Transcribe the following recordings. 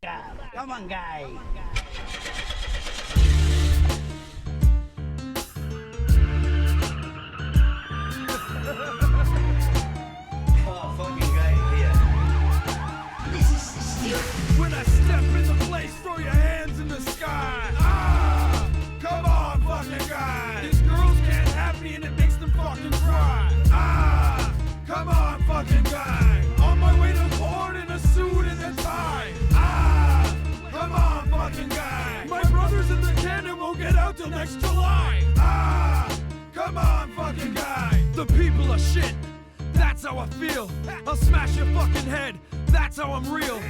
Come on, guy. Oh, fucking guy here. When I step in the place, throw your hands in the sky. Ah, come on, fucking guy. These girls can't have me and it makes them fucking cry. Ah, come on, fucking guy. On my way to court in a suit and a tie. Ah, come on, fucking guy. My brother's in the cannon won't get out till next July. Ah, come on, fucking guy. The people are shit. That's how I feel. I'll smash your fucking head. That's how I'm real.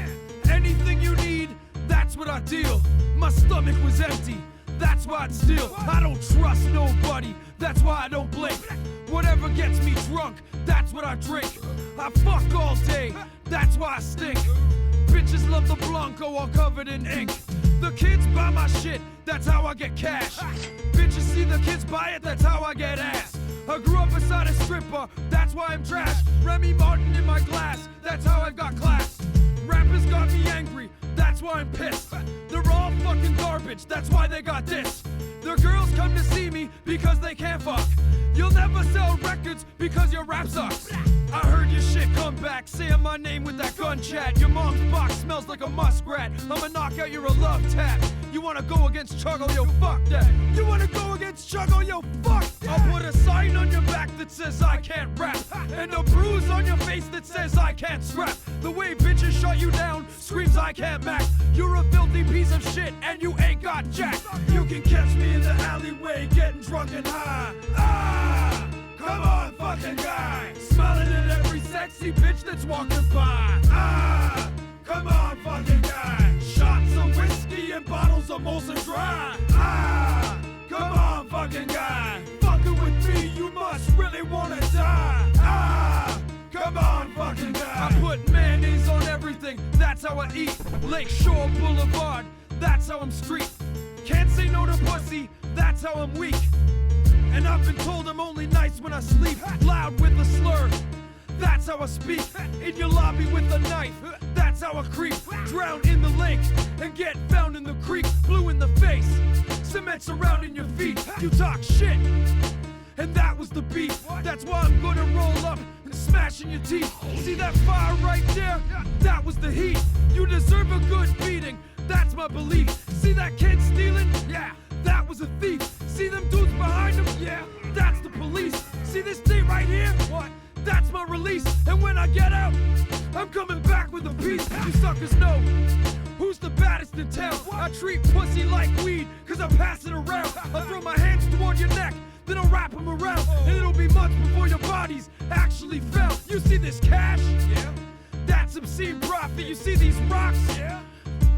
Anything you need, that's what I deal. My stomach was empty, that's why I'd steal. I don't trust nobody, that's why I don't blink. Whatever gets me drunk, that's what I drink. I fuck all day, that's why I stink. Bitches love the Blanco all covered in ink. The kids buy my shit, that's how I get cash. Bitches see the kids buy it, that's how I get ass. I grew up beside a stripper, that's why I'm trash. Remy Martin in my glass, that's how I've got class. Rappers got me angry, that's why I'm pissed. They're all fucking garbage, that's why they got this. The girls come to see me because they can't fuck. You'll never sell records because your rap sucks. I heard your shit come back, saying my name with that gun chat. Your mom's box smells like a muskrat. I'ma knock out your love tap. You wanna go against Chuggo, yo, fuck that. You wanna go against Chuggo, yo, fuck that. I'll put a sign on your back that says I can't rap, and a bruise on your face that says I can't scrap. The way bitches shut you down screams I can't back. You're a filthy piece of shit and you ain't got jack. You can catch me in the alleyway getting drunk and high. Ah, come on, fucking guy. Smiling at every sexy bitch that's walking by. Ah, come on, fucking guy. Shots of whiskey and bottles of Molson Dry. Ah, come on, fucking guy. Fucking with me, you must really wanna die. Ah, come on, fucking guy. I put mayonnaise on everything, that's how I eat. Lakeshore Boulevard, that's how I'm street. Can't say no to pussy, that's how I'm weak. And I've been told I'm only nice when I sleep. Loud with a slur, that's how I speak. In your lobby with a knife, that's how I creep. Drown in the lake and get found in the creek. Blue in the face, cement surrounding your feet. You talk shit, and that was the beat. That's why I'm gonna roll up and smash in your teeth. See that fire right there? That was the heat. You deserve a good beating, that's my belief. See that kid stealing? Yeah, that was a thief. See them dudes behind him? Yeah, that's the police. See this thing right here? What? That's my release. And when I get out, I'm coming back with a piece. You suckers know who's the baddest in town. I treat pussy like weed, cause I pass it around. I throw my hands toward your neck, then I'll wrap them around. And it'll be months before your body's actually found. You see this cash? Yeah. That's obscene profit. You see these rocks? Yeah.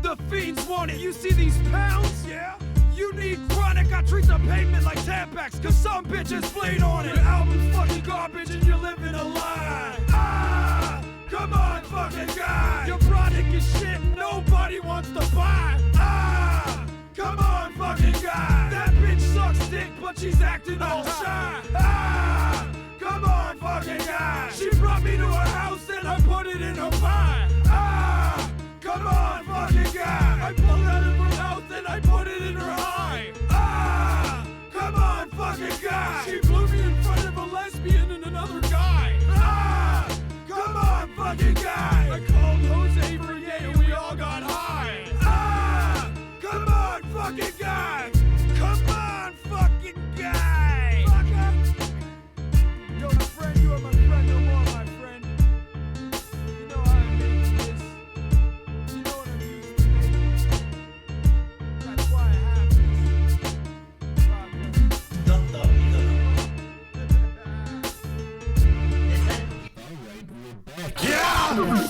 The fiends want it. You see these pounds? Yeah. You need chronic, I treat the pavement like Tampax, cause some bitches played on it. Your album's fucking garbage and you're living a lie. Ah, come on, fucking guy. Your product is shit and nobody wants to buy. Ah, come on, fucking guy. That bitch sucks dick, but she's acting all shy. Ah, come on, fucking guy. She brought me to her house and I put it in her pie. Ah, come on, fucking guy. I pulled out of her mouth and I put it in her eye. Ah, come on, fucking guy. She blew me in front of a lesbian and another guy. Ah, come on, fucking guy. I called Jose Brier and we all got high. Ah, come on, fucking guy. Come on, fucking guy. Fucker. You're my friend, you are my friend, no more, my friend. You know how I'm making this. You know what I'm used to making. That's why I have this. Doctor, idolo.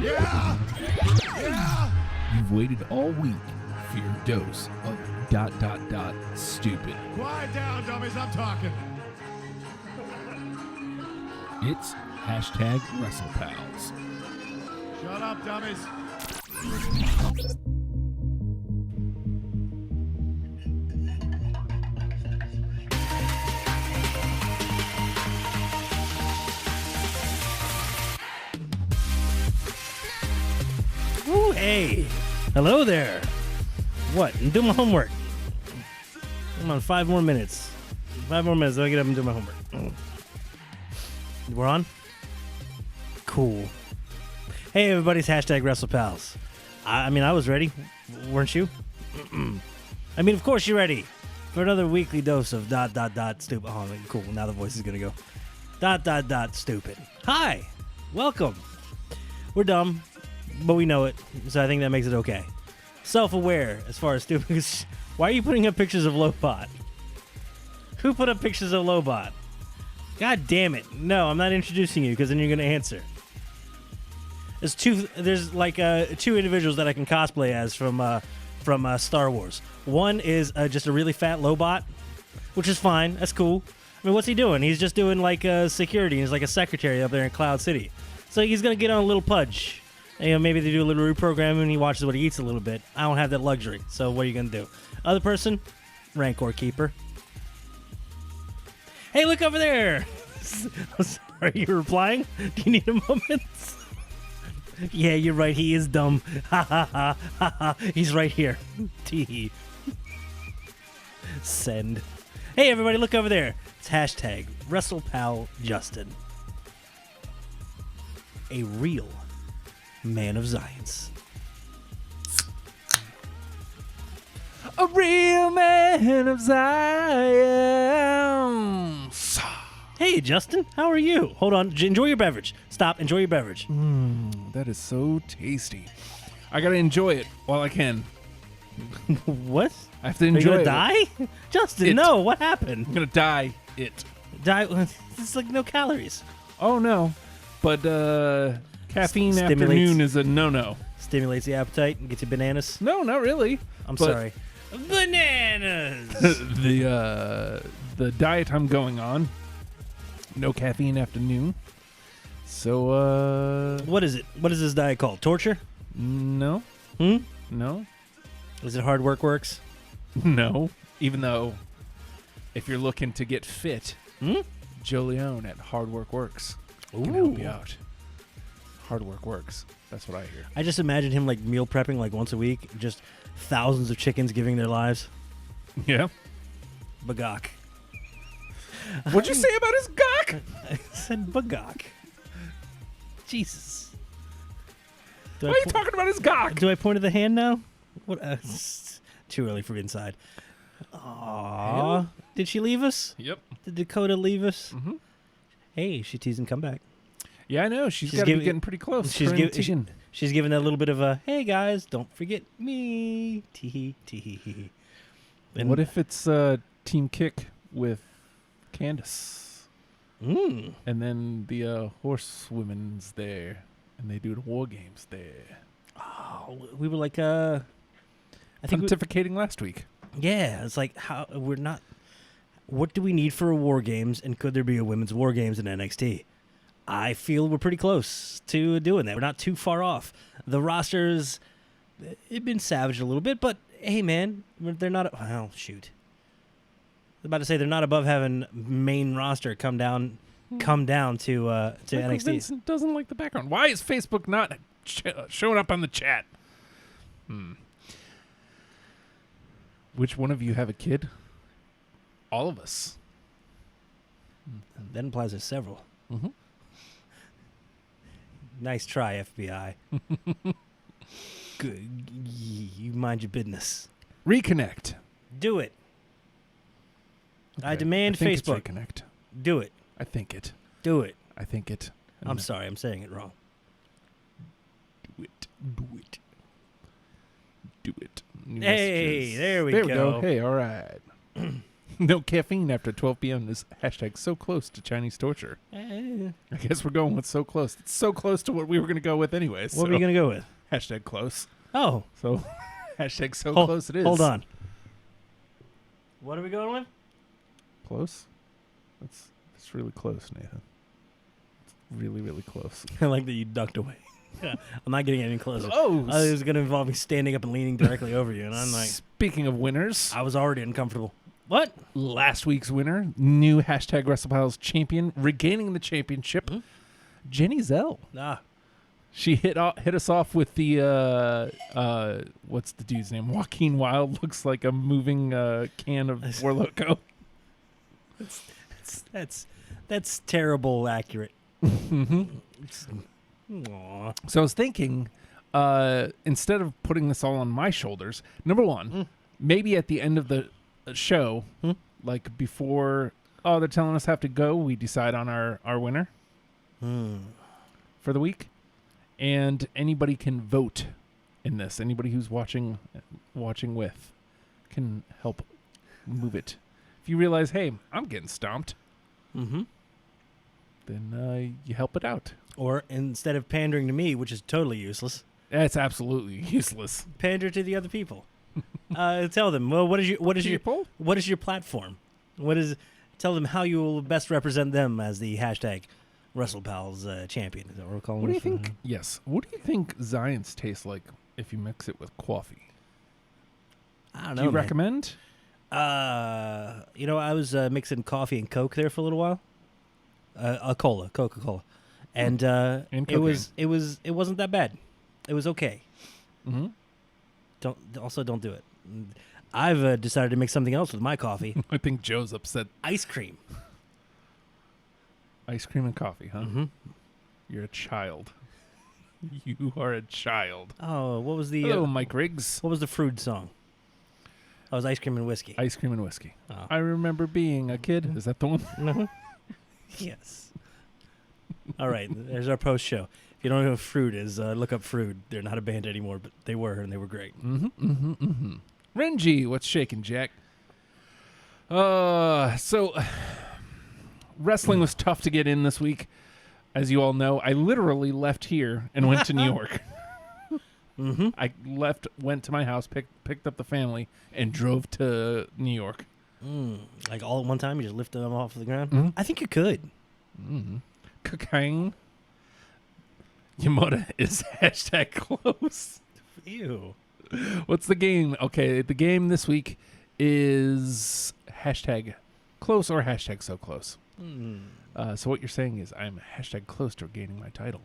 Yeah! You've waited all week for your dose of ... stupid. Quiet down, dummies, I'm talking. It's hashtag WrestlePals. Shut up, dummies. Ooh, hey, Hello there. What? I'm doing my homework. Come on, 5 more minutes. 5 more minutes, then I get up and do my homework. We're on? Cool. Hey, everybody's hashtag WrestlePals. I mean, I was ready. Weren't you? I mean, of course you're ready for another weekly dose of ... stupid. Oh, cool. Now the voice is going to go ... stupid. Hi. Welcome. We're dumb, but we know it, so I think that makes it okay. Self-aware as far as stupid. Why are you putting up pictures of Lobot? Who put up pictures of Lobot? God damn it. No, I'm not introducing you because then you're going to answer. There's like 2 individuals that I can cosplay as from Star Wars. One is just a really fat Lobot, which is fine. That's cool. I mean, what's he doing? He's just doing like security. He's like a secretary up there in Cloud City. So he's going to get on a little pudge. And, maybe they do a little reprogramming and he watches what he eats a little bit. I don't have that luxury. So what are you going to do? Other person, Rancor Keeper. Hey, look over there. Are you replying? Do you need a moment? Yeah, you're right. He is dumb. Ha ha ha ha ha. He's right here. Tee. Send. Hey, everybody, look over there. It's hashtag WrestlePalJustin. A real man of science. A real man of science. Hey, Justin, how are you? Hold on. Enjoy your beverage. Stop. Enjoy your beverage. That is so tasty. I gotta enjoy it while I can. What? I have to Are you enjoy gonna it. die? Justin, no. What happened? I'm gonna die it. Die? It's like no calories. Oh no. But caffeine Stimulates. afternoon is a no-no. Stimulates the appetite and gets you bananas. No, not really. I'm But sorry. Bananas. the diet I'm going on, no caffeine afternoon. So What is it? What is this diet called? Torture? no, Hmm? no, Is it hard work works? no. Even though, if you're looking to get fit, Joe Leone at Hard Work Works can help you out. Hard Work Works. That's what I hear. I just imagine him like meal prepping like once a week, just thousands of chickens giving their lives. Yeah. Bagok. What'd you say about his gawk? I said bagok. Jesus. Why are you talking about his gawk? Do I point at the hand now? What? It's too early for inside. Aww. Did she leave us? Yep. Did Dakota leave us? Mm-hmm. Hey, she teasing come back. Yeah, I know. She's She's got to be giving- getting pretty close. She's Turning giving. to- She's giving that little bit of a hey guys, don't forget me. Tee tee. And what if it's Team Kick with Candace? Mm. And then the horsewomen's there, and they do the war games there. Oh, we were like I think Pontificating last week. yeah, it's like how we're not. What do we need for a war games, and could there be a women's war games in NXT? I feel we're pretty close to doing that. We're not too far off. The rosters, it's been savaged a little bit, but hey, man, they're not. Well, shoot. I was about to say they're not above having main roster come down to Michael NXT. Vincent doesn't like the background. Why is Facebook not showing up on the chat? Which one of you have a kid? All of us. That implies there's several. Mhm. Nice try, FBI. Good. You mind your business. Reconnect. Do it. I Okay. demand I think it's Facebook. reconnect. Do it. I think it. Do it. I think it. I'm sorry, I'm saying it wrong. Do it. Do it. Do it. New Hey, messages. there we There we go. go. Hey, all right. No caffeine after 12 p.m. is hashtag so close to Chinese torture. I guess we're going with so close. It's so close to what we were going to go with anyways. What were you going to go with? Hashtag close. Oh. So hashtag so Hold- close it is. Hold on. What are we going with? Close? That's really close, Nathan. It's really, really close. I like that you ducked away. I'm not getting any closer. Oh, It was going to involve me standing up and leaning directly over you, and I'm like, speaking of winners, I was already uncomfortable. What? last week's winner, new hashtag WrestlePals champion, regaining the championship, Jenny Zell. Ah, She hit us off with the what's the dude's name? Joaquin Wild looks like a moving can of Four Loko. That's terrible accurate. Aw. So I was thinking, instead of putting this all on my shoulders, number one, maybe at the end of the show, like before, they're telling us have to go, we decide on our winner for the week. And anybody can vote in this. Anybody who's watching with can help move it. If you realize, hey, I'm getting stomped, then you help it out. Or instead of pandering to me, which is totally useless, That's absolutely useless. pander to the other people. Tell them, well, what is your People? what is your platform? Tell them how you will best represent them as the hashtag WrestlePals champion. Is that what we're calling What do you this? think? Yes. What do you think Zions tastes like if you mix it with coffee? I don't know. Do you man. recommend? I was mixing coffee and Coke there for a little while. Coca-Cola, and And it wasn't that bad. It was okay. Mm-hmm. Don't do it. I've decided to make something else with my coffee. I think Joe's upset. Ice cream. Ice cream and coffee, huh? Mm-hmm. You're a child. You are a child. Oh, what was the Hello, Mike Riggs. what was the Frood song? Oh, it was Ice Cream and Whiskey. Ice cream and whiskey. Oh. I remember being a kid. Is that the one? No. Yes. All right, there's our post show. If you don't know who Frood is, look up Frood. They're not a band anymore, but they were, and they were great. Renji, what's shaking, Jack? So wrestling was tough to get in this week. As you all know, I literally left here and went to New York. I went to my house, picked up the family, and drove to New York. Like all at one time, you just lift them off the ground? I think you could. Cocaine. Yamada is hashtag close. Ew. What's the game? Okay, the game this week is hashtag close or hashtag so close. So what you're saying is I'm hashtag close to gaining my title.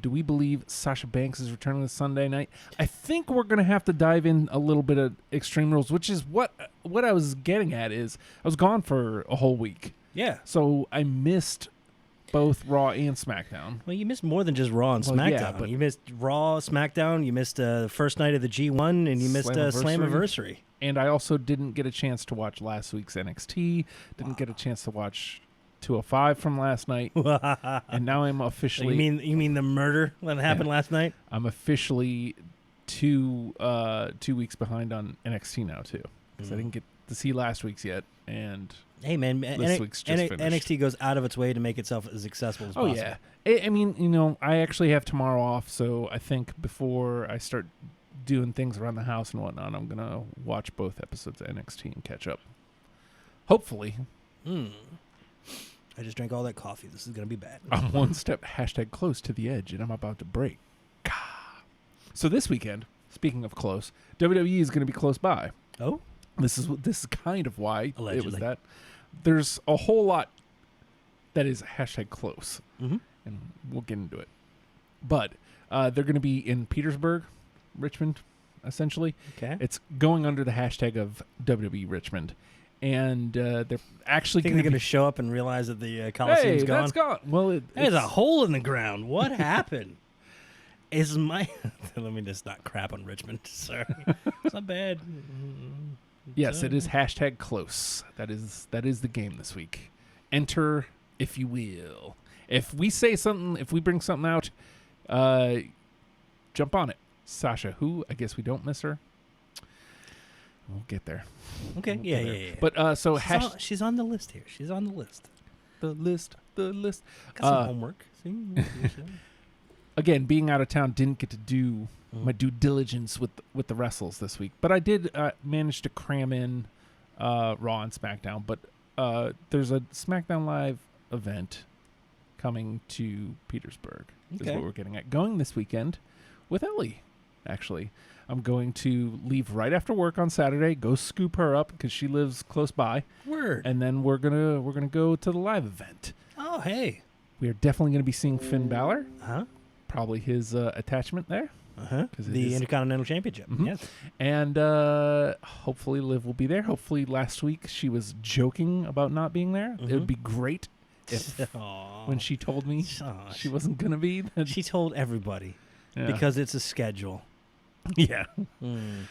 Do we believe Sasha Banks is returning this Sunday night? I think we're going to have to dive in a little bit of Extreme Rules, which is what I was getting at is I was gone for a whole week. Yeah. So I missed both Raw and SmackDown. Well, you missed more than just Raw and Well, SmackDown. yeah, but- You missed Raw, SmackDown. You missed the first night of the G1, and you missed Slammiversary. And I also didn't get a chance to watch last week's NXT. Didn't get a chance to watch 205 from last night. And now I'm officially... You mean the murder that happened last night? I'm officially 2 weeks behind on NXT now, too. Because I didn't get to see last week's yet. And... Hey, man, This week's just finished. NXT goes out of its way to make itself as accessible as possible. yeah. I mean, I actually have tomorrow off, so I think before I start doing things around the house and whatnot, I'm going to watch both episodes of NXT and catch up. Hopefully. I just drank all that coffee. This is going to be bad. I'm one step hashtag close to the edge, and I'm about to break. Gah. So this weekend, speaking of close, WWE is going to be close by. Oh? This is kind of why it was Allegedly. that. There's a whole lot that is hashtag close, and we'll get into it. But they're going to be in Petersburg, Richmond, essentially. Okay. It's going under the hashtag of WWE Richmond. And they're actually Think they're going to show up and realize that the Coliseum's gone? that's gone. Well, There's a hole in the ground. What happened? Is my... Let me just not crap on Richmond. Sorry. It's not bad. yes, it is hashtag close. That is the game this week. Enter, if you will. If we say something, if we bring something out, jump on it. Sasha, who? I guess we don't miss her. We'll get there. Okay. We'll Yeah. get there. But so she's on the list here. She's on the list. the list. Got some homework. See? Again, being out of town, didn't get to do my due diligence with the wrestles this week. But I did manage to cram in Raw and SmackDown. But there's a SmackDown Live event coming to Petersburg. Is Okay. what we're getting at. Going this weekend with Ellie, actually. I'm going to leave right after work on Saturday, go scoop her up because she lives close by, Word. and then we're gonna go to the live event. Oh, hey. We are definitely gonna be seeing Finn Balor. Huh? probably his attachment there. Uh-huh. 'Cause it The is- Intercontinental Championship. Mhm. Yes. And hopefully Liv will be there. Hopefully last week she was joking about not being there. It would be great if Aw. when she told me Aw, she wasn't going to be. Then, she told everybody yeah. because it's a schedule. yeah. Mm.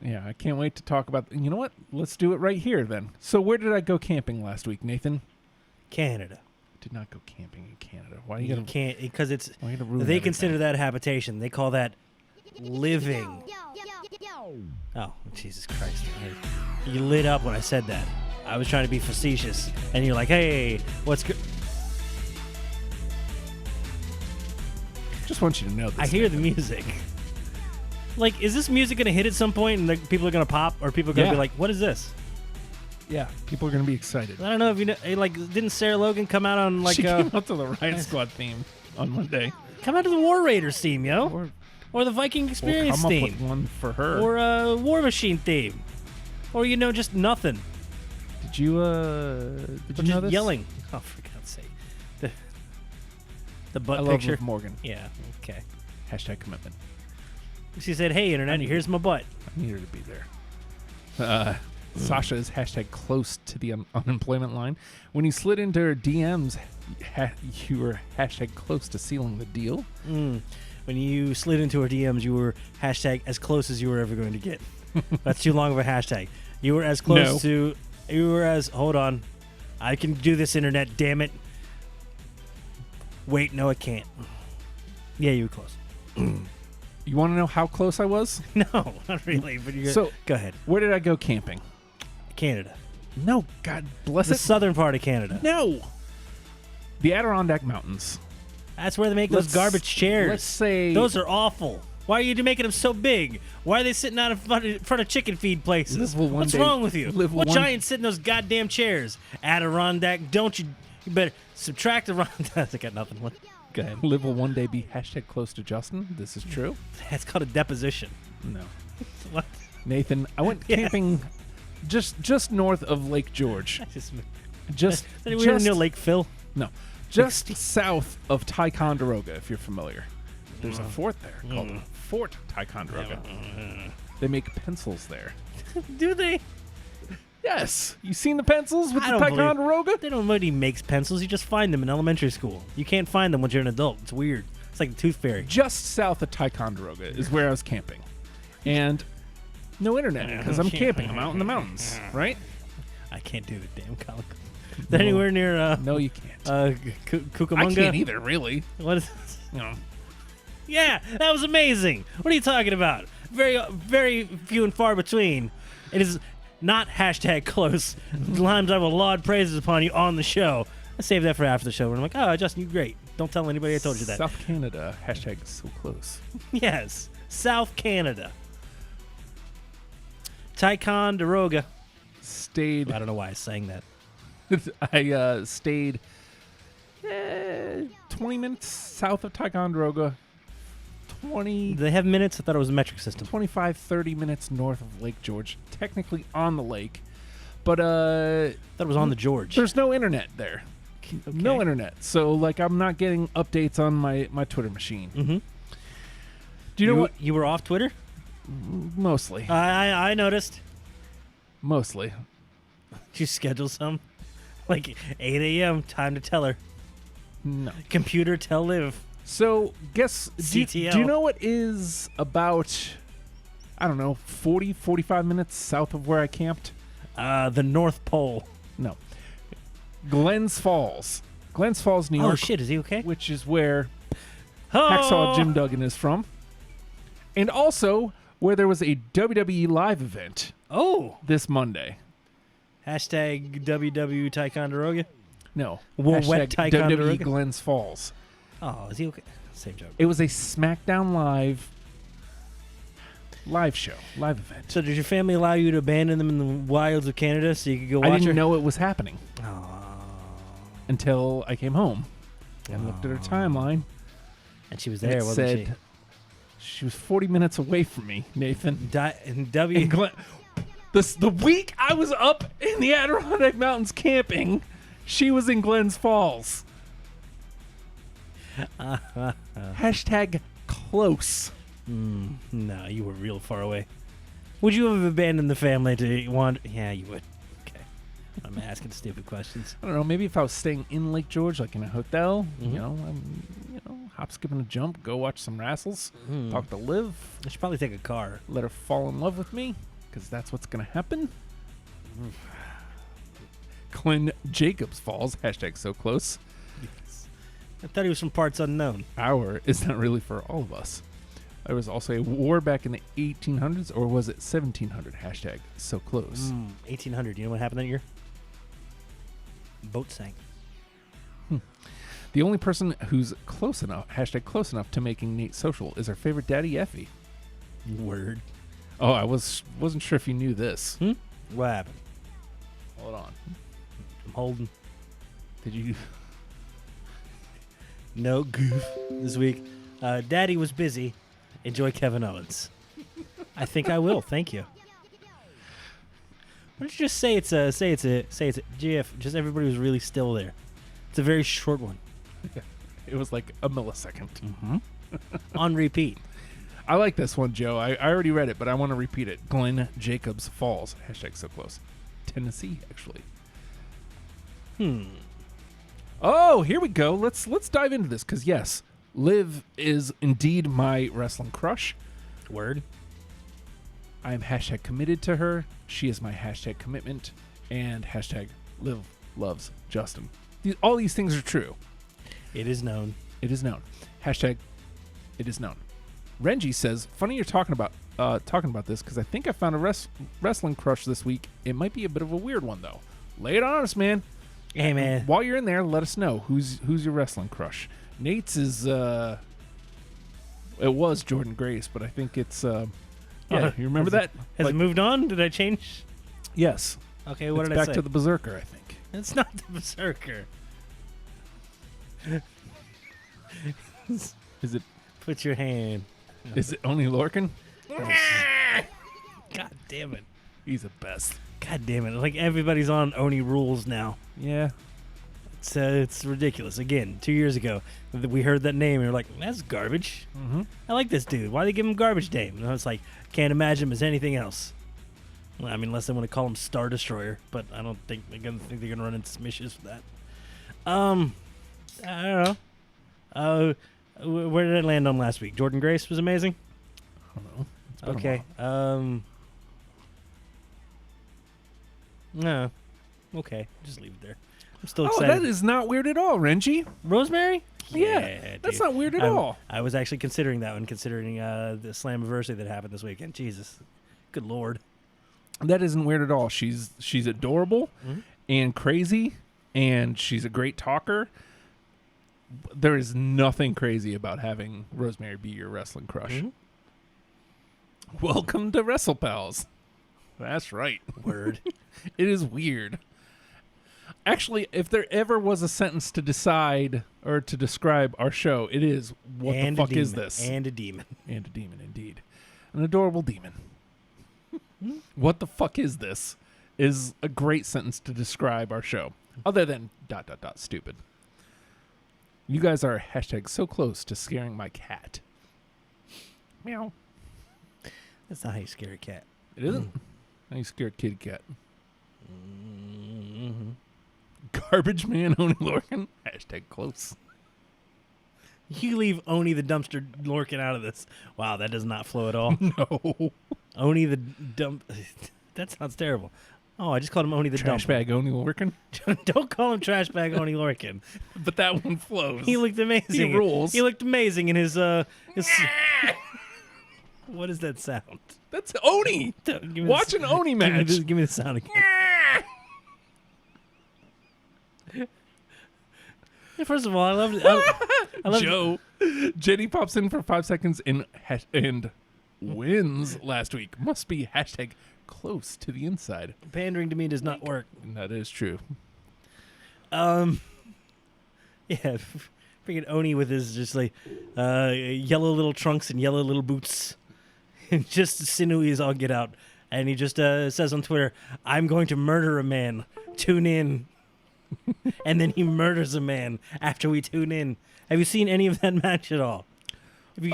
Yeah, I can't wait to talk about. You know what? Let's do it right here then. So where did I go camping last week, Nathan? Canada. Did not go camping in Canada. Why are you You going to can't because it's why you gonna ruin they consider everything? that habitation. They call that living. Oh, Jesus Christ. You lit up when I said that. I was trying to be facetious. And you're like, hey, what's good? Just want you to know this. I hear the music. Like, is this music going to hit at some point and like, people are going to pop? Or people are going to Yeah. be like, what is this? Yeah, people are going to be excited. I don't know if you know. Like, didn't Sarah Logan come out on like she came out to the Riot Squad theme on Monday. come out to the War Raiders theme, yo? Or the Viking We'll Experience come up theme. with one for her. Or a War Machine theme. Or, just nothing. did you Or know just this? yelling. Oh, for God's sake. The butt I love picture. Liv Morgan. Yeah, okay. Hashtag commitment. She said, hey, Internet, here's my butt. I need her to be there. Sasha is hashtag close to the unemployment line. When you slid into her DMs, you were hashtag close to sealing the deal. When you slid into her DMs, you were hashtag as close as you were ever going to get. That's too long of a hashtag. You were as close to... You were as... Hold on. I can do this, Internet, damn it. Wait, no, I can't. Yeah, you were close. You want to know how close I was? No, not really, but you're... So- Go ahead. Where did I go camping? Canada. No, God bless The it. southern part of Canada. No. The Adirondack Mountains. That's where they make those Let's- garbage chairs. Let's say Those are awful. Why are you making them so big? Why are they sitting out in front of chicken feed places? Liv will one What's day- wrong with you? Liv will What one- giant sit in those goddamn chairs? Adirondack, don't you? You better subtract the... I got nothing. What? Go ahead. Liv will one day be hashtag close to Justin. This is true. That's called a deposition. No. What? Nathan, I went Yeah. camping just north of Lake George. Just We were near Lake Phil. No, just south of Ticonderoga, if you're familiar. There's a fort there called Fort Ticonderoga. They make pencils there. Do they? Yes. You seen the pencils with I the don't believe- Ticonderoga? They don't nobody makes pencils. You just find them in elementary school. You can't find them once you're an adult. It's weird. It's like the Tooth Fairy. Just south of Ticonderoga is where I was camping. And no internet because I'm camping. I'm out in the mountains, right? I can't do the damn comic. Is that anywhere near No, you can't. Cucamonga? I can't either, really. What is? You know, Yeah, that was amazing. What are you talking about? Very few and far between. It is not hashtag close. Times I will laud praises upon you on the show. I saved that for after the show. When I'm like, oh, Justin, you're great. Don't tell anybody I told you that. South Canada, hashtag so close. Yes, South Canada. Ticonderoga. Stayed. I don't know why I sang that. I stayed 20 minutes south of Ticonderoga, 20, Do they have minutes? I thought it was a metric system. 25, 30 minutes north of Lake George, technically on the lake. But I thought it was on the George. there's no internet there. No Okay. internet. So, like, I'm not getting updates on my Twitter machine. Mm-hmm. Do you know what? You were off Twitter? Mostly. I noticed. Mostly. Did you schedule some? Like 8 a.m. Time to tell her. No. Computer tell Liv. So, guess, do CTL. you know what is about, I don't know, 40, 45 minutes south of where I camped? The North Pole. No. Glens Falls. Glens Falls, New Oh York, shit, is he okay? which is where Oh! Hacksaw Jim Duggan is from. And also where there was a WWE live event Oh! this Monday. Hashtag WW Ticonderoga. No. Wet Hashtag Ticonderoga? WWE Glens Falls. Oh, is he okay? Same joke. It was a SmackDown live show, live event. So did your family allow you to abandon them in the wilds of Canada so you could go I watch didn't her? know it was happening Oh. until I came home and looked at her timeline. And she was And there, it wasn't said she was 40 minutes away from me, Nathan. she? And W. And the week I was up in the Adirondack Mountains camping, she was in Glens Falls. Hashtag close. No, you were real far away. Would you have abandoned the family to wander? Yeah, you would. Okay. I'm asking stupid questions. I don't know. Maybe if I was staying in Lake George, like in a hotel, Mhm. hop, skip, and a jump, go watch some wrestles, talk to Liv, I should probably take a car. let her fall in love with me, because that's what's going to happen. Glenn Jacobs falls. Hashtag so close. I thought he was from parts unknown. Our is not really for all of us. There was also a war back in the 1800s, or was it 1700? Hashtag so close. 1800. You know what happened that year? Boat sank. The only person who's close enough, hashtag close enough to making Nate social is our favorite daddy Effie. Word. Oh, I wasn't sure if you knew this. What happened? Hold on. I'm holding. Did you? No goof this week. Daddy was busy. Enjoy Kevin Owens. I think I will. Thank you. Why don't you just say it's a GF? Just everybody was really still there. It's a very short one. It was like a millisecond. On repeat. I like this one, Joe. I already read it, but I want to repeat it. Glenn Jacobs falls. Hashtag so close. Tennessee, actually. Oh, here we go. Let's dive into this, because yes, Liv is indeed my wrestling crush. Word. I am hashtag committed to her. She is my hashtag commitment. And hashtag Liv loves Justin. All these things are true. It is known. It is known. Hashtag it is known. Renji says, funny you're talking about this, because I think I found a wrestling crush this week. It might be a bit of a weird one, though. Lay it on us, man. Hey, man. While you're in there, let us know who's your wrestling crush. Nate's is it was Jordan Grace, but I think it's you remember that? Has Like, it moved on? Did I change? yes. Okay, what It's did I back say? to the Berserker, I think. It's not the Berserker. Is it Put your hand. Oni Lorcan? God damn it. He's the best. God damn it. Like everybody's on Oni rules now. Yeah. It's ridiculous. Again, 2 years ago, we heard that name and we are like, that's garbage. Mm-hmm. I like this dude. Why they give him garbage name? And I was like, can't imagine him as anything else. Well, I mean, unless they want to call him Star Destroyer, but I don't think they're gonna run into some issues with that. I don't know. Where did I land on last week? Jordan Grace was amazing. I don't know. It's been a Okay. No. Okay. Just leave it there. I'm still while. Oh, excited. that is not weird at all, Renji. Rosemary? Yeah, that's dude. not weird at all. I was actually considering that one, considering the Slammiversary that happened this weekend. Jesus. Good Lord. That isn't weird at all. She's adorable Mhm. and crazy, and she's a great talker. There is nothing crazy about having Rosemary be your wrestling crush. Mhm. Welcome to Wrestle Pals. That's right. Word. It is weird. Actually, if there ever was a sentence to decide or to describe our show, it is, what And the a fuck is demon. this? And a demon. And a demon, indeed. An adorable demon. What the fuck is this? Is a great sentence to describe our show. Other than ... stupid. You guys are hashtag so close to scaring my cat. Meow. That's not how you scare a cat. It isn't. How you scare a kitty cat. Mm-hmm. Garbage man Oni Lorcan. Hashtag close. You leave Oni the dumpster Lorcan out of this. Wow, that does not flow at all. No. Oni the dump. That sounds terrible. Oh, I just called him Oni the Trash dump. bag Oni Lorcan. Don't call him trash bag Oni Lorcan. But that one flows. He looked amazing. He rules. He looked amazing in his What is that sound? That's Oni. Give me Watch an Oni match. Give me the sound again. First of all, I love Joe. Jenny pops in for 5 seconds and wins last week. Must be hashtag close to the inside. pandering to me does not work. And that is true. Yeah, freaking Oni with his just like yellow little trunks and yellow little boots, and just sinewy as all get out. And he just says on Twitter, "I'm going to murder a man. Tune in." And then he murders a man after we tune in. Have you seen any of that match at all? If you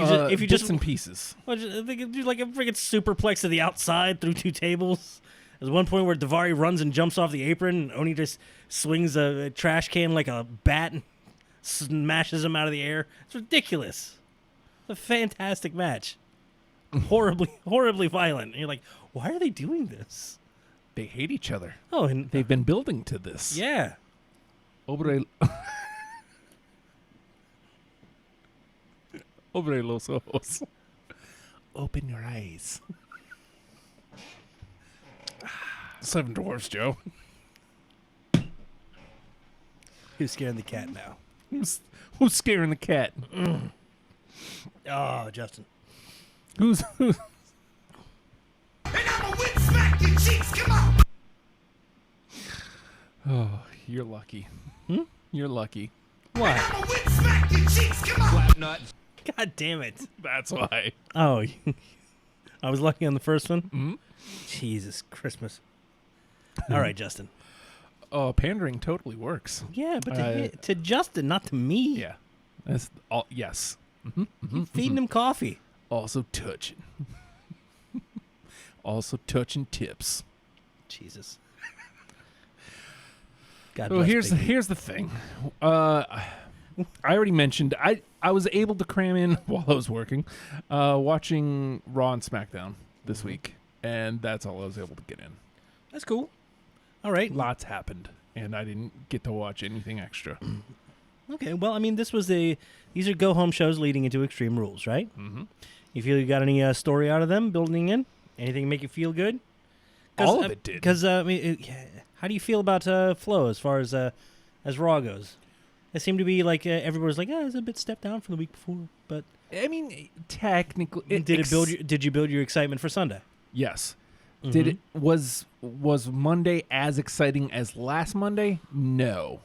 Bits just and pieces. well, they could do like a freaking superplex to the outside through 2 tables. There's one point where Davari runs and jumps off the apron, and Oni just swings a trash can like a bat and smashes him out of the air. It's ridiculous. It's a fantastic match. Horribly violent. And you're like, why are they doing this? They hate each other. Oh, and They've been building to this. yeah. Obre los ojos. Open your eyes. 7 Dwarfs, Joe. Who's scaring the cat now? Who's scaring the cat? Oh, Justin. Who's And I'ma whip smack your cheeks, come on! Oh, you're lucky. You're lucky. Why? I'ma whip smack your cheeks, come on! God damn it. That's why. Oh, I was lucky on the first one? Jesus Christmas. All right, Justin. Oh, pandering totally works. Yeah, but to Justin, not to me. Yeah. That's all. Yes. I'm feeding him coffee. Also touching. Also touching tips. Jesus. God Well, bless Biggie. here's the thing. I already mentioned I was able to cram in while I was working, watching Raw and SmackDown this week, and that's all I was able to get in. That's cool. All right. Lots happened, and I didn't get to watch anything extra. Okay. Well, I mean, these are go-home shows leading into Extreme Rules, right? Mm-hmm. You feel you got any story out of them building in? Anything make you feel good? All of it did. Because I mean, how do you feel about Flo as far as Raw goes? It seemed to be like everybody's like, it's a bit stepped down from the week before, but I mean, technically, did you build your excitement for Sunday? Yes. Mm-hmm. Did it was Monday as exciting as last Monday? No.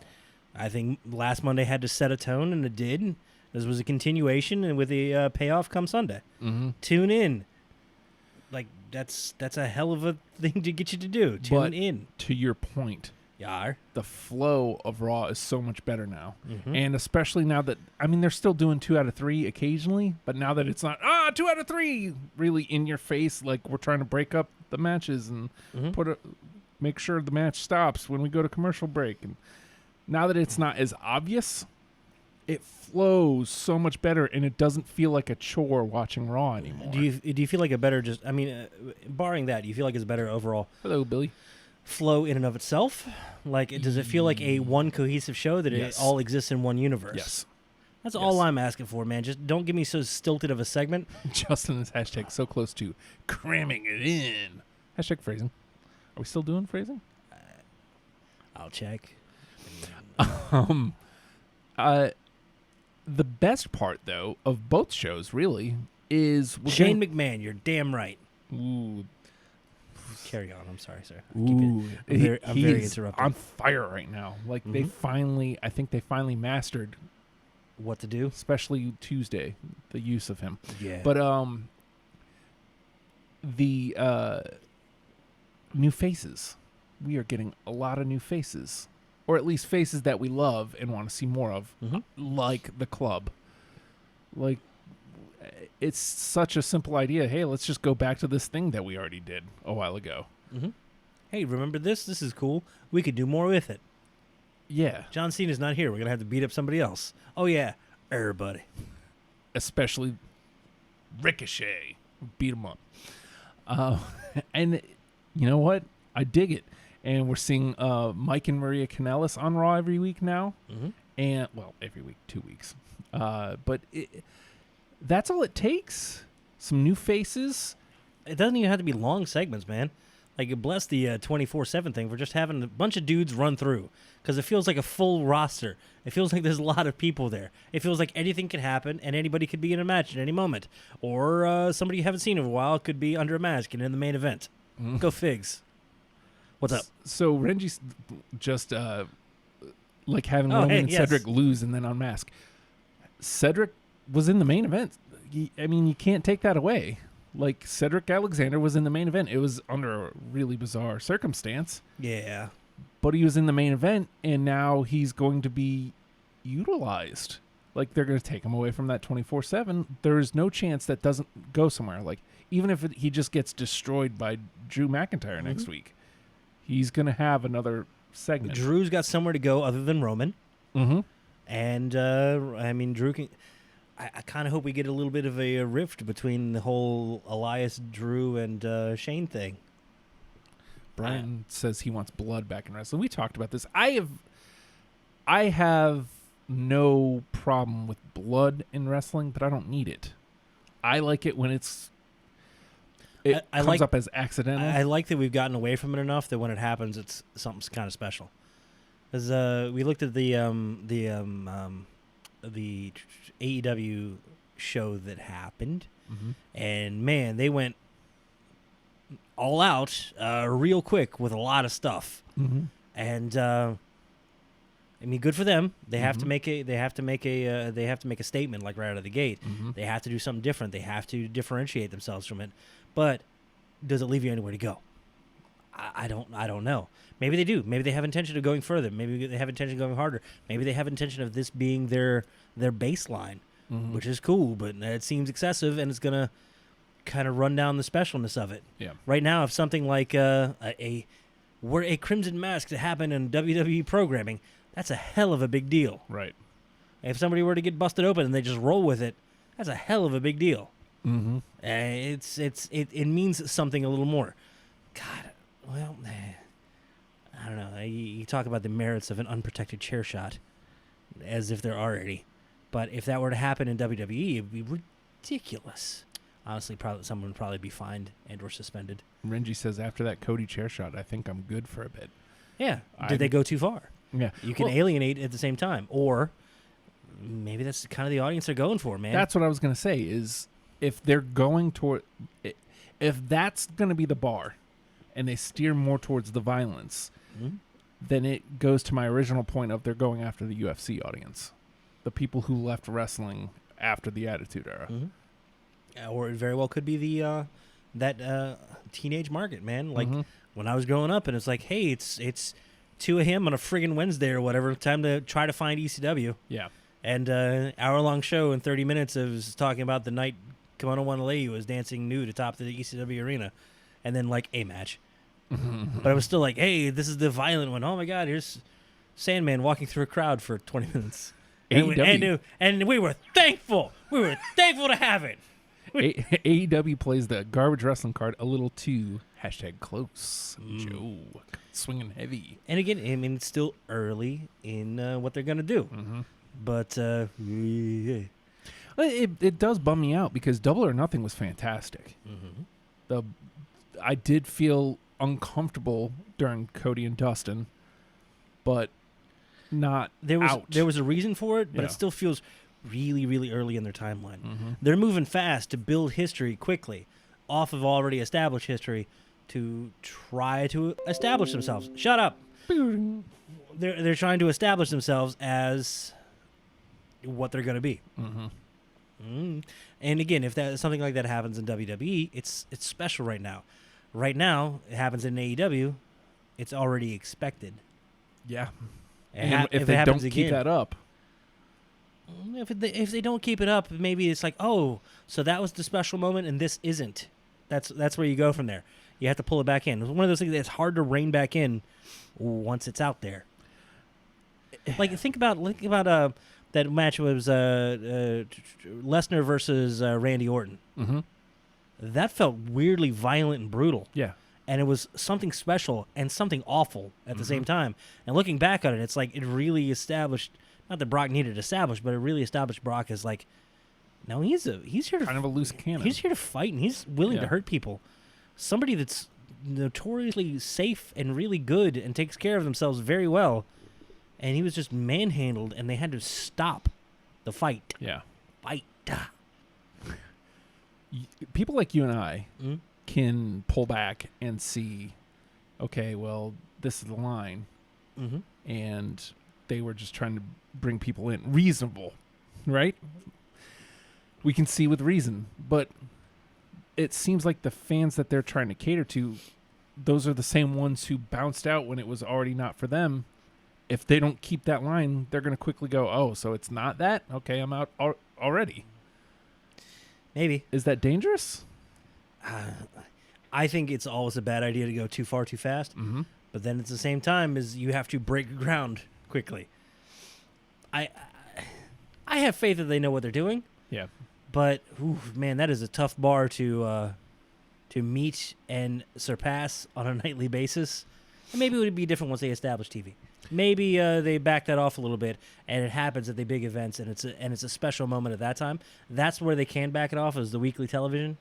I think last Monday had to set a tone, and it did. This was a continuation, and with the payoff come Sunday. Mm-hmm. Tune in. Like that's a hell of a thing to get you to do. Tune in. To your point, Yar. the flow of Raw is so much better now. Mhm. And especially now that, I mean, they're still doing 2 out of 3 occasionally, but now that it's not, 2 out of 3 really in your face, like we're trying to break up the matches and Mhm. make sure the match stops when we go to commercial break. And now that it's not as obvious, it flows so much better, and it doesn't feel like a chore watching Raw anymore. Do you feel like a better barring that, do you feel like it's a better overall Hello, Billy. flow in and of itself? Like, does it feel like a one cohesive show that Yes. it all exists in one universe? Yes. That's Yes. all I'm asking for, man. Just don't give me so stilted of a segment. Justin is hashtag so close to cramming it in. Hashtag phrasing. Are we still doing phrasing? I'll check. The best part, though, of both shows, really, is Shane McMahon, you're damn right. Ooh, Carry on. I'm sorry, sir. ooh, I'm very he's interrupted. on fire right now. Like I think they finally mastered, What to do? especially Tuesday, the use of him. Yeah. But the new faces, we are getting a lot of new faces, or at least faces that we love and want to see more of, like the club. Like, it's such a simple idea. Hey, let's just go back to this thing that we already did a while ago. Hey, remember this? This is cool. We could do more with it. Yeah, John Cena's not here. We're gonna have to beat up somebody else. Oh yeah, everybody. especially Ricochet. Beat him up. And you know what? I dig it. And we're seeing Mike and Maria Kanellis on Raw every week now. And, well, every week, 2 weeks. But that's all it takes. Some new faces. It doesn't even have to be long segments, man. Like, bless the 24/7 thing for just having a bunch of dudes run through, because it feels like a full roster. It feels like there's a lot of people there. It feels like anything could happen and anybody could be in a match at any moment, or somebody you haven't seen in a while could be under a mask and in the main event. Go figs. What's up? So Renji's just like having Oh, Roman hey, and yes. Cedric lose and then unmask. Cedric was in the main event. I mean, you can't take that away. Like, Cedric Alexander was in the main event. It was under a really bizarre circumstance, Yeah. but he was in the main event, and now he's going to be utilized. Like, they're going to take him away from that 24/7. There is no chance that doesn't go somewhere. Like, even if he just gets destroyed by Drew McIntyre next week, he's going to have another segment. Drew's got somewhere to go other than Roman. Mm-hmm. And, I mean, Drew can... I kind of hope we get a little bit of a rift between the whole Elias, Drew, and Shane thing. Brian says he wants blood back in wrestling. We talked about this. I have no problem with blood in wrestling, but I don't need it. I like it when it I comes like- up as accidental. I like that we've gotten away from it enough that when it happens, it's something kind of special. Because we looked at the AEW show that happened, Mhm. and man, they went all out real quick with a lot of stuff. Mm-hmm. And I mean, good for them. They have to Mhm. make a. They have to make a. They have to make a statement like right out of the gate. Mhm. They have to do something different. They have to differentiate themselves from it. But does it leave you anywhere to go? I don't know. Maybe they do. Maybe they have intention of going further. Maybe they have intention of going harder. Maybe they have intention of this being their baseline, Mhm. which is cool. But it seems excessive, and it's gonna kind of run down the specialness of it. Yeah. Right now, if something like a Crimson Mask to happen in WWE programming, that's a hell of a big deal. Right. If somebody were to get busted open and they just roll with it, that's a hell of a big deal. Mm-hmm. It means something a little more. God, well, I don't know. You talk about the merits of an unprotected chair shot, as if there are any. But if that were to happen in WWE, it'd be ridiculous. Honestly, probably someone would probably be fined and or suspended. Renji says after that Cody chair shot, I think I'm good for a bit. Yeah. I- Did they go too far? Yeah. You can Well, alienate at the same time, or maybe that's kind of the audience they're going for, man. That's what I was going to say is if they're going toward if that's going to be the bar and they steer more towards the violence, Mhm. then it goes to my original point of they're going after the UFC audience. The people who left wrestling after the Attitude Era. Mhm. Or it very well could be the that teenage market, man. Like Mhm. when I was growing up, and it's like, hey, it's 2 a.m. on a friggin' Wednesday or whatever. Time to try to find ECW. Yeah. And hour-long show in 30 minutes of talking about the night Kimono Wanalei was dancing nude atop the ECW arena, and then like a match. But I was still like, hey, this is the violent one. Oh my God, here's Sandman walking through a crowd for 20 minutes. And we were thankful. We were thankful to have it. AEW plays the garbage wrestling card a little too #close. Mm. Joe swinging heavy. And again, I mean, it's still early in what they're going to do. Mm-hmm. But yeah. It does bum me out because Double or Nothing was fantastic. Mhm. I did feel uncomfortable during Cody and Dustin, but not There out. was a reason for it, but Yeah. it still feels really, really early in their timeline. Mhm. They're moving fast to build history quickly off of already established history to try to establish themselves. Shut up. They're trying to establish themselves as what they're going to be. Mhm. And again, if that something like that happens in WWE, it's special right now. Right now, it happens in AEW, it's already expected. Yeah. And And if it they happens don't keep again- that up, if they don't keep it up, maybe it's like, oh, so that was the special moment, and this isn't. That's where you go from there. You have to pull it back in. It's one of those things that's hard to rein back in once it's out there. Like think about that match was Lesnar versus Randy Orton. mm-hmm. That felt weirdly violent and brutal. Yeah. And it was something special and something awful at the same time. And looking back on it, it's like it really established, not that Brock needed to establish, but it really established Brock as like, no, he's here to Kind of a loose cannon. he's here to fight, and he's willing Yeah. to hurt people. Somebody that's notoriously safe and really good and takes care of themselves very well. And he was just manhandled, and they had to stop the fight. Yeah. Fight. People like you and I Mm. can pull back and see, okay, well, this is the line. Mm-hmm. And they were just trying to bring people in. Reasonable, right? We can see with reason. But it seems like the fans that they're trying to cater to, those are the same ones who bounced out when it was already not for them if they don't keep that line, they're going to quickly go, oh, so it's not that? Okay, I'm out already. Maybe. Is that dangerous? I think it's always a bad idea to go too far too fast. Mm-hmm. But then at the same time, is you have to break ground quickly. I have faith that they know what they're doing. Yeah. But man, that is a tough bar to meet and surpass on a nightly basis. And maybe it would be different once they establish TV. Maybe they back that off a little bit, and it happens at the big events, and it's a special moment at that time. That's where they can back it off, is the weekly television.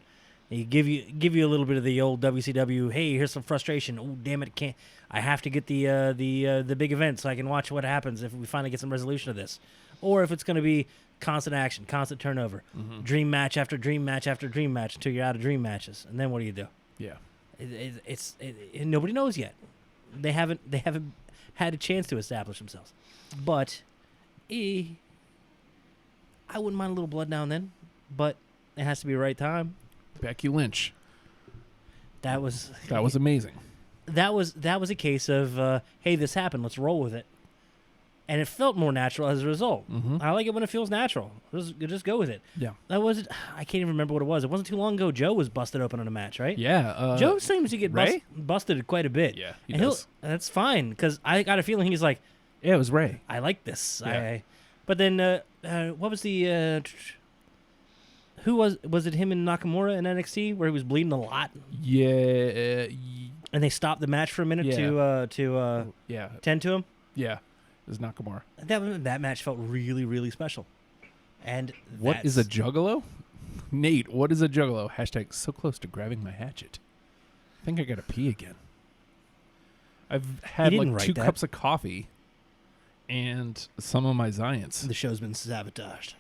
They give you a little bit of the old WCW. Hey, here's some frustration. Oh, damn it! Can't I have to get the big event so I can watch what happens if we finally get some resolution of this, or if it's going to be constant action, constant turnover, dream match after dream match after dream match until you're out of dream matches, and then what do you do? Yeah. It's nobody knows yet. They haven't had a chance to establish themselves, but I wouldn't mind a little blood now and then, but it has to be the right time. Becky Lynch. That was amazing. That was a case of hey, this happened, let's roll with it, and it felt more natural as a result. I like it when it feels natural. Just go with it. Yeah. That was I can't even remember what it was. It wasn't too long ago. Joe was busted open in a match, right? Yeah. Joe seems to get Ray? busted quite a bit. Yeah, he And does. that's fine, because I got a feeling he's like, Yeah, it was Ray. I like this. Yeah. But then, what was the? Who was it? Him and Nakamura in NXT where he was bleeding a lot, Yeah. and they stopped the match for a minute Yeah. to Yeah. tend to him. Yeah. It was Nakamura. That match felt really, really special. And What is a juggalo? Nate, what is a juggalo? Hashtag so close to grabbing my hatchet. I think I got to pee again. I've had didn't like write 2 that. cups of coffee and some of my Zions. The show's been sabotaged.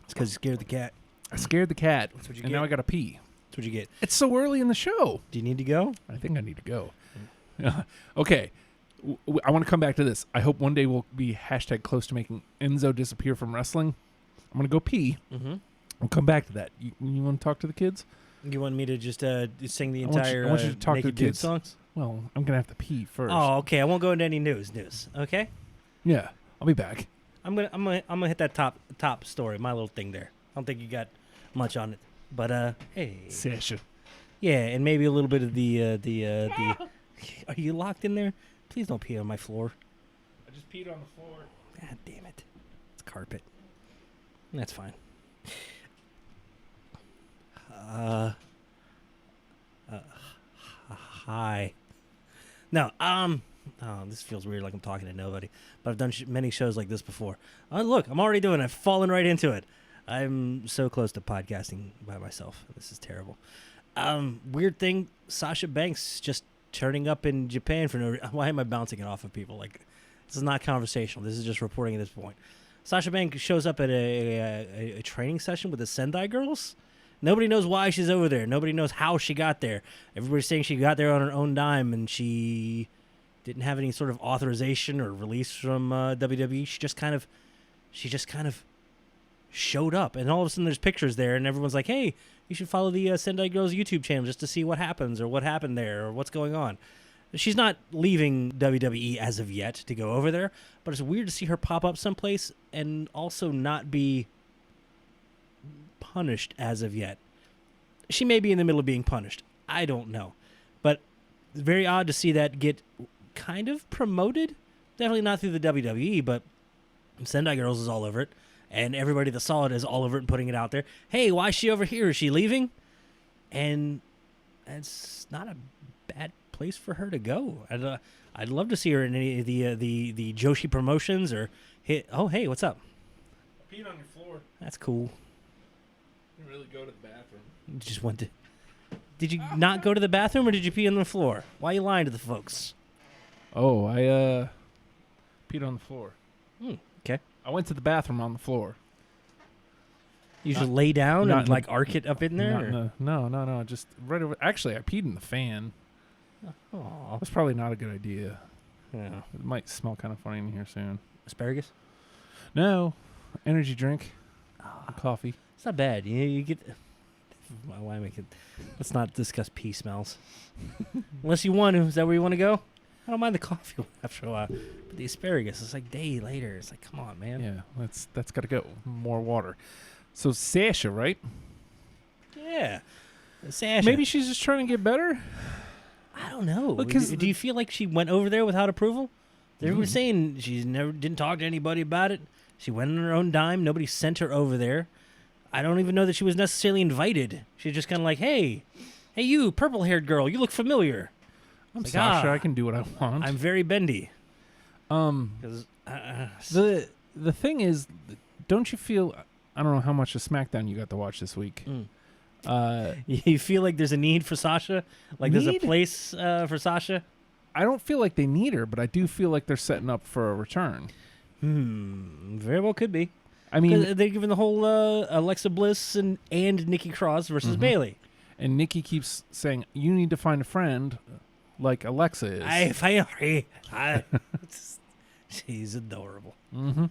It's because you scared the cat. I scared the cat, That's what you and get. now I got to pee. That's what you get. It's so early in the show. Do you need to go? I think I need to go. Okay. I want to come back to this. I hope one day we'll be hashtag close to making Enzo disappear from wrestling. I'm going to go pee. Mm-hmm. We'll come back to that. You want to talk to the kids? You want me to just sing the I want you- entire I want you to talk to Naked the Dude kids. songs? Well, I'm going to have to pee first. Oh, okay. I won't go into any news. Okay. Yeah. I'll be back. I'm gonna hit that top story, my little thing there. I don't think you got much on it, but hey, Session. yeah, and maybe a little bit of the. Are you locked in there? Please don't pee on my floor. I just peed on the floor. God damn it, it's carpet. That's fine. Hi. No, oh, this feels weird, like I'm talking to nobody. But I've done many shows like this before. Look, I'm already doing it. I've fallen right into it. I'm so close to podcasting by myself. This is terrible. Weird thing, Sasha Banks just turning up in Japan for no. Why am I bouncing it off of people? Like, this is not conversational. This is just reporting at this point. Sasha Banks shows up at a training session with the Sendai girls. Nobody knows why she's over there. Nobody knows how she got there. Everybody's saying she got there on her own dime and she didn't have any sort of authorization or release from WWE. She just kind of showed up, and all of a sudden there's pictures there, and everyone's like, "Hey, you should follow the Sendai Girls YouTube channel just to see what happens or what happened there or what's going on." She's not leaving WWE as of yet to go over there, but it's weird to see her pop up someplace and also not be punished as of yet. She may be in the middle of being punished. I don't know. But it's very odd to see that get kind of promoted. Definitely not through the WWE, but Sendai Girls is all over it. And everybody that saw it is all over it and putting it out there. Hey, why is she over here? Is she leaving? And it's not a bad place for her to go. I'd love to see her in any of the Joshi promotions or hit. Oh, hey, what's up? I peed on your floor. That's cool. Didn't really go to the bathroom. You just went to. Did you not go to the bathroom or did you pee on the floor? Why are you lying to the folks? Oh, I peed on the floor. Okay. I went to the bathroom on the floor. You just lay down not and in like the- arc it up in there? No. Just right over. Actually, I peed in the fan. Aw. That's probably not a good idea. Yeah. It might smell kind of funny in here soon. Asparagus? No, energy drink, coffee. It's not bad. You get. Why make it? Let's not discuss pee smells. Unless you want to. Is that where you want to go? I don't mind the coffee after a while, but the asparagus is like day later. It's like, come on, man. Yeah, that's got to go. More water. So Sasha, right? Yeah. Sasha. Maybe she's just trying to get better. I don't know. Because do you feel like she went over there without approval? They Mm-hmm. were saying she didn't talk to anybody about it. She went on her own dime. Nobody sent her over there. I don't even know that she was necessarily invited. She's just kind of like, hey, you purple-haired girl, you look familiar. I'm like, Sasha. ah, I can do what I want. I'm very bendy. 'Cause, The thing is, don't you feel? I don't know how much of SmackDown you got to watch this week. you feel like there's a need for Sasha? Like there's a Need? place for Sasha? I don't feel like they need her, but I do feel like they're setting up for a return. Very well could be. I mean, They're giving the whole Alexa Bliss and Nikki Cross versus Mm-hmm. Bailey. and Nikki keeps saying, "You need to find a friend like Alexa is." She's adorable. Mm-hmm.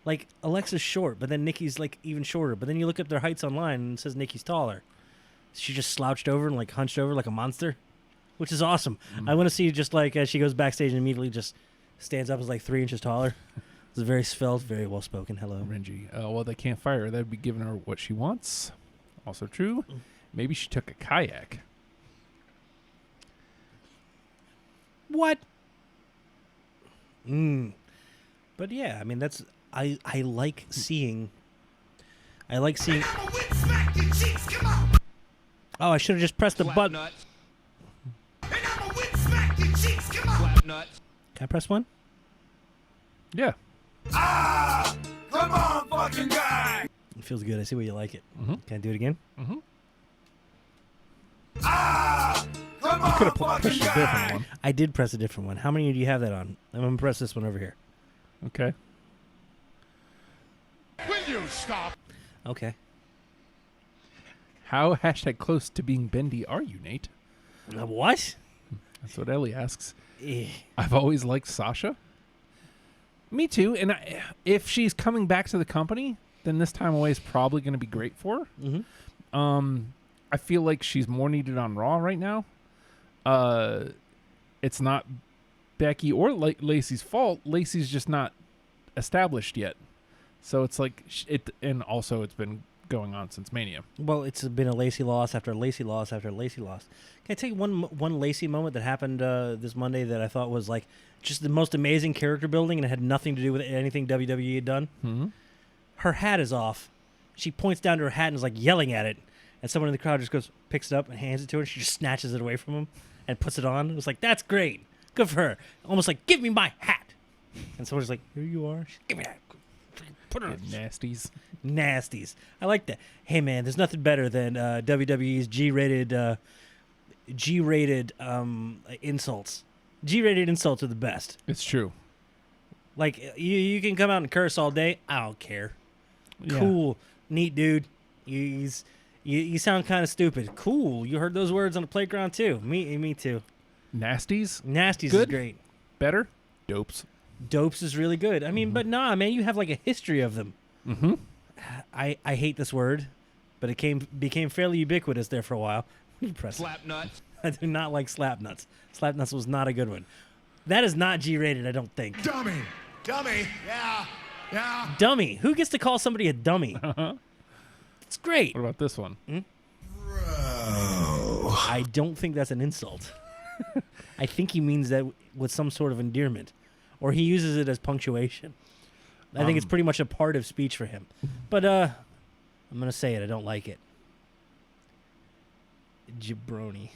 Like Alexa's short, but then Nikki's like even shorter. But then you look up their heights online and it says Nikki's taller. She just slouched over and like hunched over like a monster, which is awesome. I want to see just like as she goes backstage and immediately just stands up as like 3 inches taller. It's very svelte, very well spoken. Hello. Renji. Well, they can't fire her. They'd be giving her what she wants. Also true. Maybe she took a kayak. What? But yeah, I mean that's I like seeing. I like seeing. Oh, I should have just pressed the button. Can I press one? Yeah. Come on, fucking guy! It feels good. I see why you like it. Mhm. Can I do it again? Mm-hmm. Come on, Could have fucking pushed a guy! different one. I did press a different one. How many do you have that on? I'm gonna press this one over here. Okay. Will you stop? Okay. How #close to being bendy are you, Nate? What? That's what Ellie asks. Eh. I've always liked Sasha. Me too. And if she's coming back to the company, then this time away is probably going to be great for her. Mhm. I feel like she's more needed on Raw right now. It's not Becky or Lacey's fault. Lacey's just not established yet. So it's like and also it's been going on since Mania. Well, it's been a Lacey loss after Lacey loss after Lacey loss. Can I take one Lacey moment that happened this Monday that I thought was like just the most amazing character building and it had nothing to do with anything WWE had done? Mm-hmm. Her hat is off. She points down to her hat and is like yelling at it. And someone in the crowd just goes, picks it up and hands it to her. And she just snatches it away from him and puts it on. It was like, that's great. Good for her. Almost like, give me my hat. And someone's like, here you are. She's, give me that. Put her on. Nasties. Nasties. I like that. Hey, man, there's nothing better than WWE's G-rated insults. G-rated insults are the best. It's true. Like, you can come out and curse all day. I don't care. Yeah. Cool. Neat dude. You sound kind of stupid. Cool. You heard those words on the playground, too. Me too. Nasties. Nasties is Good. great. Better. Dopes. Dopes is really good. I mean, but nah, man, you have like a history of them. Mm-hmm. I hate this word, but it became fairly ubiquitous there for a while. You press it. Slap nuts. I do not like slap nuts. Slap nuts was not a good one. That is not G-rated, I don't think. Dummy. Dummy. Yeah. Yeah. Dummy. Who gets to call somebody a dummy? It's great. What about this one? I don't think that's an insult. I think he means that with some sort of endearment, or he uses it as punctuation. I think it's pretty much a part of speech for him. But I'm gonna say it. I don't like it. Jabroni.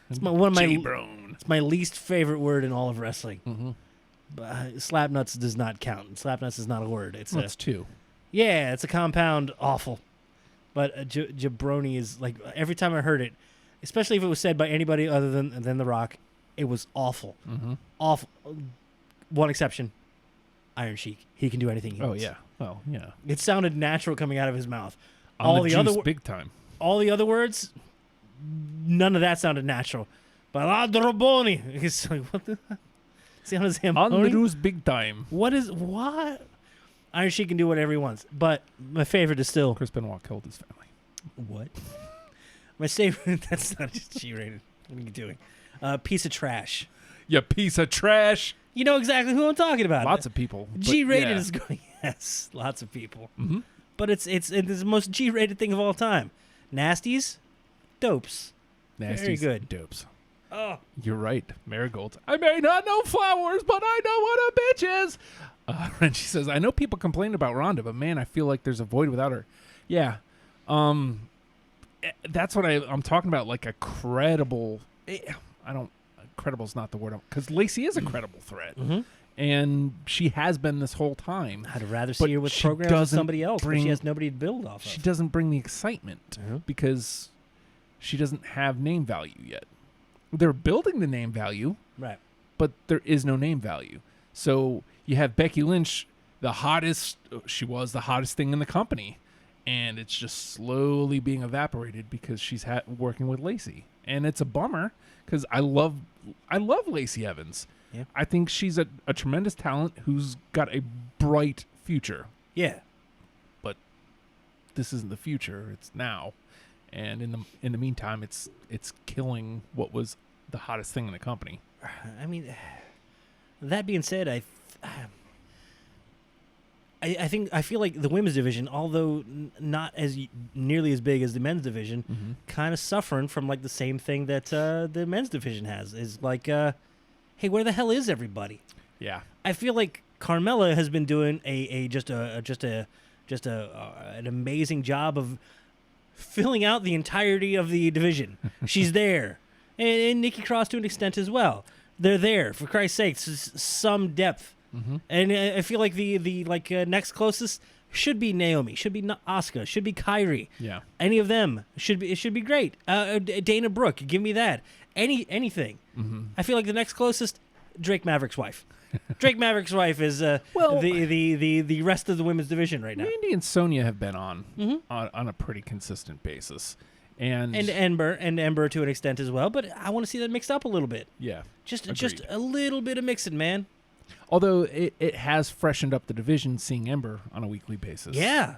It's it's my least favorite word in all of wrestling. Mm-hmm. But slapnuts does not count. Slapnuts is not a word. It's That's two. yeah, it's a compound awful. But jabroni is like every time I heard it, especially if it was said by anybody other than The Rock, it was awful. Mm-hmm. Awful. One exception, Iron Sheik. He can do anything he Oh wants. yeah. Well yeah. It sounded natural coming out of his mouth. On All the the other juice, big time. all the other words, none of that sounded natural. Baladroboni. He's like, what the? Sound as On the Zamboni? juice, big time. What? Iron Sheik can do whatever he wants. But my favorite is still Chris Benoit killed his family. what? My favorite. That's not just G-rated. What are you doing? Piece of trash. You piece of trash. You know exactly who I'm talking about. Lots of people. but G-rated yeah. is going. Yes, lots of people. Mhm. But it's the most G-rated thing of all time. Nasties, dopes. Very Nasties, good. dopes. Oh, You're right. Marigolds. I may not know flowers, but I know what a bitch is. And she says, I know people complain about Rhonda, but man, I feel like there's a void without her. Yeah. That's what I'm talking about. Like a credible. Credible's not the word. Because Lacey is a credible threat. Mhm. And she has been this whole time. I'd rather But see her with she programs with doesn't somebody else, but bring- she has nobody to build off She of. doesn't bring the excitement Uh-huh. because she doesn't have name value yet. They're building the name value, Right. but there is no name value. So you have Becky Lynch, the hottest. She was the hottest thing in the company, and it's just slowly being evaporated because she's working with Lacey, and it's a bummer because I love Lacey Evans. Yeah. I think she's a tremendous talent who's got a bright future. Yeah. But this isn't the future; it's now. And in the meantime, it's killing what was the hottest thing in the company. I mean, that being said, I feel like the women's division, although not nearly as big as the men's division, kind of suffering from like the same thing that the men's division has. Is like, hey, where the hell is everybody? Yeah. I feel like Carmella has been doing an amazing job of filling out the entirety of the division. She's there, and Nikki Cross to an extent as well. They're there, for Christ's sakes, some depth. And I feel like the next closest should be Naomi, should be Asuka, should be Kyrie. Yeah. Any of them should be great. Dana Brooke, give me that. Anything. I feel like the next closest, Drake Maverick's wife. Drake Maverick's wife is Well- the rest of the women's division right now. Randy and Sonya have been on a pretty consistent basis, and Ember to an extent as well, but I want to see that mixed up a little bit. yeah, Just agreed. a little bit of mixing, man. Although it has freshened up the division seeing Ember on a weekly basis. Yeah.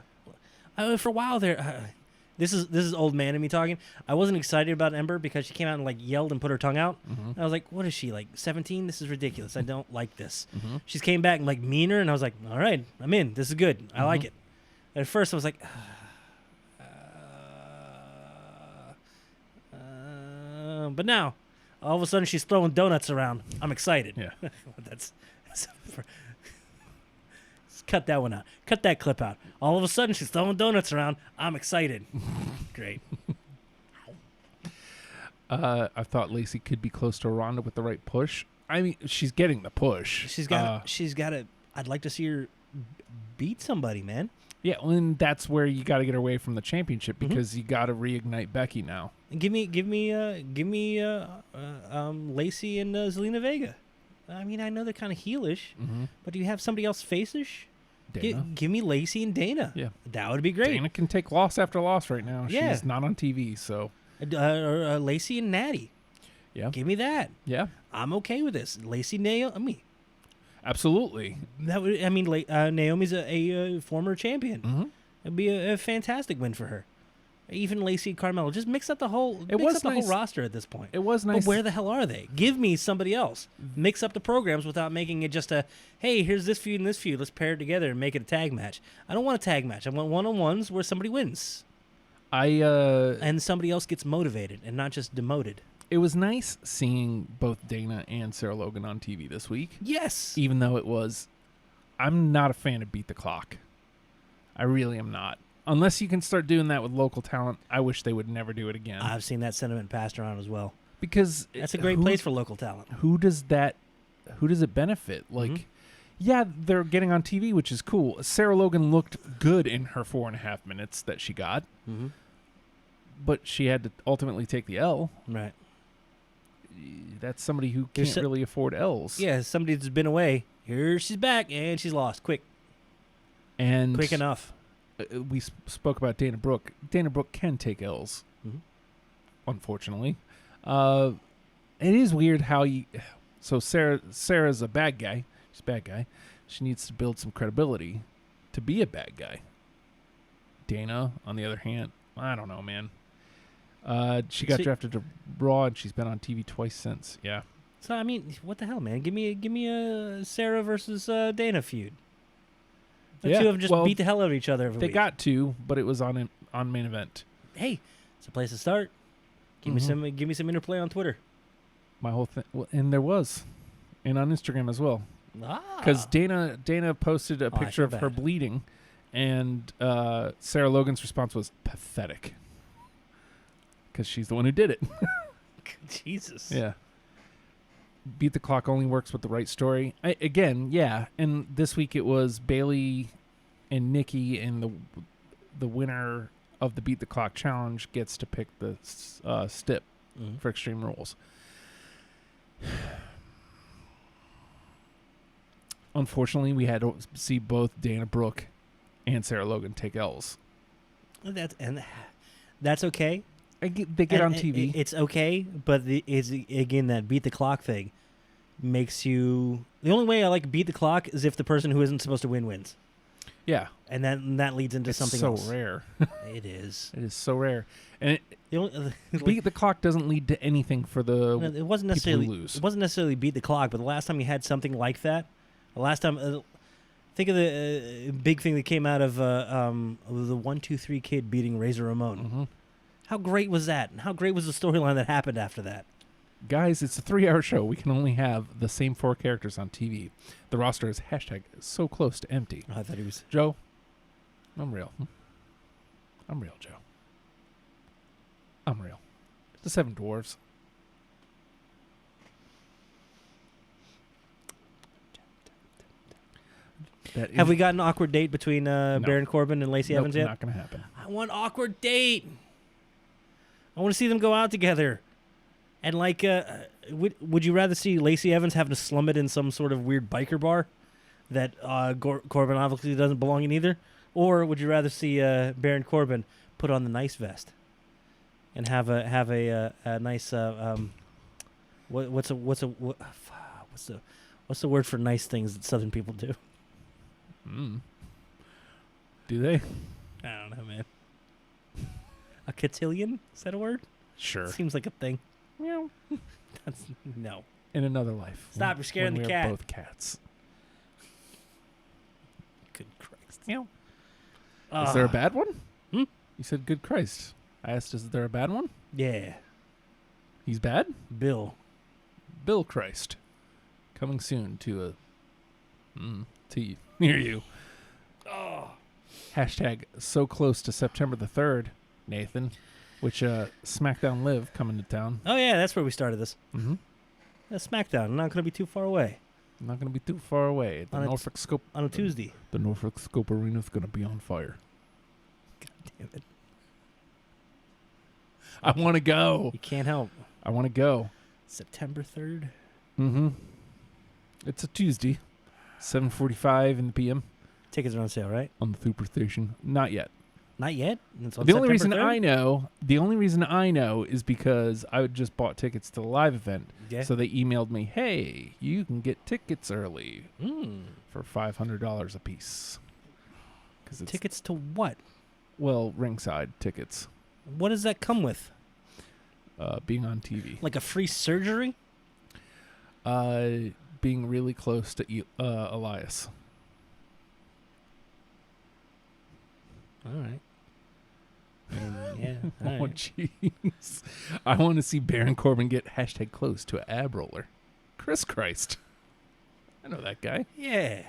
For a while there, this is old man in me talking. I wasn't excited about Ember because she came out and like yelled and put her tongue out. I was like, what is she, like 17? This is ridiculous. I don't like this. She came back and like meaner, and I was like, all right, I'm in. This is good. I like it. At first, I was like, but now, all of a sudden, she's throwing donuts around. I'm excited. Yeah. That's cut that one out. Cut that clip out. All of a sudden, she's throwing donuts around. I'm excited. Great. I thought Lacey could be close to Ronda with the right push. I mean, she's getting the push. She's got to. I'd like to see her beat somebody, man. Yeah, well, and that's where you got to get her away from the championship because you got to reignite Becky now. And give me Lacey and Zelina Vega. I mean, I know they're kind of heelish, but do you have somebody else face-ish? Dana. Give me Lacey and Dana. Yeah. That would be great. Dana can take loss after loss right now. Yeah. She's not on TV, so Or Lacey and Natty. yeah. Give me that. Yeah, I'm okay with this. Lacey, Naomi. absolutely. That would. I mean, Naomi's a former champion. Mm-hmm. It'd be a fantastic win for her. Even Lacey, Carmella, just mix up the whole. It mix was up the nice. whole roster at this point. It was nice. But where the hell are they? Give me somebody else. Mix up the programs without making it just a, hey, here's this feud and this feud. Let's pair it together and make it a tag match. I don't want a tag match. I want one-on-ones where somebody wins and somebody else gets motivated and not just demoted. It was nice seeing both Dana and Sarah Logan on TV this week. Yes. Even though I'm not a fan of Beat the Clock. I really am not. Unless you can start doing that with local talent, I wish they would never do it again. I've seen that sentiment passed around as well. Because That's a great place for local talent. Who does it benefit? Like, yeah, they're getting on TV, which is cool. Sarah Logan looked good in her 4.5 minutes that she got, but she had to ultimately take the L. Right. That's somebody who There's can't really afford L's. Yeah, somebody that's been away. Here she's back, and she's lost. Quick enough. We spoke about Dana Brooke. Dana Brooke can take L's, unfortunately. It is weird how you. So Sarah's a bad guy. She's a bad guy. She needs to build some credibility to be a bad guy. Dana, on the other hand, I don't know, man. She got drafted to Raw, and she's been on TV twice since. Yeah. So I mean, what the hell, man? Give me a Sarah versus Dana feud. The Yeah, two of them just well, beat the hell out of each other every They week. got to, but it was on main event. Hey, it's a place to start. Give me some interplay on Twitter. My whole thing, and there was, and on Instagram as well. Ah, Because Dana posted a I picture feel of her bad. bleeding, and Sarah Logan's response was pathetic. Because she's the one who did it. Jesus. Yeah. Beat the Clock only works with the right story. Yeah. And this week it was Bailey and Nikki, and the winner of the Beat the Clock challenge gets to pick the stip for Extreme Rules. Unfortunately, we had to see both Dana Brooke and Sarah Logan take L's. That's okay. They get on TV. It's okay, but it's again that beat the clock thing makes you. The only way I like beat the clock is if the person who isn't supposed to win wins, Yeah. and that leads into It's something so else. rare. It is. It is so rare. And The only, Beat the Clock doesn't lead to anything for the it wasn't people necessarily who lose. it wasn't necessarily beat the clock, but the last time you had something like that, the last time. Think of the big thing that came out of the 1-2-3 Kid beating Razor Ramon. Mhm. How great was that? And how great was the storyline that happened after that? Guys, it's a 3-hour show. We can only have the same 4 characters on TV. The roster is #so close to empty. I thought he was. Joe, I'm real. I'm real, Joe. I'm real. The 7 Dwarves. Have we got an awkward date between Baron Corbin and Lacey Evans yet? Not going to happen. I want awkward date. I want to see them go out together. And like, would you rather see Lacey Evans having to slum it in some sort of weird biker bar that Corbin obviously doesn't belong in either, or would you rather see Baron Corbin put on the nice vest and have a nice what's the word for nice things that Southern people do? Do they? I don't know, man. A cotillion? Is that a word? Sure. Seems like a thing. Meow. That's no. In another life. Stop, you're scaring when the we cat. Are both cats. Good Christ. Meow. Is there a bad one? You said good Christ. I asked, is there a bad one? Yeah. He's bad? Bill. Bill Christ. Coming soon to near you. Hashtag so close to September the 3rd, Nathan, which SmackDown Live coming to town. Oh yeah, that's where we started this. Mm-hmm. SmackDown. Not going to be too far away Not going to be too far away. The On a Norfolk Scope on a Tuesday. The Norfolk Scope Arena is going to be on fire. Damn it. I want to go. You can't help. I want to go. September 3rd. Mm-hmm. It's a Tuesday, 7:45 in the PM Tickets are on sale, right? on the Super Station. Not yet. Not yet. It's on The only reason September 3rd? the only reason I know is because I just bought tickets to the live event. Yeah. So they emailed me, "Hey, you can get tickets early Mm. for $500 a piece." Because it's Tickets to what? ringside tickets, What does that come with? being on TV, Like a free surgery? being really close to Elias. All right. Yeah. All Oh, right. jeez. I want to see Baron Corbin get #close to an ab roller. Chris Christ. I know that guy. Yeah.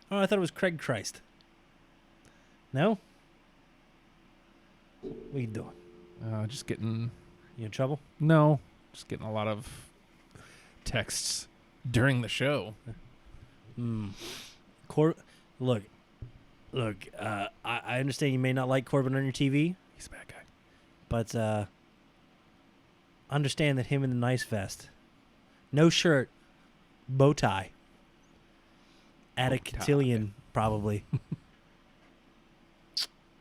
Oh, I thought it was Craig Christ. No? What are you doing? Just getting... You in trouble? No. Just getting a lot of texts during the show. Look. I understand you may not like Corbin on your TV, He's a bad guy. but understand that him in the nice vest, no shirt, bow tie, at a Bow tie. cotillion, probably.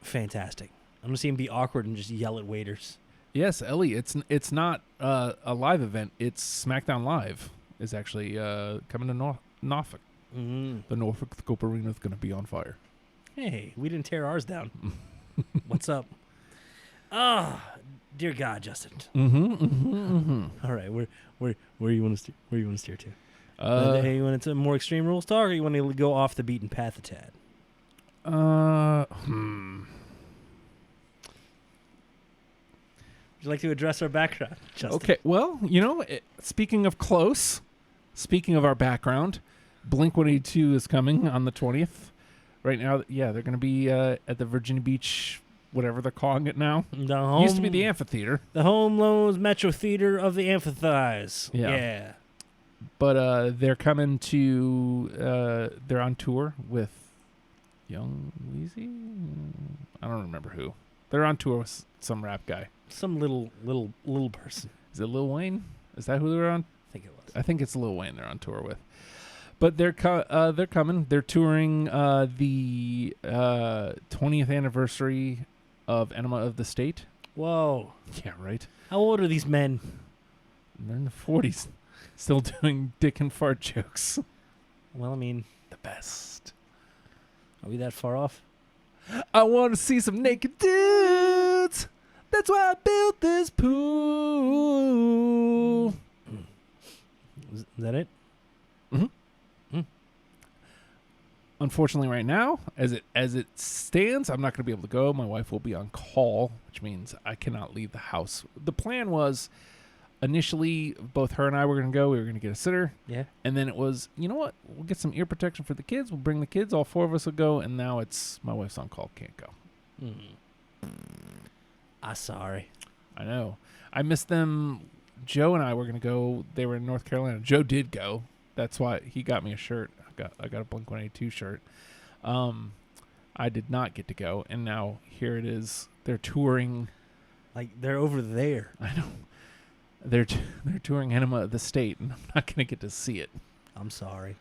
Fantastic. I'm gonna see him be awkward and just yell at waiters. Yes, Ellie, it's not a live event. It's SmackDown Live is actually coming to Norfolk. Mm. The Norfolk Scope Arena is going to be on fire. Hey, we didn't tear ours down. What's up? Dear God, Justin. All right, where you want to steer? Where you want to steer to? Hey, you want to more extreme rules talk, or you want to go off the beaten path a tad? Would you like to address our background, Justin? Okay, well, speaking of close, speaking of our background, Blink-182 is coming on the 20th. Right now, yeah, they're going to be at the Virginia Beach, whatever they're calling it now. Used to be the amphitheater. The Home Loans Metro Theater of the Amphithize. Yeah. But they're coming to, they're on tour with Young Weezy? I don't remember who. They're on tour with some rap guy. Some little person. Is it Lil Wayne? Is that who they're on? I think it was. I think it's Lil Wayne they're on tour with. But they're coming. They're touring the 20th anniversary of Enema of the State. Whoa. Yeah, right. How old are these men? They're in the 40s. Still doing dick and fart jokes. Well, I mean, The best. are we that far off? I want to see some naked dudes. That's why I built this pool. Is that it? Unfortunately, right now, as it stands, I'm not going to be able to go. My wife will be on call, which means I cannot leave the house. The plan was initially both her and I were going to go. We were going to get a sitter. Yeah. And then it was, you know what? We'll get some ear protection for the kids. We'll bring the kids. All four of us will go. And now it's my wife's on call. Can't go. I'm sorry. I know. I missed them. Joe and I were going to go. They were in North Carolina. Joe did go. That's why he got me a shirt. I got a Blink-182 shirt. I did not get to go, and now here it is. They're touring. Like, they're over there. I know. They're touring Enema of the State, and I'm not going to get to see it. I'm sorry.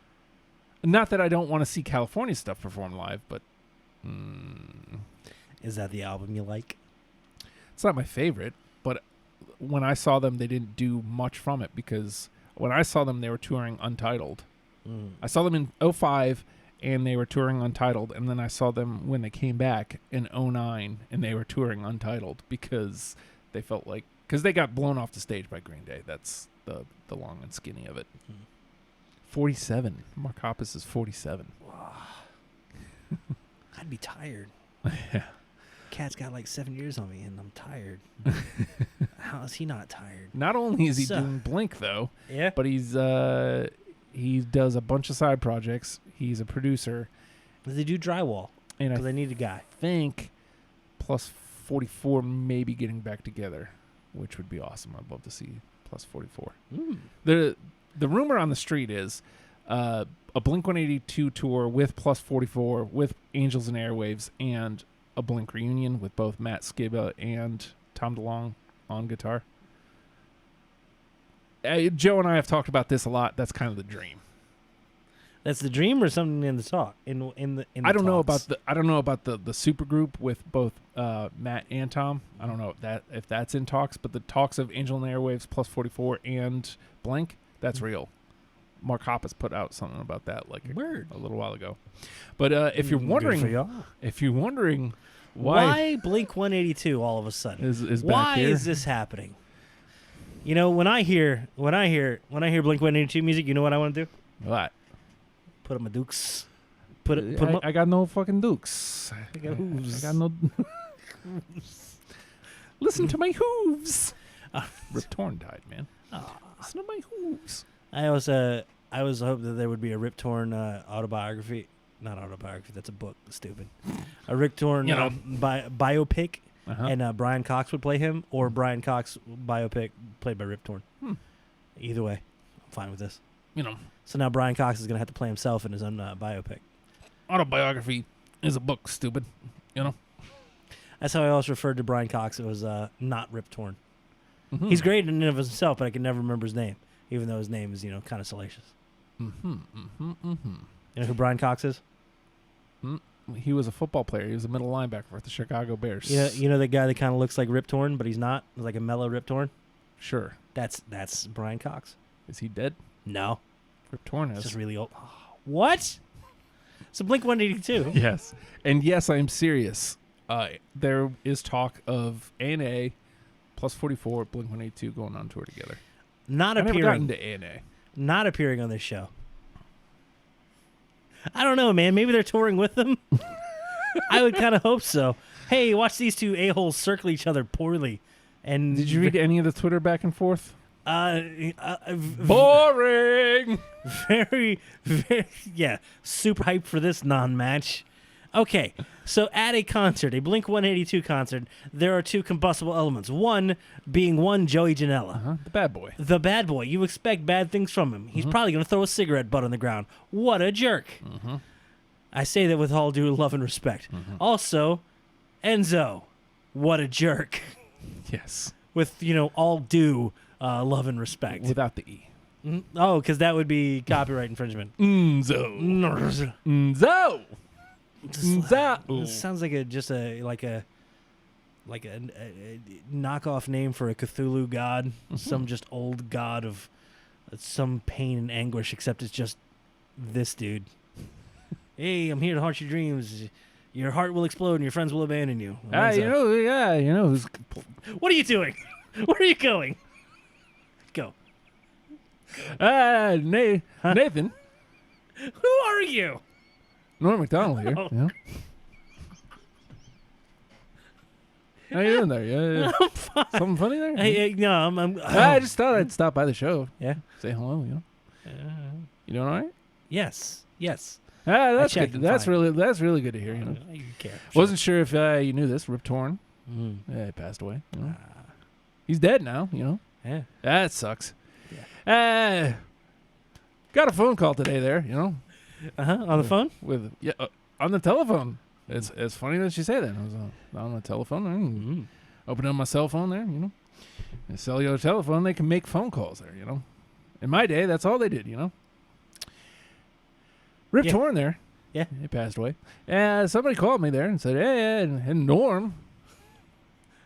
Not that I don't want to see California stuff performed live, but Is that the album you like? it's not my favorite. But when I saw them, they didn't do much from it because when I saw them, they were touring Untitled. I saw them in 2005, and they were touring Untitled, and then I saw them when they came back in 2009, and they were touring Untitled because they felt like because they got blown off the stage by Green Day. That's the long and skinny of it. 47. Mark Hoppus is 47. I'd be tired. Yeah. Cat's got like 7 years on me, and I'm tired. How is he not tired? Not only is he So- doing Blink though, Yeah. but he does a bunch of side projects. He's a producer, They do drywall and because I they need a guy. think Plus 44 maybe getting back together, which would be awesome. I'd love to see Plus 44. The rumor on the street is a Blink-182 tour with Plus 44 with Angels and Airwaves and a Blink reunion with both Matt Skiba and Tom DeLonge on guitar. Joe and I have talked about this a lot. That's kind of the dream. That's the dream, or something in the talk in the. I don't know talks? about the super group with both Matt and Tom. I don't know if that's in talks, but the talks of Angel and Airwaves Plus 44 and Blink, that's real. Mark Hoppus put out something about that like a little while ago. But if you're Good for wondering, y'all. why Why Blink-182 all of a sudden? is back Why here? is this happening? You know, when I hear Blink-182 music, you know what I want to do? What? Put up my dukes. Put 'em up. I got no fucking dukes. I got hooves. I got no. Listen to my hooves. Rip Torn died, man. Listen to my hooves. I always hoped that there would be a Rip Torn autobiography. Not autobiography. That's a book. Stupid. A Rip Torn biopic, and Brian Cox would play him, or Brian Cox biopic played by Rip Torn. Either way, I'm fine with this. So now Brian Cox is gonna have to play himself in his own biopic. Autobiography is a book, stupid. That's how I always referred to Brian Cox. It was not Rip Torn. He's great in and of himself, but I can never remember his name, even though his name is kind of salacious. You know who Brian Cox is? He was a football player. He was a middle linebacker for the Chicago Bears. You know the guy that kind of looks like Rip Torn, but he's not. He's like a mellow Rip Torn. Sure. That's Brian Cox. Is he dead? No, Rip Torn it's is. just really old. What? So Blink-182. Yes. And yes, I'm serious. There is talk of A&A Plus 44, Blink-182 going on tour together. Not I never got appearing. into A&A. Not appearing on this show. I don't know, man. Maybe they're touring with them. I would kind of hope so. Hey, watch these two a-holes circle each other poorly. And Did you read any of the Twitter back and forth? Boring. Boring. Very, yeah. Super hyped for this non-match. Okay, so at a concert, a Blink-182 concert, there are two combustible elements. One being Joey Janela. The bad boy. The bad boy. You expect bad things from him. He's probably going to throw a cigarette butt on the ground. What a jerk. I say that with all due love and respect. Also, Enzo. What a jerk. Yes. With, all due love and respect. Without the E. Oh, because that would be copyright infringement. Nzo. Nzo. This sounds like a knockoff name for a Cthulhu god, some just old god of some pain and anguish, except it's just this dude. Hey, I'm here to haunt your dreams. Your heart will explode and your friends will abandon you. Who's What are you doing? Where are you going? Go. Nathan. Who are you? Norm MacDonald here. Oh. Yeah. How you doing there? Yeah. I'm fine. Something funny there? Hey, no, I'm I just thought I'd stop by the show. yeah. Say hello, You doing all right? Yes. That's checked good. and That's fine. really good to hear. You care. Wasn't sure if you knew this. Rip Torn. Mm. Yeah, he passed away. He's dead now. Yeah. That sucks. Got a phone call today. There. On the phone? With on the telephone. It's funny that you say that. I was on the telephone. Opened up my cell phone there. A cellular telephone. They can make phone calls there. In my day, that's all they did. Rip Yeah. Torn there. Yeah. He passed away. Somebody called me there and said, "Hey, and Norm."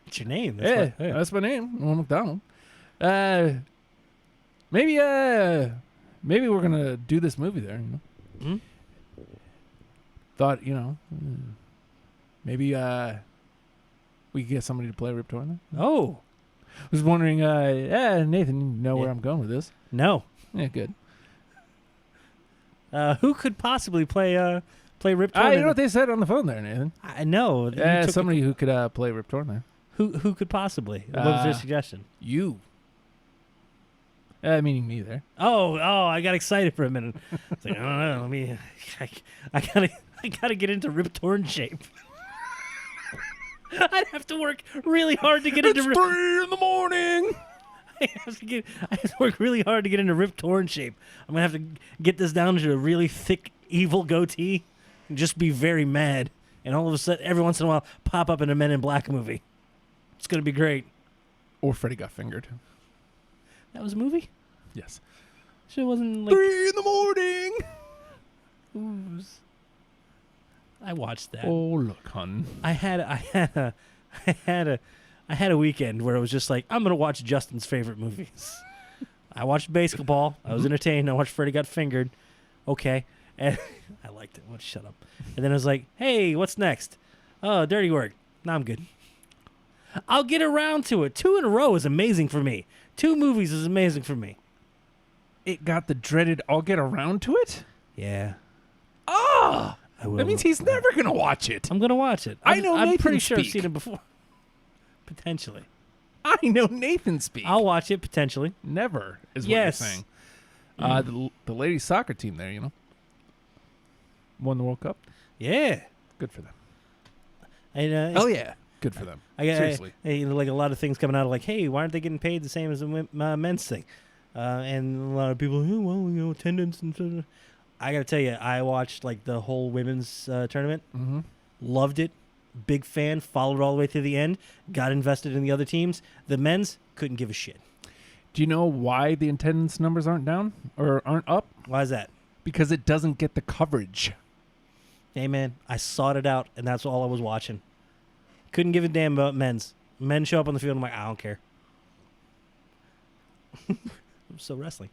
What's your name? Yeah, That's that's my name, Norm MacDonald. Maybe we're gonna do this movie there. Thought maybe we could get somebody to play Rip Torn there. Oh, Was wondering, Nathan, you know where Yeah. I'm going with this? no. Yeah, good. Who could possibly play Rip Torn? You know what they said on the phone there, Nathan? I know. You took Somebody who could play Rip Torn there. who could possibly? What was their suggestion? You. Meaning me there. Oh, I got excited for a minute. It's like, I don't know. Let me. I gotta get into Rip Torn shape. I'd have to work really hard to get into. 3 a.m. I have to work really hard to get into Rip Torn shape. I'm gonna have to get this down to a really thick, evil goatee, and just be very mad. And all of a sudden, every once in a while, pop up in a Men in Black movie. It's gonna be great. Or Freddy Got Fingered. That was a movie. Yes. Sure wasn't like. 3 a.m. I watched that. Oh, look, hun. I had a weekend where it was just like, I'm gonna watch Justin's favorite movies. I watched Basketball. I was entertained. I watched Freddy Got Fingered. Okay, and I liked it. Shut up. And then I was like, hey, what's next? Oh, Dirty Work. No, I'm good. I'll get around to it. 2 in a row is amazing for me. 2 movies is amazing for me. It got the dreaded I'll get around to it? Yeah. Ah! I will. That means he's never going to watch it. I'm gonna watch it. I know I'm Nathan pretty sure I've speak. seen it before. Potentially. I know Nathan speak. I'll watch it potentially. Never is what Yes. you're saying. The ladies soccer team there, won the World Cup. Yeah. Good for them. And, Oh, yeah. Good for them. Seriously. like a lot of things coming out of like, hey, why aren't they getting paid the same as the men's thing? And a lot of people, oh, well, attendance and stuff. I gotta tell you, I watched like the whole women's tournament. Mm-hmm. Loved it. Big fan. Followed all the way through the end. Got invested in the other teams. The men's couldn't give a shit. Do you know why the attendance numbers aren't down or aren't up? Why is that? Because it doesn't get the coverage. Hey man, I sought it out, and that's all I was watching. Couldn't give a damn about men's. Men show up on the field, I'm like, I don't care. I'm still wrestling.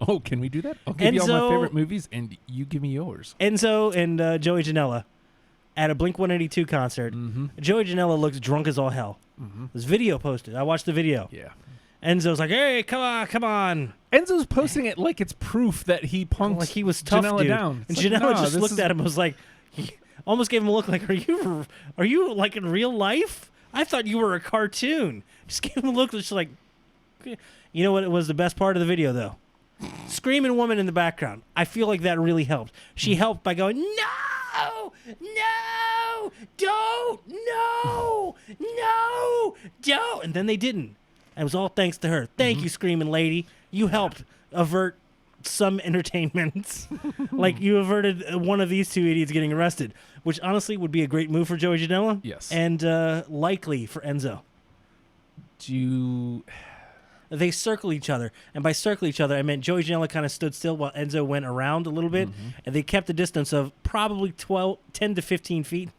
Oh, can we do that? I'll give you all my Enzo- favorite movies, and you give me yours. Enzo and Joey Janela at a Blink-182 concert. Joey Janela looks drunk as all hell. There's video posted. I watched the video. Yeah. Enzo's like, hey, come on. Enzo's posting it like it's proof that he punked Like he was tough, Janela dude. down. And It's like, Janela nah, just this looked is- at him and was like, he almost gave him a look like, are you like in real life? I thought you were a cartoon. Just gave him a look just like, you know what? It was the best part of the video, though. Screaming woman in the background. I feel like that really helped. She helped by going, no, don't. And then they didn't. And it was all thanks to her. Thank you, screaming lady. You helped avert some entertainment. Like you averted one of these two idiots getting arrested, which honestly would be a great move for Joey Janela. Yes. And likely for Enzo. Do you... They circle each other. And by circle each other, I meant Joey Janela kind of stood still while Enzo went around a little bit. And they kept a distance of probably 10 to 15 feet.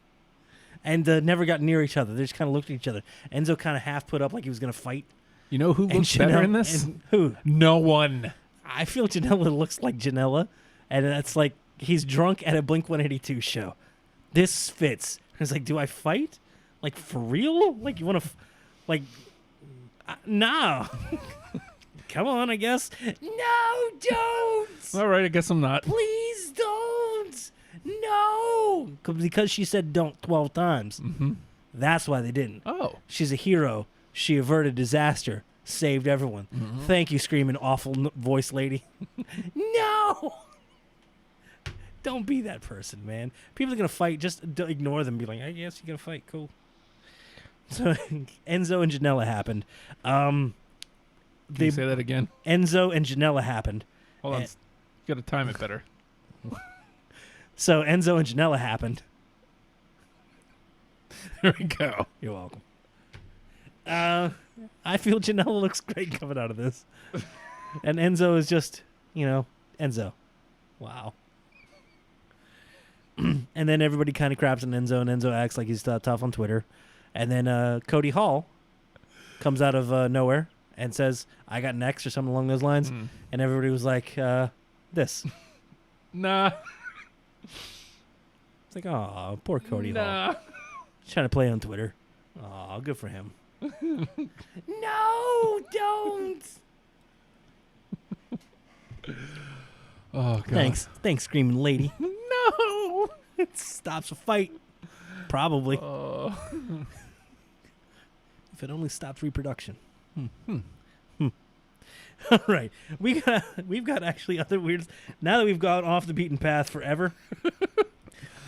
And never got near each other. They just kind of looked at each other. Enzo kind of half put up like he was going to fight. You know who And looks better Janela- in this? and who? No one. I feel Janela looks like Janela. And that's like he's drunk at a Blink-182 show. This fits. He's like, do I fight? Like, for real? Like, you want to... like... no. Come on, I guess. No, don't. All right, I guess I'm not. Please don't. No. Because she said don't 12 times. That's why they didn't. Oh. She's a hero. She averted disaster. Saved everyone. Thank you, screaming awful voice lady. No. Don't be that person, man. People are going to fight. Just ignore them. Be like, I guess you're going to fight. Cool. So Enzo and Janela happened. Can you say that again? Enzo and Janela happened. Hold on. Eh. You got to time it better. So Enzo and Janela happened. There we go. You're welcome. I feel Janela looks great coming out of this. And Enzo is just, Enzo. Wow. And then everybody kind of craps on Enzo, and Enzo acts like he's tough on Twitter. And then Cody Hall comes out of nowhere and says, I got next, or something along those lines. And everybody was like, this. Nah. It's like, oh, poor Cody Hall. Nah. He's trying to play on Twitter. Oh, good for him. No, don't. Oh, God. Thanks, screaming lady. No. It stops a fight. Probably. Oh. If it only stops reproduction. All right. We've got actually other weird. Now that we've gone off the beaten path forever,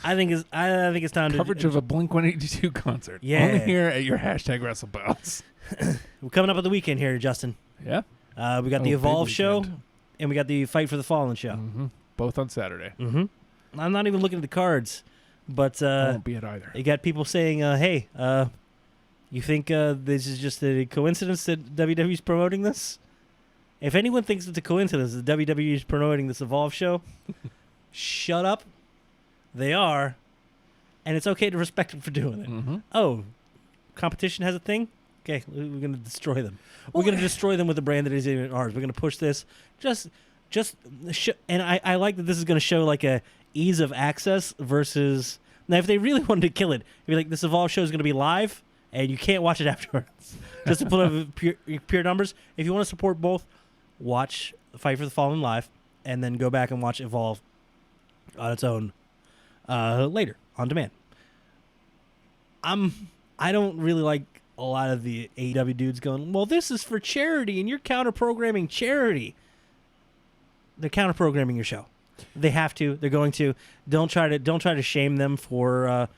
I think it's time Coverage to of a Blink-182 concert. Yeah. Only here at your hashtag WrestlePals. We're coming up on the weekend here, Justin. Yeah. We got the big Evolve show, weekend. and we got the Fight for the Fallen show. Both on Saturday. I'm not even looking at the cards, but I won't be it either. you got people saying, "Hey, you think this is just a coincidence that WWE's promoting this?" If anyone thinks it's a coincidence that WWE is promoting this Evolve show, shut up. They are, and it's okay to respect them for doing it. Oh, competition has a thing? Okay, we're going to destroy them. We're going to destroy them with a brand that isn't even ours. We're going to push this. And I like that this is going to show like a ease of access versus... Now, if they really wanted to kill it, it'd be like, this Evolve show is going to be live, and you can't watch it afterwards. Just to put up pure numbers. If you want to support both, watch Fight for the Fallen live, and then go back and watch Evolve on its own later, on demand. I don't really like a lot of the AEW dudes going, well, this is for charity, and you're counter-programming charity. They're counter-programming your show. They have to. They're going to. Don't try to shame them for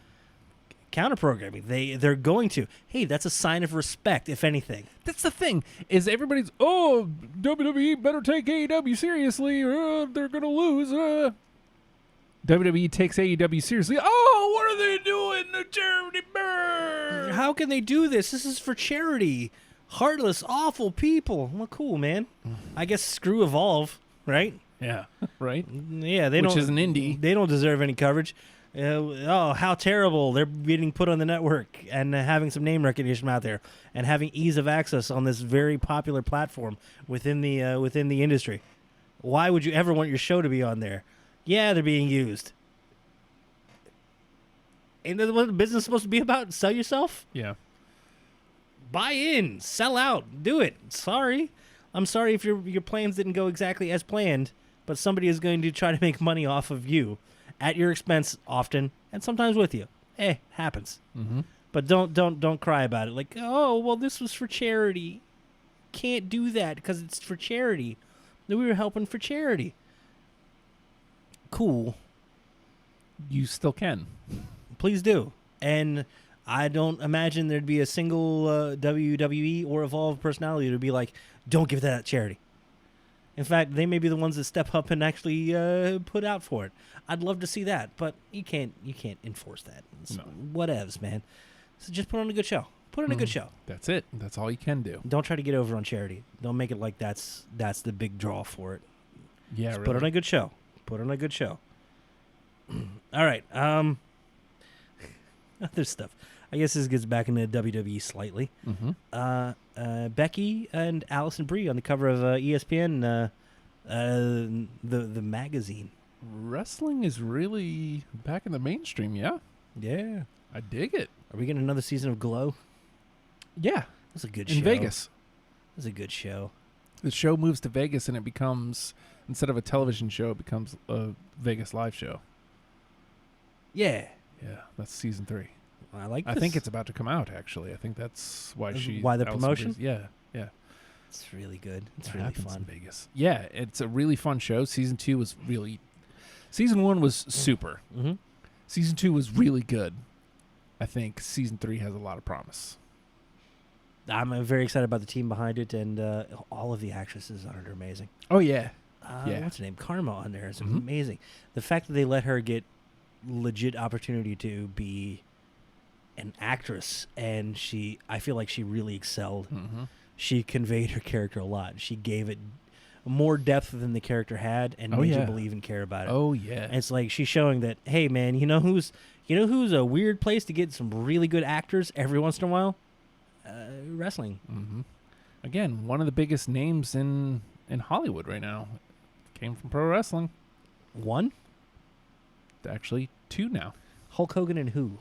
counter-programming. They're going to. Hey, that's a sign of respect, if anything. That's the thing, is everybody's, WWE better take AEW seriously or they're going to lose. WWE takes AEW seriously. Oh, what are they doing? The charity burn. How can they do this? This is for charity. Heartless, awful people. Well, cool, man. I guess screw Evolve, right? Yeah, right? Yeah, they Which don't. is an indie. They don't deserve any coverage. Oh, how terrible! They're getting put on the network and having some name recognition out there, and having ease of access on this very popular platform within the industry. Why would you ever want your show to be on there? Yeah, they're being used. Ain't that what business is supposed to be about? Sell yourself? Yeah. Buy in, sell out, do it. Sorry. I'm sorry if your plans didn't go exactly as planned, but somebody is going to try to make money off of you at your expense often and sometimes with you. Happens. Mm-hmm. But don't cry about it. Like, oh, well, this was for charity. Can't do that because it's for charity. We were helping for charity. Cool. You still can. Please do. And I don't imagine there'd be a single WWE or Evolve personality to be like, don't give that charity. In fact, they may be the ones that step up and actually put out for it. I'd love to see that, but you can't enforce that. It's No. Whatevs, man. So just put on a good show. Put on a good show. That's it. That's all you can do. Don't try to get over on charity. Don't make it like that's the big draw for it. Yeah, Just really. put on a good show. Put on a good show. All right. Other stuff. I guess this gets back into WWE slightly. Mm-hmm. Becky and Allison Brie on the cover of ESPN, the magazine. Wrestling is really back in the mainstream, yeah? Yeah. I dig it. Are we getting another season of Glow? Yeah. That's a good In show. Vegas. That's a good show. The show moves to Vegas and it becomes, instead of a television show, it becomes a Vegas live show. Yeah. Yeah, that's season 3. I like I this. think it's about to come out, actually. I think that's why she... Why the Allison promotion? Brie's- Yeah, yeah. It's really good. It's It really happens fun. in Vegas. Yeah, it's a really fun show. Season 2 was really... Season 1 was super. Mm-hmm. Season 2 was really good. I think season 3 has a lot of promise. I'm very excited about the team behind it, and all of the actresses on it are amazing. Oh, yeah. Yeah. What's her name? Karma on there is Mhm. amazing. The fact that they let her get legit opportunity to be an actress, and I feel like she really excelled. Mm-hmm. She conveyed her character a lot. She gave it more depth than the character had, and Oh, made you yeah. believe and care about it. Oh, yeah. And it's like she's showing that, hey man, you know who's a weird place to get some really good actors every once in a while? Wrestling. Mm-hmm. Again, one of the biggest names in Hollywood right now came from pro wrestling. One? Actually, 2 now. Hulk Hogan and who?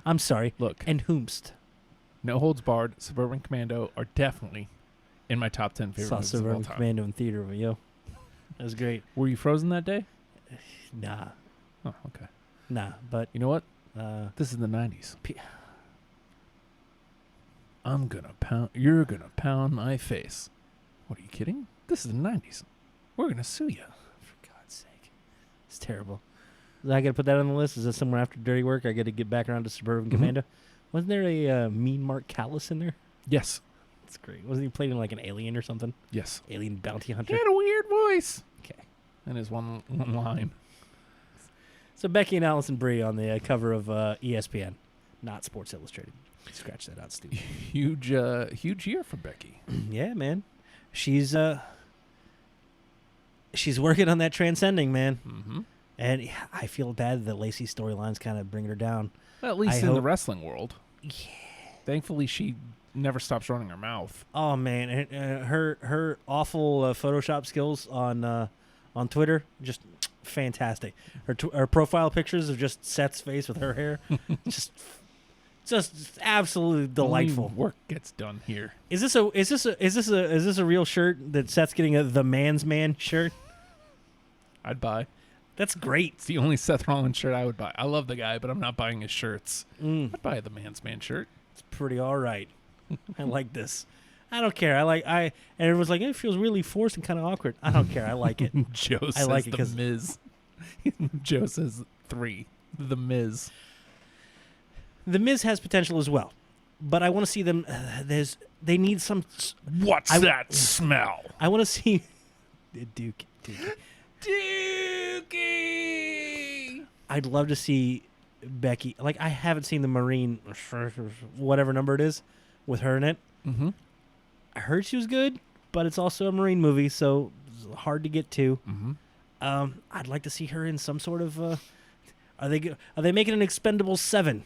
I'm sorry. Look, And whomst? No Holds Barred, Suburban Commando are definitely in my top 10 favorite Saw movies of all Suburban time. Commando in theater, yo. That was great. Were you frozen that day? Nah. Oh, okay. Nah, but You know what? uh, This is the 90s. P- You're gonna pound my face. What, are you kidding? This is the 90s. We're gonna sue you. for God's sake. It's terrible. I got to put that on the list. Is that somewhere after Dirty Work? I got to get back around to Suburban Mhm. Commando. Wasn't there a mean Mark Callis in there? Yes. That's great. Wasn't he playing like an alien or something? Yes. Alien bounty He hunter? had a weird voice. Okay. And his one line. So Becky and Allison Brie on the cover of ESPN, not Sports Illustrated. Scratch that out, stupid. Huge year for Becky. Yeah, man. She's working on that transcending, man. Mm-hmm. And I feel bad that Lacey's storyline's kind of bringing her down. Well, at least I in the hope- wrestling world. Yeah. Thankfully, she never stops running her mouth. Oh man, and her awful Photoshop skills on Twitter, just fantastic. Her profile pictures of just Seth's face with her hair, just absolutely delightful. Only work gets done here. Is this a real shirt that Seth's getting the man's man shirt? I'd buy. That's great. It's the only Seth Rollins shirt I would buy. I love the guy, but I'm not buying his shirts. Mm, I'd buy the Man's Man shirt. it's pretty all right. I like this. I don't care. And everyone's like, it feels really forced and kind of awkward. I don't care. I like it. Joe I says like it the 'cause- Miz. Joe says 3. The Miz. The Miz has potential as well, but I want to see them. They need some. What's I- that smell? I want to see Duke. Dookie! I'd love to see Becky. Like I haven't seen the Marine, whatever number it is, with her in it. Mm-hmm. I heard she was good, but it's also a Marine movie, so it's hard to get to. Mm-hmm. I'd like to see her in some sort of. Are they making an Expendable 7?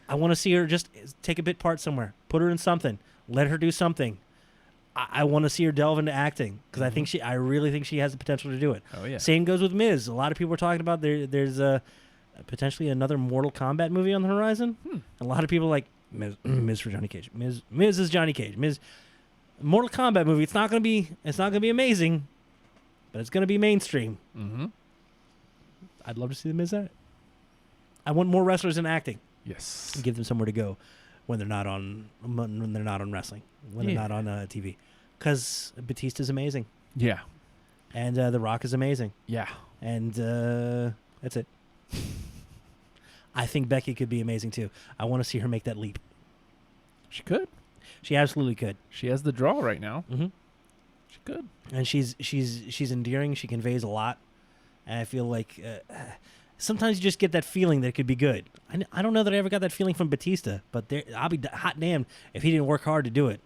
I want to see her just take a bit part somewhere, put her in something, let her do something. I want to see her delve into acting because I really think she has the potential to do it. Oh, yeah. Same goes with Miz. A lot of people are talking about there's potentially another Mortal Kombat movie on the horizon. A lot of people are like Miz for Johnny Cage. Miz is Johnny Cage. Mortal Kombat movie. It's not gonna be amazing, but it's gonna be mainstream. Mm-hmm. I'd love to see the Miz at it. I want more wrestlers in acting. Yes. Give them somewhere to go when they're not on wrestling, when they're not on TV. Because Batista's amazing, Yeah. and The Rock is amazing, Yeah. and that's it. I think Becky could be amazing too. I want to see her make that leap. She could. She absolutely could. She has the draw right now. Mm-hmm. She could. And she's endearing. She conveys a lot, and I feel like sometimes you just get that feeling that it could be good. I don't know that I ever got that feeling from Batista, but I'll be hot damned if he didn't work hard to do it.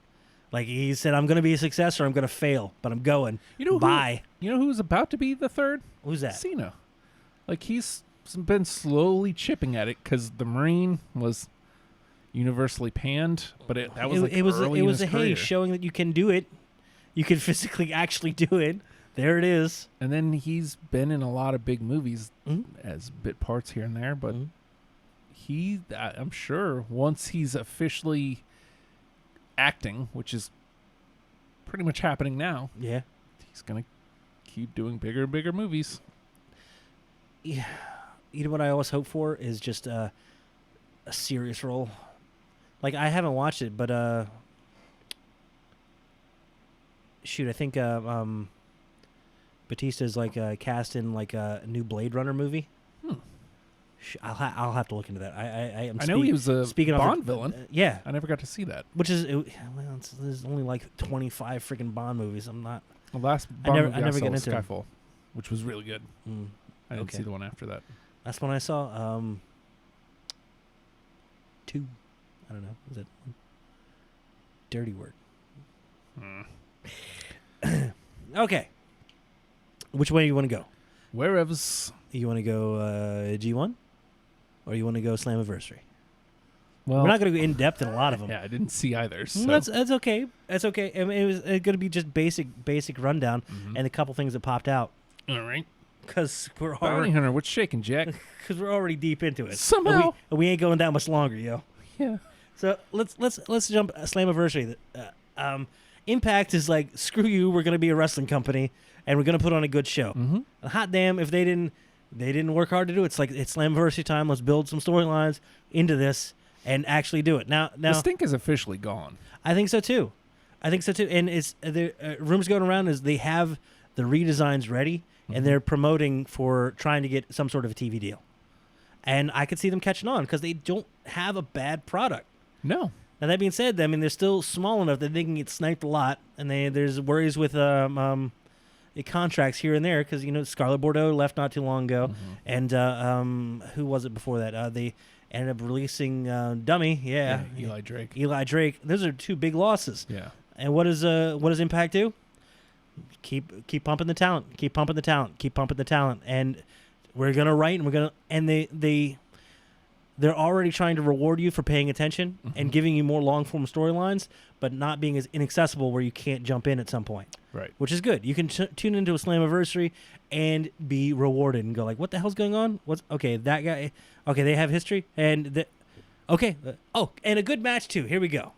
Like he said, I'm going to be a success or I'm going to fail, but I'm going. Bye. You know who's about to be the third? Who's that? Cena. Like he's been slowly chipping at it because the Marine was universally panned, but that was like it was early in his a hey career. showing that you can do it. You can physically actually do it. There it is. And then he's been in a lot of big movies Mhm. as bit parts here and there, but Mhm. I'm sure once he's officially acting, which is pretty much happening now, Yeah. he's gonna keep doing bigger and bigger movies. Yeah. You know what I always hope for is just a serious role. Like I haven't watched it, but shoot, I think Batista's like cast in like a new Blade Runner movie. I'll have to look into that. I know he was a speaking Bond of villain. Yeah, I never got to see that. which is there's only like 25 freaking Bond movies. I'm not. The last Bond movie I never saw get was into it. Skyfall, which was really good. I didn't Okay. see the one after that. That's when I saw 2. I don't know. Was it Dirty Word? Okay. Which way do you want to go? Wherever's You want to go G1, or you want to go Slammiversary? well, We're not going to go in depth in a lot of them. yeah, I didn't see either. So That's okay. That's okay. I mean, it was going to be just basic rundown Mhm. and a couple things that popped out all right. because we're Bounty already Hunter, what's shaking, Jack? deep into it. Somehow. And we ain't going that much longer, yo. Yeah. So let's jump Slammiversary. Impact is like, screw you. We're going to be a wrestling company and we're going to put on a good show. Mm-hmm. Hot damn if they didn't work hard to do it. It's like it's Slammiversary time. Let's build some storylines into this and actually do it. Now The stink is officially gone. I think so too. And it's the rumors going around is they have the redesigns ready and they're promoting for trying to get some sort of a TV deal. And I could see them catching on because they don't have a bad product. No. Now that being said, I mean they're still small enough that they can get sniped a lot, and there's worries with the contracts here and there because Scarlett Bordeaux left not too long ago, and who was it before that? They ended up releasing Dummy, Eli Drake. Eli Drake. Those are 2 big losses. Yeah. And what does Impact do? Keep pumping the talent. Keep pumping the talent. Keep pumping the talent. And we're gonna write, and they're already trying to reward you for paying attention and giving you more long form storylines, but not being as inaccessible where you can't jump in at some point. Right. Which is good. You can tune into a Slammiversary and be rewarded and go like, "What the hell's going on? What's okay? That guy. Okay, they have history and okay. And a good match too. Here we go.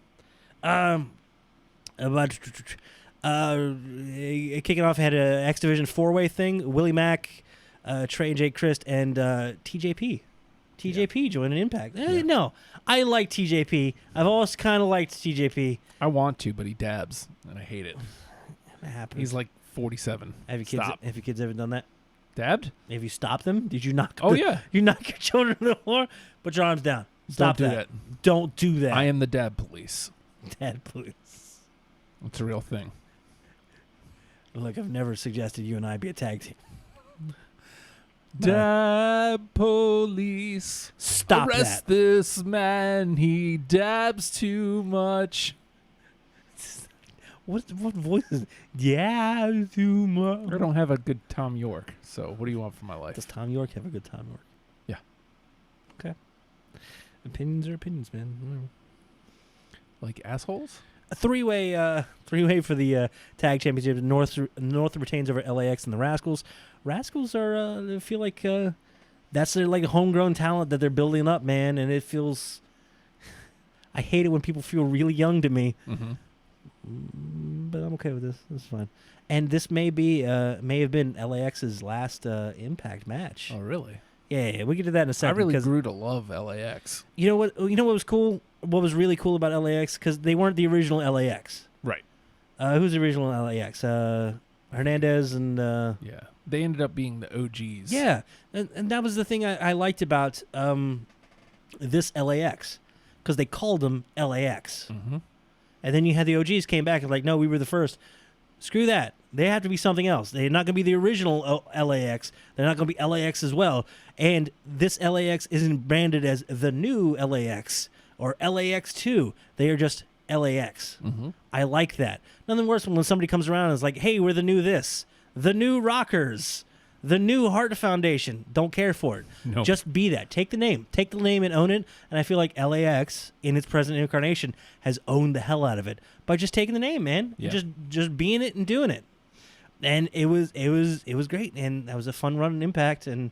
Kicking off, had a X Division 4-way thing. Willie Mack, Trey and Jake Christ, and TJP. TJP joining Impact. No, I like TJP. I've always kind of liked TJP. I want to, but he dabs, and I hate it. That happens. He's like 47. Have your kids? Stop. Have your kids ever done that? Dabbed? Have you stopped them? Did you knock? Oh, yeah. You knock your children on the floor. Put your arms down. Stop Don't do that. Don't do that. I am the dab police. Dad, please. It's a real thing. Look, I've never suggested you and I be a tag team. Dab police. Stop Arrest that. this man. He dabs too much. What voice is? Yeah, too much. I don't have a good Tom York, so what do you want from my life? Does Tom York have a good Tom York? Yeah. Okay. Opinions are opinions, man. Whatever. Like assholes? A three-way for the tag championship. North retains over LAX and the Rascals. Rascals are I feel like that's their like homegrown talent that they're building up, man, and it feels. I hate it when people feel really young to me, but I'm okay with this. It's fine. And this may have been LAX's last Impact match. Oh, really? Yeah, we get to that in a I second. really 'cause grew to love LAX. You know what? You know what was cool? What was really cool about LAX? Because they weren't the original LAX. Right. Who's the original LAX? Hernandez and. Yeah. They ended up being the OGs. Yeah, and that was the thing I liked about this LAX, because they called them LAX. Mm-hmm. And then you had the OGs came back and like, no, we were the first. Screw that. They have to be something else. They're not going to be the original LAX. They're not going to be LAX as well. And this LAX isn't branded as the new LAX or LAX 2. They are just LAX. Mm-hmm. I like that. Nothing worse than when somebody comes around and is like, hey, we're the new this, the new Rockers, the new Heart Foundation. Don't care for it. No. Just be that. Take the name and own it. And I feel like LAX in its present incarnation has owned the hell out of it by just taking the name, man. Yeah. Just being it and doing it. And it was great. And that was a fun run in Impact. And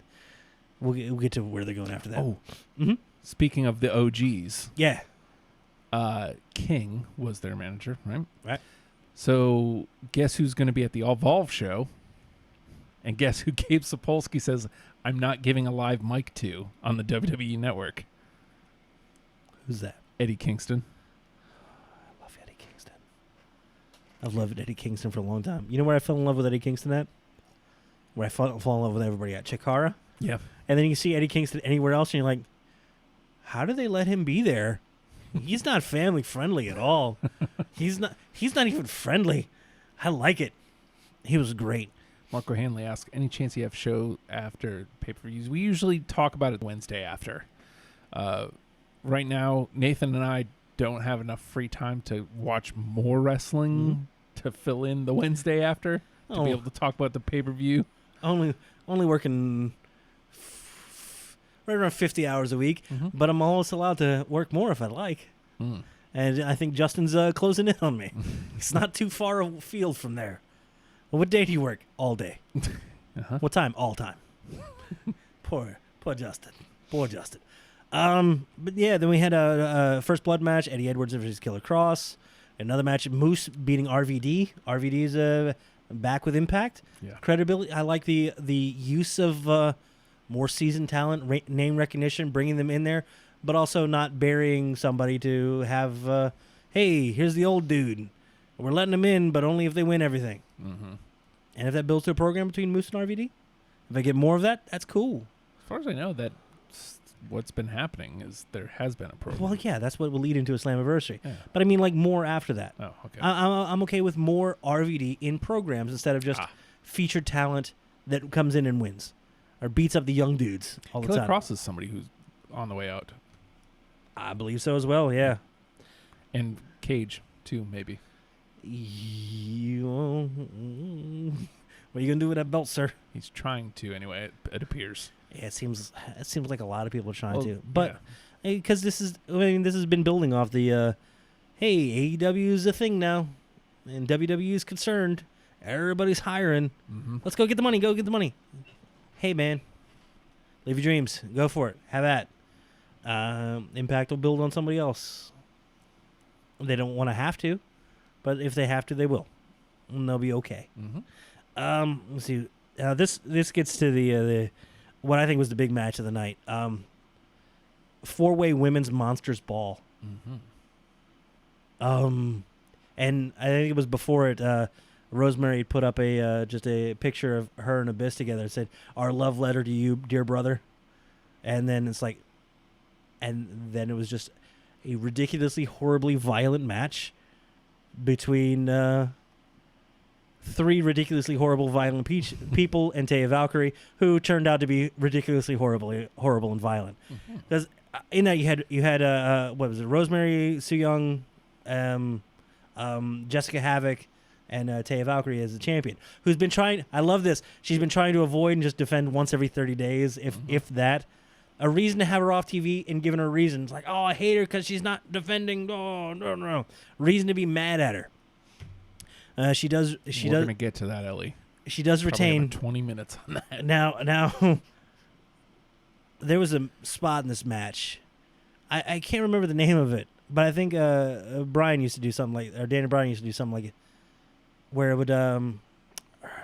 we'll get to where they're going after that. Oh. Mm-hmm. Speaking of the OGs, Yeah. King was their manager, right? Right. So guess who's going to be at the Evolve show? And guess who Gabe Sapolsky says, I'm not giving a live mic to on the WWE Network? Who's that? Eddie Kingston. I love Eddie Kingston. I've loved Eddie Kingston for a long time. You know where I fell in love with Eddie Kingston at? Where I fall in love with everybody at Chikara. Yeah. And then you see Eddie Kingston anywhere else, and you're like, how do they let him be there? He's not family friendly at all. He's not even friendly. I like it. He was great. Marco Hanley asked, any chance you have show after pay-per-views? We usually talk about it Wednesday after. Right now, Nathan and I don't have enough free time to watch more wrestling to fill in the Wednesday after to be able to talk about the pay-per-view. Only working right around 50 hours a week, but I'm almost allowed to work more if I like. Mm. And I think Justin's closing in on me. It's not too far afield from there. Well, what day do you work? All day. Uh-huh. What time? All time. Poor Justin. Poor Justin. But yeah, then we had a first blood match, Eddie Edwards versus Killer Cross. Another match, Moose beating RVD. RVD's back with Impact. Yeah. Credibility. I like the use of more seasoned talent, name recognition, bringing them in there, but also not burying somebody to have, hey, here's the old dude. We're letting them in, but only if they win everything. Mm-hmm. And if that builds to a program between Moose and RVD, if I get more of that, that's cool. As far as I know, that's what's been happening is there has been a program. Well, yeah, that's what will lead into a Slammiversary. Yeah. But I mean, like, more after that. Oh, okay. I'm okay with more RVD in programs instead of just featured talent that comes in and wins or beats up the young dudes all the Killer time. Cross is somebody who's on the way out. I believe so as well, yeah. And Cage, too, maybe. What are you going to do with that belt, sir? He's trying to, anyway, it appears. Yeah, it seems like a lot of people are trying Well, to. But because this has been building off the, hey, AEW is a thing now, and WWE is concerned. Everybody's hiring. Mm-hmm. Let's go get the money. Go get the money. Hey, man, live your dreams. Go for it. Have at. Impact will build on somebody else. They don't want to have to, but if they have to, they will, and they'll be okay. Mm-hmm. Let's see. This gets to the what I think was the big match of the night. 4-way women's monsters ball. Mm-hmm. And I think it was before it. Rosemary put up just a picture of her and Abyss together. It said, "Our love letter to you, dear brother." And then it's like, and then it was just a ridiculously, horribly violent match between 3 ridiculously horrible, violent people and Taya Valkyrie, who turned out to be ridiculously horrible and violent. Because in that you had what was it? Rosemary, Su Yung, Jessica Havoc, and Taya Valkyrie as the champion, who's been trying. I love this. She's been trying to avoid and just defend once every 30 days, if that. A reason to have her off TV and giving her reasons like, oh, I hate her because she's not defending. Oh, no. Reason to be mad at her. We're gonna get to that, Ellie. She does Probably retain about 20 minutes on that. now. there was a spot in this match. I can't remember the name of it, but I think Brian used to do something like, or Daniel Bryan used to do something like it, where it would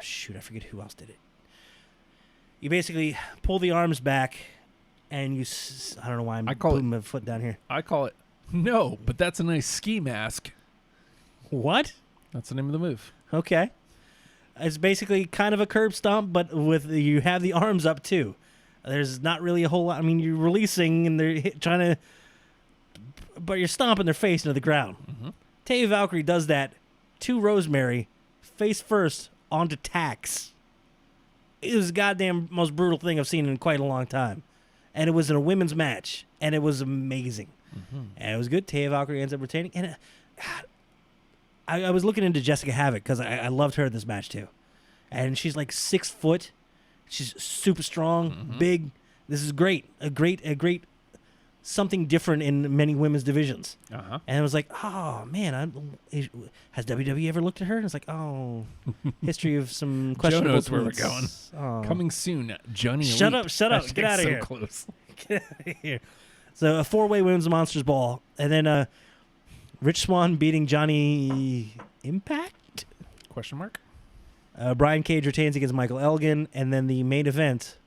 shoot, I forget who else did it. You basically pull the arms back, and you I don't know why I'm putting my foot down here. I call it no, but that's a nice ski mask. What? That's the name of the move. Okay. It's basically kind of a curb stomp, but with you have the arms up too. There's not really a whole lot. I mean, you're releasing and they're trying to, but you're stomping their face into the ground. Mm-hmm. Taya Valkyrie does that to Rosemary, face first onto Tax. It was the goddamn most brutal thing I've seen in quite a long time. And it was in a women's match, and it was amazing. Mm-hmm. And it was good. Taya Valkyrie ends up retaining. And I was looking into Jessica Havoc because I loved her in this match too. And she's like 6 foot. She's super strong, big. This is great. A great something different in many women's divisions. Uh-huh. And I was like, oh man, has WWE ever looked at her? And it's like, oh, history of some Joe questionable knows where we're tweets. going. Oh. Coming soon, Johnny. Shut Elite. up, shut up. Get out of so here. Close. Get out of here. So a 4-way women's monsters ball, and then Rich Swann beating Johnny Impact. Question mark. Brian Cage retains against Michael Elgin, and then the main event: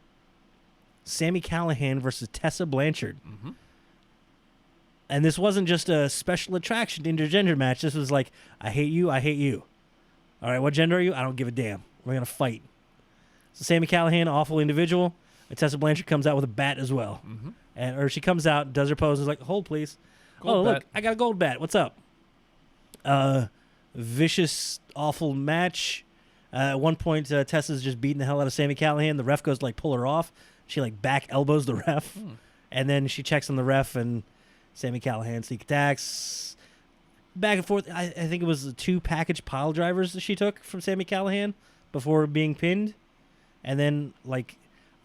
Sami Callihan versus Tessa Blanchard. Mm-hmm. And this wasn't just a special attraction intergender match. This was like, I hate you, I hate you. All right, what gender are you? I don't give a damn. We're gonna fight. So Sami Callihan, awful individual. And Tessa Blanchard comes out with a bat as well, or she comes out, does her pose, and is like, hold please. Gold Look, bat. I got a gold bat. What's up? Vicious, awful match. At one point, Tessa's just beating the hell out of Sami Callihan. The ref goes to, like, pull her off. She like back elbows the ref, and then she checks on the ref, and Sami Callihan sneak attacks. Back and forth. I think it was 2 package pile drivers that she took from Sami Callihan before being pinned, and then like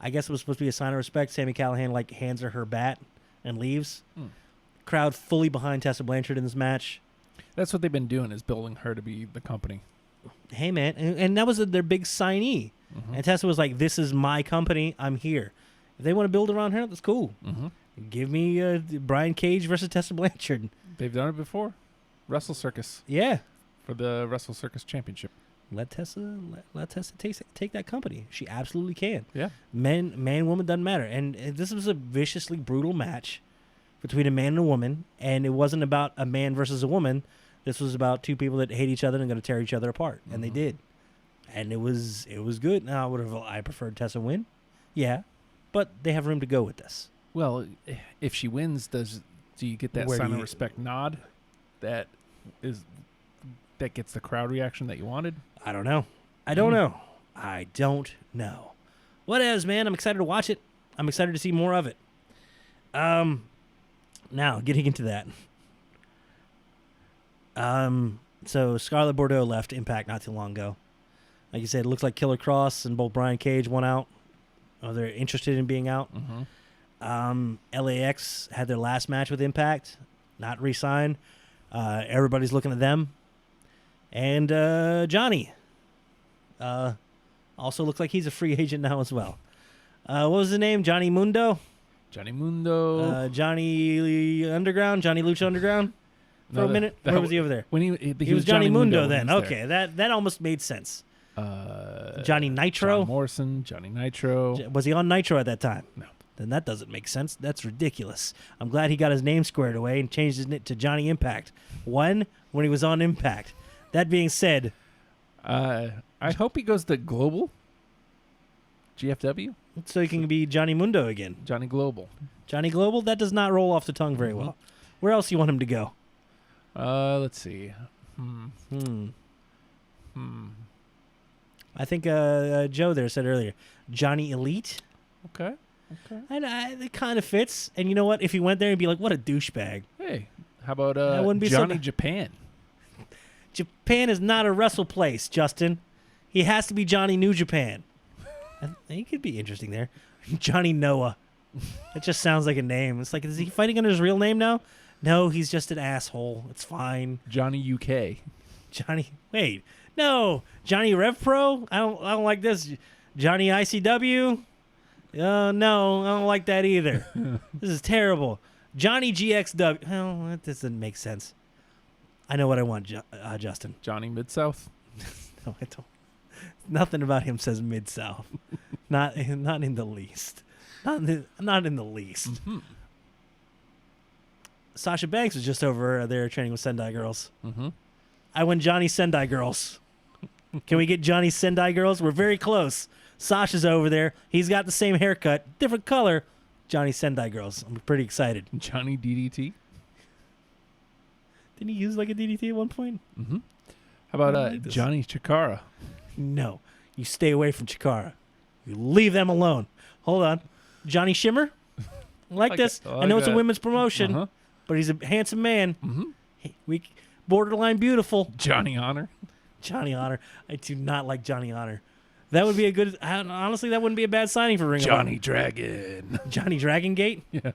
I guess it was supposed to be a sign of respect. Sami Callihan like hands her bat and leaves. Crowd fully behind Tessa Blanchard in this match. That's what they've been doing, is building her to be the company. Hey man, and that was their big signee. And Tessa was like, "This is my company. I'm here. If they want to build around her, that's cool. Give me Brian Cage versus Tessa Blanchard. They've done it before. Wrestle Circus Yeah, for the Wrestle Circus Championship. let Tessa take that company. She absolutely can. Yeah. Man, woman doesn't matter. And this was a viciously brutal match between a man and a woman, and it wasn't about a man versus a woman. This was about 2 people that hate each other and going to tear each other apart, and they did. And it was good. Now, I preferred Tessa win, yeah, but they have room to go with this. Well, if she wins, do you get that Where sign do of you- respect nod? That gets the crowd reaction that you wanted. I don't know. I don't know. What is, man? I'm excited to watch it. I'm excited to see more of it. Now getting into that. So Scarlett Bordeaux left Impact not too long ago. Like you said, it looks like Killer Cross and both Brian Cage went out. Oh, they're interested in being out. LAX had their last match with Impact, not re-signed. Everybody's looking at them. And Johnny also looks like he's a free agent now as well. What was his name? Johnny Mundo? Johnny Mundo. Johnny Underground? Johnny Lucha Underground? For No, a minute? that Where was he over there? When He was Johnny Mundo when then. he was there. Okay, that almost made sense. Johnny John Nitro? Morrison, Johnny Nitro. Was he on Nitro at that time? No. Then that doesn't make sense. That's ridiculous. I'm glad he got his name squared away and changed his name to Johnny Impact. When he was on Impact. That being said, I hope he goes to Global. GFW. so he can be Johnny Mundo again. Johnny Global. Johnny Global, that does not roll off the tongue very well. Where else do you want him to go? Let's see. I think Joe there said earlier, Johnny Elite. Okay. It kind of fits. And you know what? If he went there, he'd be like, what a douchebag. Hey, how about wouldn't be so Johnny bad. Japan? Japan is not a wrestle place, Justin. He has to be Johnny New Japan. He could be interesting there. Johnny Noah. It just sounds like a name. It's like, is he fighting under his real name now? No, he's just an asshole. It's fine. Johnny UK. Johnny, wait, no, Johnny Rev Pro. I don't like this. Johnny ICW. No, I don't like that either. This is terrible. Johnny GXW. Well, that doesn't make sense. I know what I want, Justin. Johnny Mid-South. No, I don't. Nothing about him says Mid-South. not in the least. Not in the least. Mm-hmm. Sasha Banks was just over there training with Sendai Girls. Mm-hmm. I went Johnny Sendai Girls. Can we get Johnny Sendai Girls? We're very close. Sasha's over there. He's got the same haircut, different color. Johnny Sendai Girls. I'm pretty excited. Johnny DDT. Didn't he use like a DDT at one point? Mm-hmm. How about I like this. Johnny Chikara? No. You stay away from Chikara. You leave them alone. Hold on. Johnny Shimmer? I like Like this. it. I I like know it's a that. women's promotion, Uh-huh. but he's a handsome man. Mm-hmm. Borderline beautiful. Johnny Honor. Johnny Honor. I do not like Johnny Honor. That would be a good. Honestly, that wouldn't be a bad signing for Ring of Johnny Honor. Dragon. Johnny Dragon Gate. Yeah.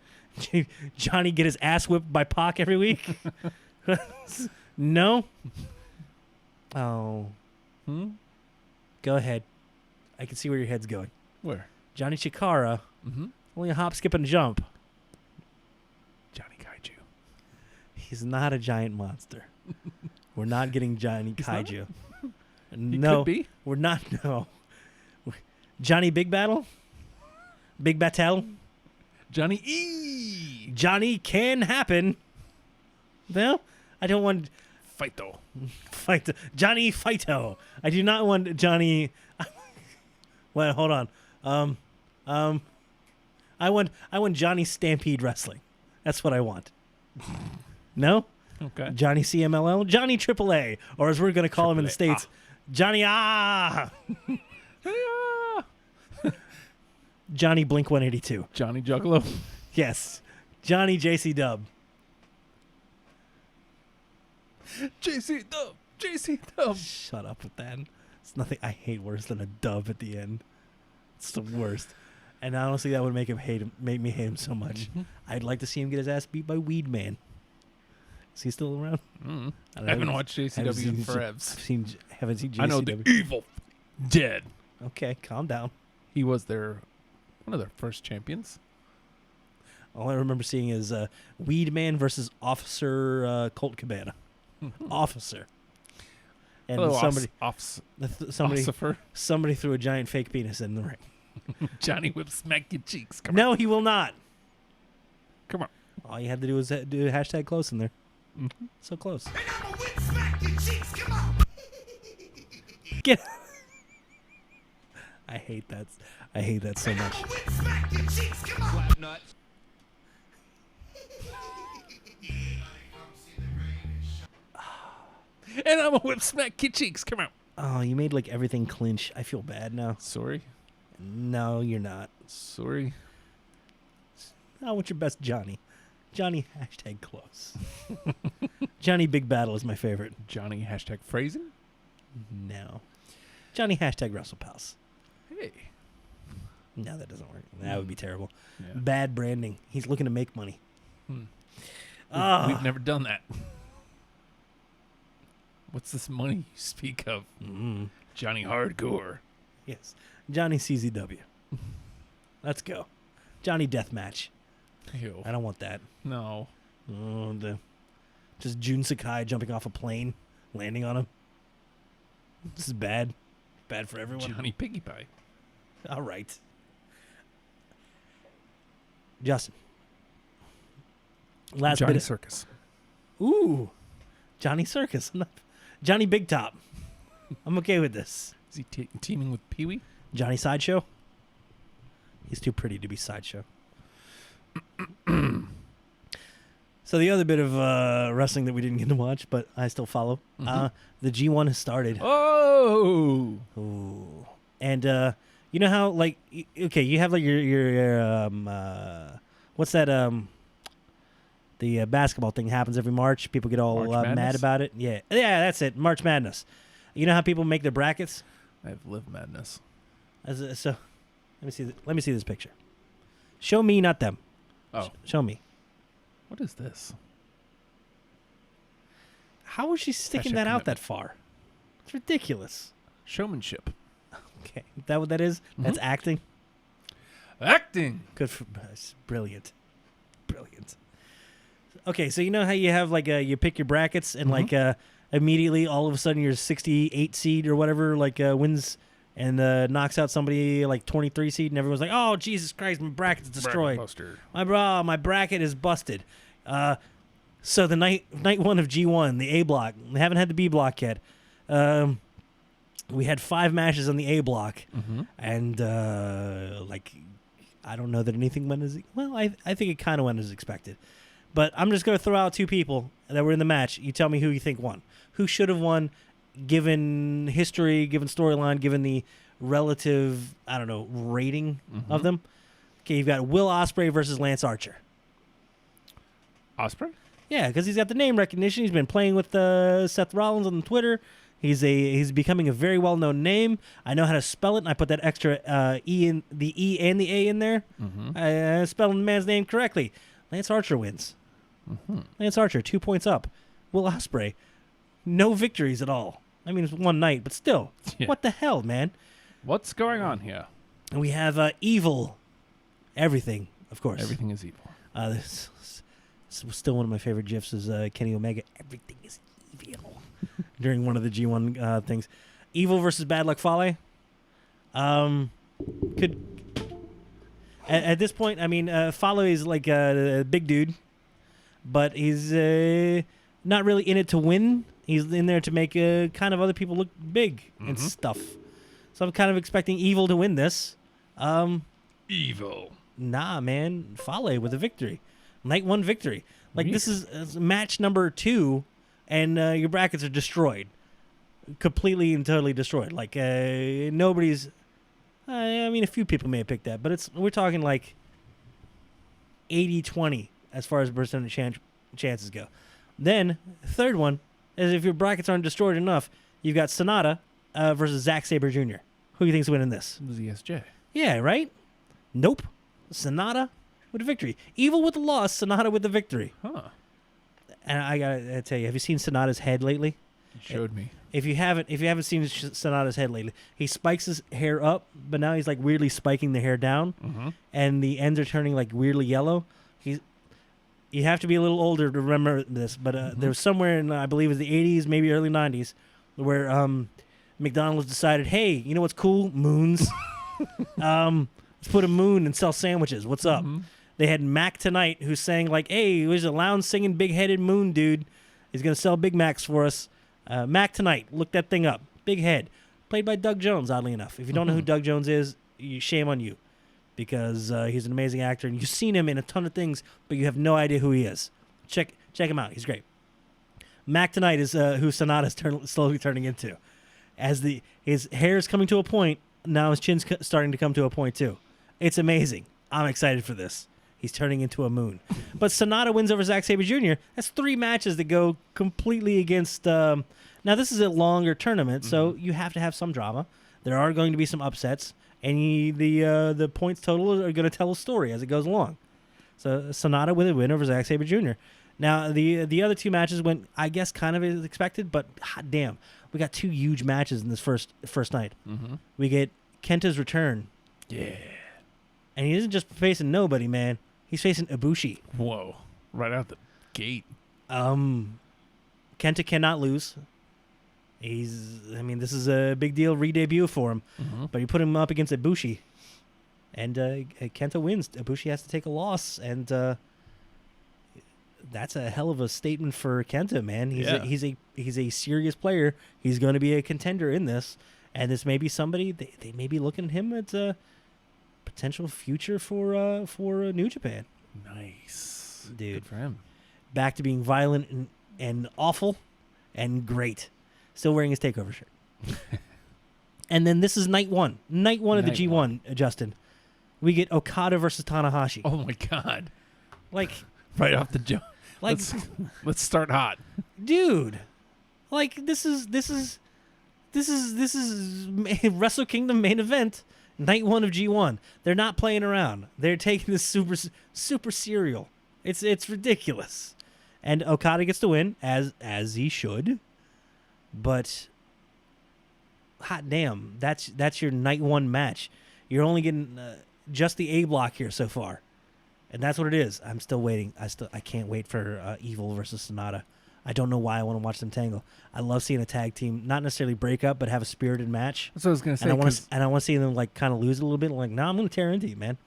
Johnny get his ass whipped by Pac every week. No. Oh. Hmm? Go ahead. I can see where your head's going. Where? Johnny Chikara. Mm-hmm. Only a hop, skip, and a jump. Johnny Kaiju. He's not a giant monster. We're not getting Johnny He's not? Kaiju. He No, could be. we're not. No. Johnny Big Battle. Big Battle. Johnny E. Johnny can happen. No, I don't want Fighto. fight Johnny Fighto. I do not want Johnny. Well, hold on. I want Johnny Stampede Wrestling. That's what I want. No, Okay. Johnny CMLL, Johnny AAA, or as we're gonna call him in the AAA. States, Johnny Johnny Blink 182. Johnny Juggalo. Yes, Johnny JC Dub. JC Dub. JC Dub. Shut up with that. It's nothing I hate worse than a dub at the end. It's the worst. And honestly, that would make me hate him so much. I'd like to see him get his ass beat by Weed Man. Is he still around? Mm. I don't I haven't know. watched Haven't JCW in seen- forever. Haven't seen JCW. I know the evil dead. Okay, calm down. He was one of their first champions. All I remember seeing is Weed Man versus Officer Colt Cabana. Officer. And Hello, somebody Ossifer. somebody threw a giant fake penis in the ring. Johnny Whip smack your cheeks. Come No, he will not. on. Come on. All you had to do was do a hashtag close in there. So close. And I'ma whip smack your cheeks. Come on. Get. I hate that. I hate that so much. I'ma whip smack your cheeks. Come on. And I'm a whip smack your cheeks. Come on. Oh, you made like everything clinch. I feel bad now. Sorry. No, you're not. Sorry. I want your best Johnny. Johnny hashtag close. Johnny Big Battle is my favorite. Johnny hashtag phrasing. No. Johnny hashtag WrestlePals. Hey. No, that doesn't work. That would be terrible. Yeah. Bad branding. He's looking to make money. We've never done that. What's this money you speak of? Johnny Hardcore. Yes. Johnny CZW. Let's go. Johnny Deathmatch. Ew. I don't want that. No. Oh, just Jun Sakai jumping off a plane, landing on him. This is bad. Bad for everyone. Johnny Piggy Pie. All right. Justin. Last Johnny bit. Of, Circus. ooh. Johnny Circus. Johnny Big Top. I'm okay with this. Is he teaming with Pee Wee? Johnny Sideshow. He's too pretty to be Sideshow. So the other bit of wrestling that we didn't get to watch, but I still follow, the G1 has started. Oh. Ooh. And you know how like okay, you have like your what's that the basketball thing happens every March. People get all March mad Madness? about it. Yeah, that's it. March Madness. You know how people make their brackets? I have Live Madness. So let me see this picture. Show me, not them. Oh. Show me. What is this? How was she sticking Hashtag that out commitment. that far? It's ridiculous. Showmanship. Okay, is that what that is? That's acting. Acting. Good for it's brilliant. Brilliant. Okay, so you know how you have like you pick your brackets and like immediately all of a sudden your 68 seed or whatever like wins and knocks out somebody like 23 seed and everyone's like, "Oh, Jesus Christ, my bracket's destroyed. My bracket is busted." So the night one of G1, the A block. We haven't had the B block yet. We had 5 matches on the A block, and like I don't know that anything went as well. I think it kind of went as expected, but I'm just going to throw out 2 people that were in the match. You tell me who you think won, who should have won, given history, given storyline, given the relative rating of them. Okay, you've got Will Ospreay versus Lance Archer. Ospreay? Yeah, because he's got the name recognition. He's been playing with Seth Rollins on Twitter. He's becoming a very well-known name. I know how to spell it, and I put that extra E and the A in there. I spelled the man's name correctly. Lance Archer wins. Lance Archer, 2 points up. Will Ospreay, no victories at all. I mean, it's one night, but still. Yeah. What the hell, man? What's going on here? And we have Evil. Everything, of course. Everything is evil. This still one of my favorite GIFs is Kenny Omega. Everything is evil. During one of the G1 things. Evil versus Bad Luck Fale. Could at this point, I mean, Fale is like a big dude, but he's not really in it to win. He's in there to make kind of other people look big and stuff. So I'm kind of expecting Evil to win this. Evil. Nah, man. Fale with a victory. Night 1 victory. Like, this is match number 2, and your brackets are destroyed. Completely and totally destroyed. Like, nobody's... I mean, a few people may have picked that, but we're talking like 80-20 as far as percentage chances go. Then, third one is if your brackets aren't destroyed enough, you've got Sonata versus Zack Sabre Jr. Who do you think's winning this? ZSJ. Yeah, right? Nope. Sonata with a victory. Evil with the loss, Sonata with the victory. Huh. And I gotta tell you, have you seen Sonata's head lately? You showed me. If you haven't seen Sonata's head lately, he spikes his hair up, but now he's like weirdly spiking the hair down, and the ends are turning like weirdly yellow. You have to be a little older to remember this, but there was somewhere in I believe it was the 80s, maybe early 90s, where McDonald's decided, hey, you know what's cool? Moons. Let's put a moon and sell sandwiches. What's up? They had Mac Tonight, who sang like, hey, there's a lounge singing big-headed moon dude. He's going to sell Big Macs for us. Mac Tonight, look that thing up. Big head. Played by Doug Jones, oddly enough. If you don't know who Doug Jones is, shame on you. Because he's an amazing actor, and you've seen him in a ton of things, but you have no idea who he is. Check him out. He's great. Mac Tonight is who Sonata's slowly turning into. As his hair is coming to a point, now his chin's starting to come to a point too. It's amazing. I'm excited for this. He's turning into a moon. But Sonata wins over Zack Sabre Jr. That's 3 matches that go completely against... now, this is a longer tournament, so you have to have some drama. There are going to be some upsets, and the points total are going to tell a story as it goes along. So Sonata with a win over Zack Sabre Jr. Now, the other 2 matches went, I guess, kind of as expected, but hot damn. We got 2 huge matches in this first night. We get Kenta's return. Yeah. And he isn't just facing nobody, man. He's facing Ibushi. Whoa. Right out the gate. Kenta cannot lose. This is a big deal re-debut for him. But you put him up against Ibushi. And Kenta wins. Ibushi has to take a loss. And that's a hell of a statement for Kenta, man. He's a serious player. He's going to be a contender in this. And this may be somebody, they may be looking at him as a potential future for New Japan. Nice. Dude. Good for him. Back to being violent and awful and great. Still wearing his takeover shirt. And then this is night 1. Night 1 of the G1, Justin. We get Okada versus Tanahashi. Oh my God. Like right off the jump. Like let's start hot. Dude. Like this is Wrestle Kingdom main event, night 1 of G1. They're not playing around. They're taking this super serial. It's ridiculous. And Okada gets the win as he should. But hot damn, that's your night 1 match. You're only getting just the A block here so far, and that's what it is. I'm still waiting. I can't wait for Evil versus Sonata. I don't know why I want to watch them tangle. I love seeing a tag team not necessarily break up, but have a spirited match. That's what I was gonna say. And I want 'cause to see them like kind of lose it a little bit. Like, I'm going to tear into you, man.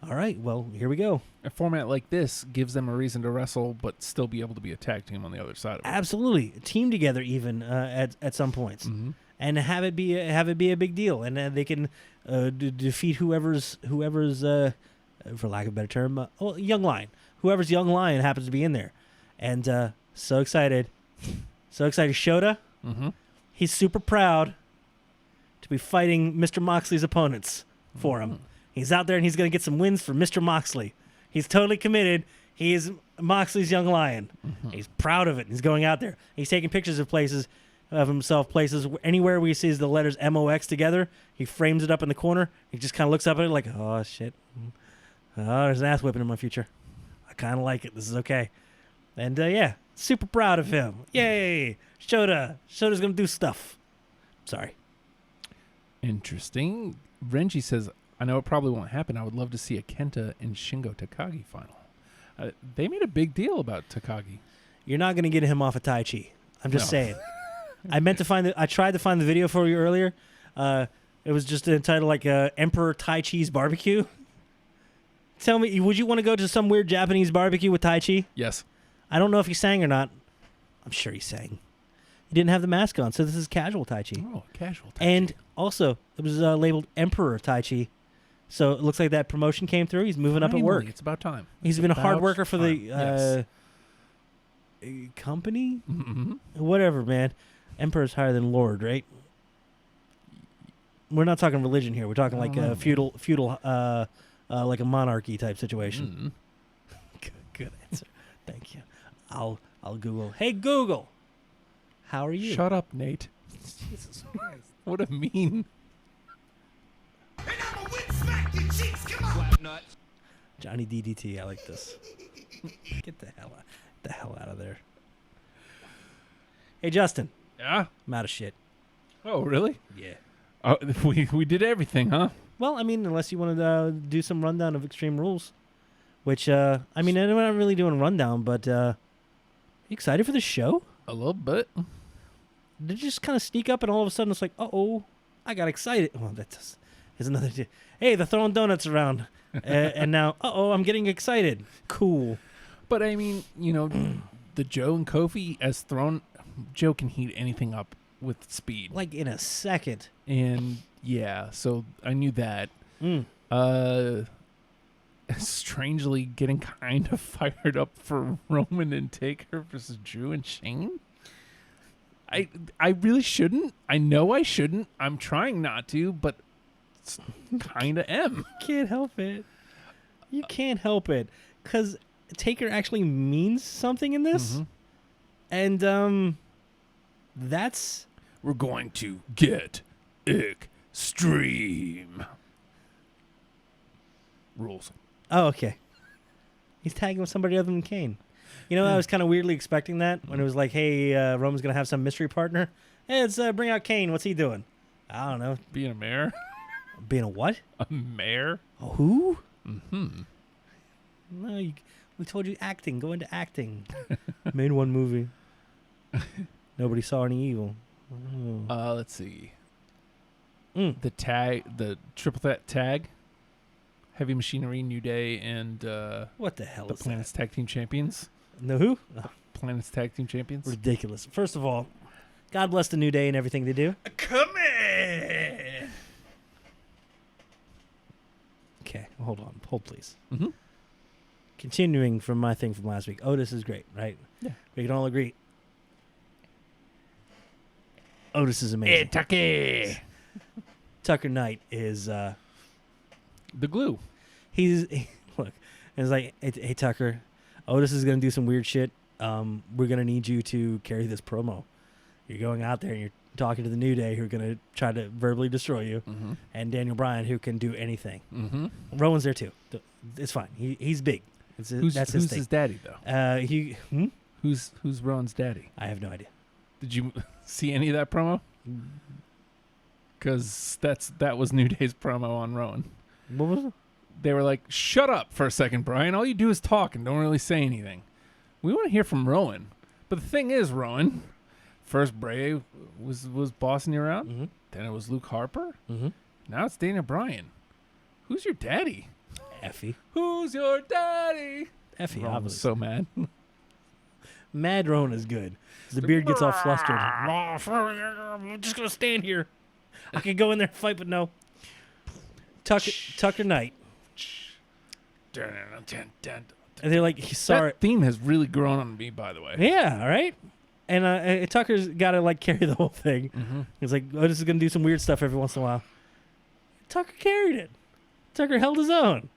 All right, well, here we go. a format like this gives them a reason to wrestle, but still be able to be a tag team on the other side of it. Absolutely, team together even at some points, and have it be a big deal, and they can defeat whoever's for lack of a better term, young lion, whoever's young lion happens to be in there, and so excited, Shota. Mm-hmm. He's super proud to be fighting Mr. Moxley's opponents for him. He's out there and he's going to get some wins for Mr. Moxley. He's totally committed. He is Moxley's young lion. He's proud of it. He's going out there. He's taking pictures of himself anywhere where he sees the letters MOX together. He frames it up in the corner. He just kind of looks up at it like, oh, shit. Oh, there's an ass whipping in my future. I kind of like it. This is okay. And, yeah, super proud of him. Yay. Shota's going to do stuff. Sorry. Interesting. Renji says, I know it probably won't happen. I would love to see a Kenta and Shingo Takagi final. They made a big deal about Takagi. You're not going to get him off of Tai Chi. I'm just No. saying. I tried to find the video for you earlier. It was just entitled like Emperor Tai Chi's Barbecue. Tell me, would you want to go to some weird Japanese barbecue with Tai Chi? Yes. I don't know if he sang or not. I'm sure he sang. He didn't have the mask on, so this is casual Tai Chi. Oh, casual. Tai And Chi. also, it was labeled Emperor Tai Chi. So it looks like that promotion came through. He's moving up at work. Finally, it's about time. He's It's been a hard about worker for time. the company? Whatever, man. Emperor's higher than Lord, right? We're not talking religion here. We're talking like a feudal, like a monarchy type situation. Good answer. Thank you. I'll Google. Hey Google, how are you? Shut up, Nate. Jesus Christ. What a mean. And I'ma win smack your cheeks. Come on. Johnny DDT. I like this. Get the hell out of there. Hey Justin, Yeah. I'm out of shit. Oh, really? Yeah. Oh, we did everything, huh? Well, I mean, unless you want to do some rundown of Extreme Rules, which, I mean, I'm not really doing a rundown, but you excited for the show? A little bit. Did it just kind of sneak up and all of a sudden it's like, uh-oh, I got excited. Well, that's another... Hey, they're throwing donuts around. And now, uh-oh, I'm getting excited. Cool. But I mean, the Joe and Kofi as thrown. Joe can heat anything up with speed. Like in a second. And yeah, so I knew that. Strangely getting kind of fired up for Roman and Taker versus Drew and Shane. I really shouldn't. I know I shouldn't. I'm trying not to, but kind of am. Can't help it. You can't help it. Because Taker actually means something in this. And that's... We're going to get extreme. Rules. Oh, okay. He's tagging with somebody other than Kane. You know, I was kind of weirdly expecting that when it was like, hey, Roman's going to have some mystery partner. Hey, let's bring out Kane. What's he doing? I don't know. Being a mayor? Being a what? A mayor? A who? Mm-hmm. No, we told you acting. Go into acting. Made one movie. Nobody saw any evil. Oh. Let's see. The triple threat tag. Heavy Machinery, New Day, and What the hell the is Planet's Tag Team Champions. No, who? Oh, Planet's Tag Team Champions. ridiculous. First of all, God bless the New Day and everything they do. Come in. Okay, hold on. Hold, please. Mm-hmm. Continuing from my thing from last week. Otis is great, right? Yeah. We can all agree. Otis is amazing. Tucky. Tucker Knight is... The glue. Look, it's like, hey, Tucker, Otis is going to do some weird shit. We're going to need you to carry this promo. You're going out there and you're talking to the New Day who are going to try to verbally destroy you, and Daniel Bryan who can do anything. Mm-hmm. Rowan's there too. It's fine. He's big. Who's that's his thing. his daddy though? Who's Rowan's daddy? I have no idea. Did you see any of that promo? Because that was New Day's promo on Rowan. What was it? they were like, "Shut up for a second, Brian. All you do is talk and don't really say anything. We want to hear from Rowan." But the thing is, Rowan, first Bray was bossing you around. Mm-hmm. Then it was Luke Harper. Mm-hmm. Now it's Daniel Bryan. Who's your daddy? Effie. Who's your daddy? Effie, Rowan was obviously. so mad. Mad Rowan is good. The beard gets all flustered. I'm just gonna stand here. I could go in there and fight, but no. Tucker Knight. And they're like, he's sorry. That theme has really grown on me, by the way. Yeah, all right. And Tucker's got to like carry the whole thing. Mm-hmm. He's like, oh, this is gonna do some weird stuff every once in a while. Tucker carried it. Tucker held his own.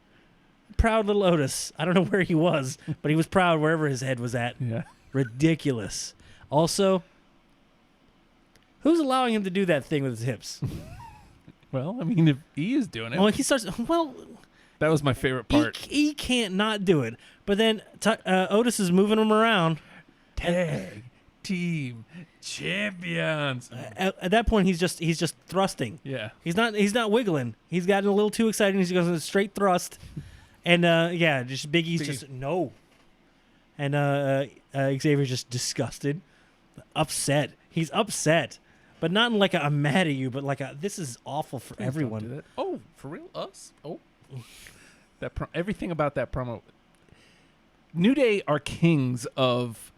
Proud little Otis. I don't know where he was, but he was proud wherever his head was at. Yeah. Ridiculous. Also, who's allowing him to do that thing with his hips? Well, I mean, if he is doing it, Well, he starts. Well, that was my favorite part. he can't not do it. But then Otis is moving him around. Tag team champions. At that point, he's just thrusting. Yeah. He's not wiggling. He's gotten a little too excited. He's going to straight thrust, and just Big E's just no. And Xavier's just disgusted, upset. He's upset, but not in like a I'm mad at you, but like a this is awful for Please don't everyone. do that. Oh, for real? Us? Oh. That everything about that promo. New Day are kings of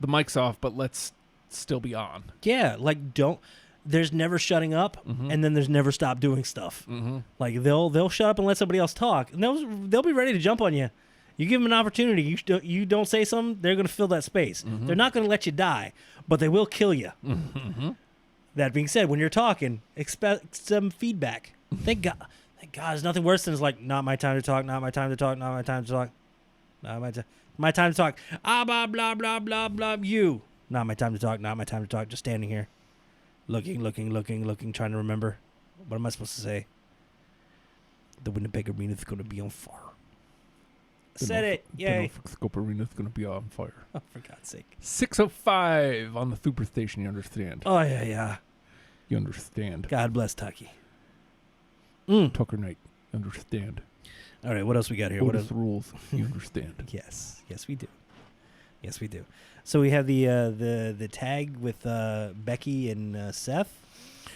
the mic's off, but let's still be on. Yeah, like don't. There's never shutting up, and then there's never stop doing stuff. Mm-hmm. Like they'll shut up and let somebody else talk, and they'll be ready to jump on you. You give them an opportunity. You don't say something, they're going to fill that space. They're not going to let you die, but they will kill you. That being said, when you're talking, expect some feedback. Thank God. There's nothing worse than it's like, not my time to talk, not my time to talk, not my time to talk, not my time to talk. Blah blah blah blah blah. You, not my time to talk, not my time to talk. Just standing here, looking, trying to remember. What am I supposed to say? The Winnipeg Arena is going to be on fire. Said it. Yay. Scope Arena is going to be on fire. Oh, for God's sake. 6:05 on the Super Station. You understand? Oh, yeah. You understand? God bless Tucky. Tucker Knight. Understand? All right, what else we got here? What Otis else? rules. You understand? Yes, we do. Yes, we do. So we have the tag with Becky and Seth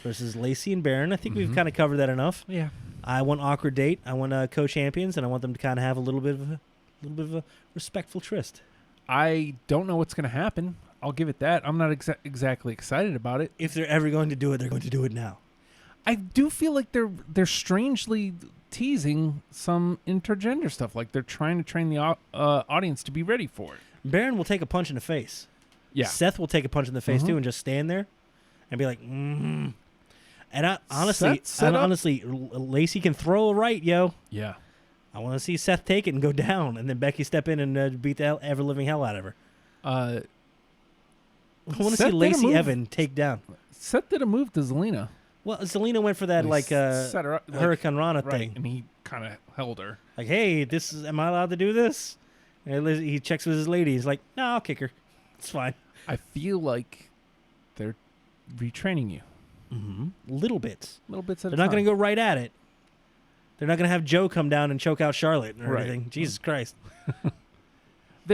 versus Lacey and Baron. I think we've kind of covered that enough. Yeah. I want Awkward Date. I want co-champions, and I want them to kind of have a little bit of a respectful tryst. I don't know what's going to happen. I'll give it that. I'm not exactly excited about it. If they're ever going to do it, they're going to do it now. I do feel like they're strangely teasing some intergender stuff. Like they're trying to train the audience to be ready for it. Baron will take a punch in the face. Yeah. Seth will take a punch in the face too, and just stand there and be like, And honestly, Lacey can throw a right, yo. Yeah. I want to see Seth take it and go down, and then Becky step in and beat the ever living hell out of her. I want to see Lacey Evan take down. Seth did a move to Zelina. Well, Zelina went for that Set her up, Hurricane Rana right, thing, and he kind of held her. like, "Hey, am I allowed to do this?" And he checks with his lady. He's like, "No, I'll kick her. It's fine." I feel like they're retraining you. Little bits. Little bits at They're a not time. going to go right at it. They're not going to have Joe come down and choke out Charlotte or Right. anything. Jesus Christ.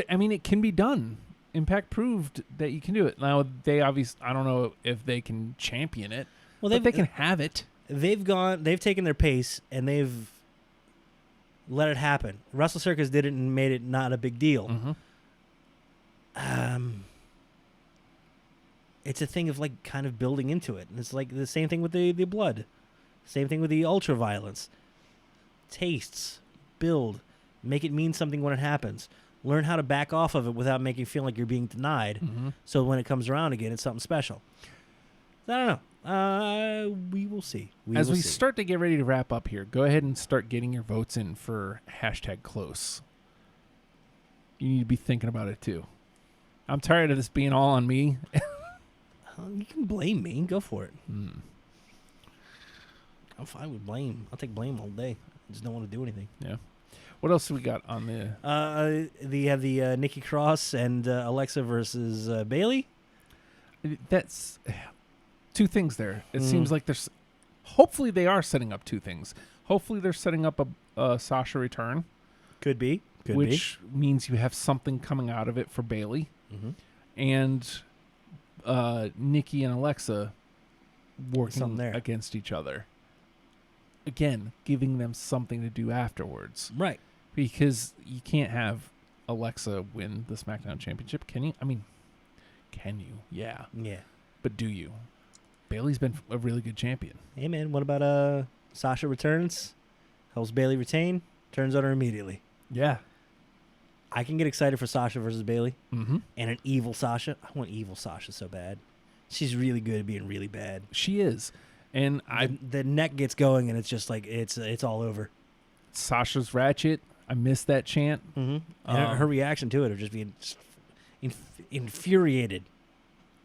I mean, it can be done. Impact proved that you can do it. Now, they obviously, I don't know if they can champion it. Well, but they can have it. They've taken their pace and they've let it happen. Wrestle Circus did it and made it not a big deal. It's a thing of like kind of building into it. And it's like the same thing with the blood. Same thing with the ultra violence. Tastes, build, make it mean something when it happens. Learn how to back off of it without making you feel like you're being denied. So when it comes around again, it's something special. I don't know. We will see. As we start to get ready to wrap up here, go ahead and start getting your votes in for #close. You need to be thinking about it too. I'm tired of this being all on me. You can blame me. Go for it. I'm fine with blame. I'll take blame all day. I just don't want to do anything. Yeah. What else do we got on the? They have the Nikki Cross and Alexa versus Bailey. That's two things there. It seems like there's. Hopefully, they are setting up two things. Hopefully, they're setting up a Sasha return, Could be. which means you have something coming out of it for Bailey, Mhm. and Nikki and Alexa working Something there. against each other. Again, giving them something to do afterwards, Right. because you can't have Alexa win the SmackDown Championship, can you? I mean, can you? Yeah, Yeah. but do you? Bailey's been a really good champion. Hey, man, what about Sasha returns, helps Bailey retain, turns on her immediately. Yeah. I can get excited for Sasha versus Bailey Mm-hmm. and an evil Sasha. I want evil Sasha so bad. She's really good at being really bad. She is, and The neck gets going and it's just like it's all over. Sasha's ratchet. I miss that chant. Mm-hmm. And her reaction to it of just being infuriated,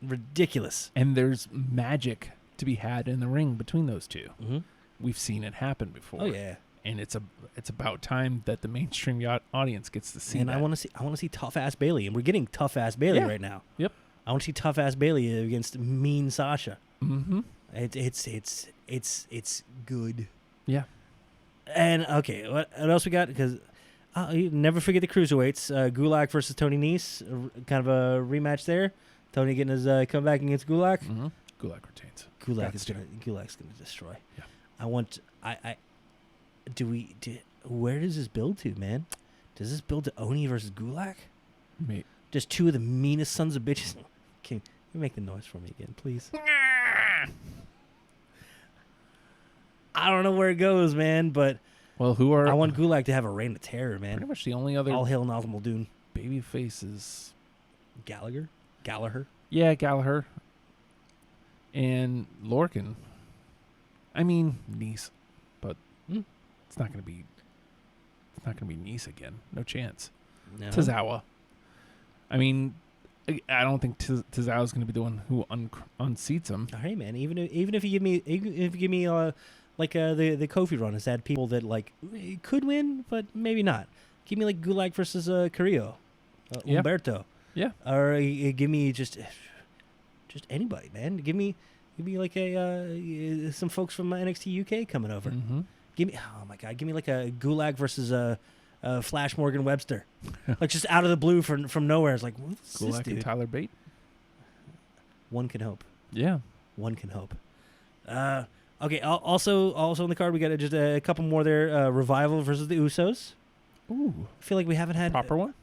ridiculous. And there's magic to be had in the ring between those two. Mm-hmm. We've seen it happen before. Oh yeah. And it's about time that the mainstream audience gets to see And that. I want to see tough ass Bailey, and we're getting tough ass Bailey Yeah. right now. Yep. I want to see tough ass Bailey against mean Sasha. Mm-hmm. It's good. Yeah. And okay, what else we got? Because you never forget the cruiserweights. Gulak versus Tony Nese, kind of a rematch there. Tony getting his comeback against Gulak. Mm-hmm. Gulak retains. Gulak's Got gonna destroy. Yeah. Where does this build to, man? Does this build to Oni versus Gulak? Mate. Just two of the meanest sons of bitches. Can you make the noise for me again, please? I don't know where it goes, man, but Well, who are I want Gulak to have a reign of terror, pretty man. much the only other All hail Nazim Muldoon. baby faces? Gallagher? Yeah, Gallagher and Lorcan. I mean, Nice, but Hmm. it's not gonna be Nice again. No chance. No. Tozawa. I mean, I don't think Tozawa's going to be the one who unseats him. All right, man. Even if you give me the Kofi run has had people that like could win, but maybe not. Give me like Gulak versus Carrillo, Yeah. Humberto, Yeah. or give me just anybody, man. Give me like some folks from NXT UK coming over. Mm-hmm. Give me like a Gulak versus Flash Morgan Webster, like just out of the blue from nowhere. It's like, what's this Gulak dude? and Tyler Bate. One can hope. Yeah. One can hope. Okay. Also in the card, we got just a couple more there. Revival versus the Usos. Ooh. I feel like we haven't had Proper one?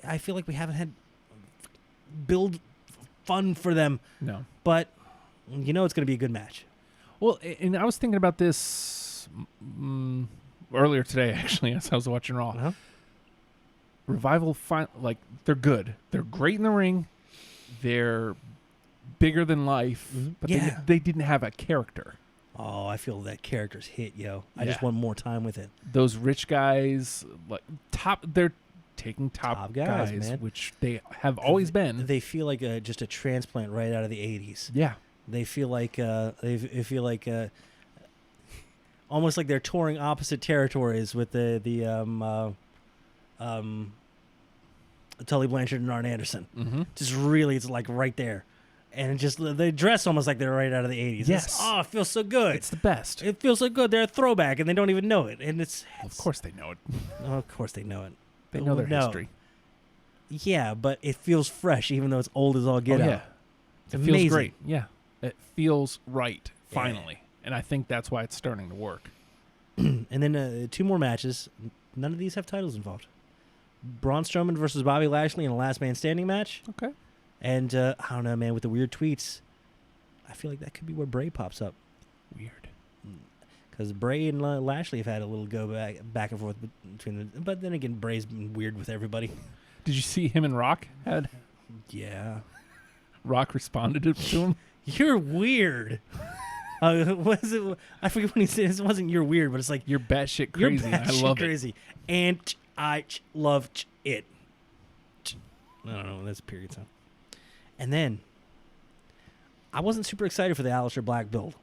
I feel like we haven't had build fun for them, No. but you know it's going to be a good match. Well, and I was thinking about this earlier today, actually, as I was watching Raw. Uh-huh. Revival, they're good. They're great in the ring. They're bigger than life, Mhm. but Yeah. they didn't have a character. Oh, I feel that character's hit, yo. I just Yeah. want more time with it. Those rich guys, they're taking top Top guys, guys, man. which they have always been. They feel like just a transplant right out of the 80s. Yeah. They feel like they feel like almost like they're touring opposite territories with the Tully Blanchard and Arn Anderson. Mm-hmm. Just really, it's like right there, and just they dress almost like they're right out of the 80s. Yes. Oh, it feels so good. It's the best. It feels so good. They're a throwback, and they don't even know it. And it's Of course they know it. oh, of course they know it. They know their No. history. Yeah, but it feels fresh, even though it's old as all get Oh, out. yeah. It's It amazing. feels great. Yeah. It feels right, Yeah. finally. And I think that's why it's starting to work. And then two more matches. None of these have titles involved. Braun Strowman versus Bobby Lashley in a last man standing match. Okay. And I don't know, man, with the weird tweets, I feel like that could be where Bray pops up. Weird. Because Bray and Lashley have had a little go back and forth between them. But then again, Bray's been weird with everybody. Did you see him and Rock had? Yeah. Rock responded to him? You're weird. Was it? I forget when he says it wasn't you're weird, but it's like You're batshit you're crazy. I batshit love crazy. And I love it. I don't know. That's a period sign. And then I wasn't super excited for the Aleister Black build.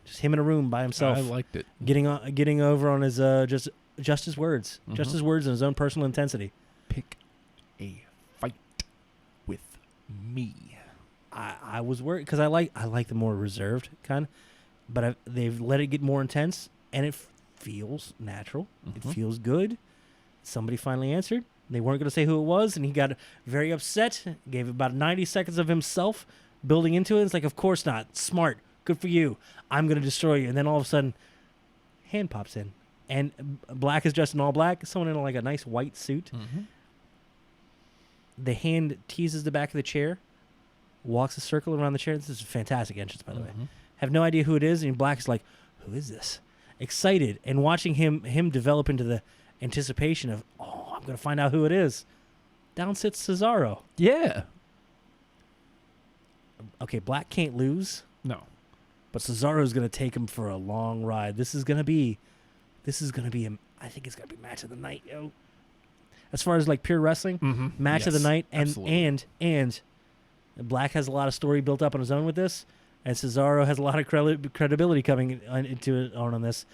Just him in a room by it. himself, I liked it. getting over on his just his words, just Mhm. his words and his own personal intensity. Pick a fight with me. I was worried because I like the more reserved kind, but they've let it get more intense, and it feels natural. It feels good. Somebody finally answered. They weren't going to say who it was, and he got very upset. Gave about 90 seconds of himself building into it. It's like, of course not. Smart. Good for you. I'm going to destroy you. And then all of a sudden, hand pops in. And Black is dressed in all black. Someone in like a nice white suit. The hand teases the back of the chair, walks a circle around the chair. This is a fantastic entrance, by the way. Have no idea who it is, and Black is like, who is this? Excited, and watching him develop into the anticipation of, oh, I'm going to find out who it is. Down sits Cesaro. Yeah. Okay, Black can't lose, No. but Cesaro's going to take him for a long ride. This is going to be, I think it's going to be match of the night, yo. As far as like pure wrestling, match of the Yes, night, absolutely. and Black has a lot of story built up on his own with this, and Cesaro has a lot of credibility coming into it on this.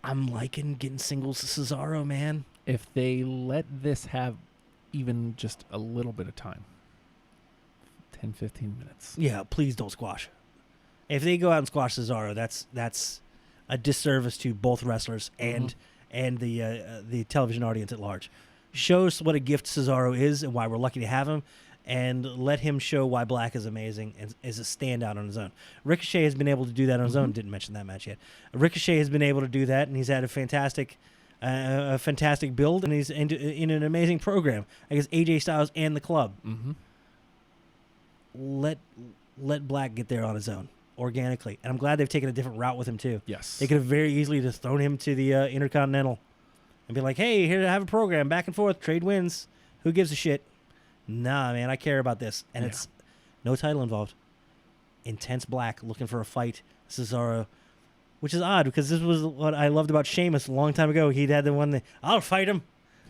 I'm liking getting singles Cesaro, man. If they let this have even just a little bit of time, 10, 15 minutes. Yeah, please don't squash. If they go out and squash Cesaro, that's a disservice to both wrestlers and the television audience at large. Show us what a gift Cesaro is and why we're lucky to have him, and let him show why Black is amazing and is a standout on his own. Ricochet has been able to do that on his own. Didn't mention that match yet. Ricochet has been able to do that, and he's had a fantastic build, and he's in an amazing program against AJ Styles and the club. Let Black get there on his own organically, and I'm glad they've taken a different route with him too. Yes. They could have very easily just thrown him to the Intercontinental and be like, hey, here to have a program, back and forth, trade wins. Who gives a shit? Nah, man, I care about this. And it's no title involved. Intense Black looking for a fight. Cesaro, which is odd because this was what I loved about Sheamus a long time ago. He'd had the one that, I'll fight him.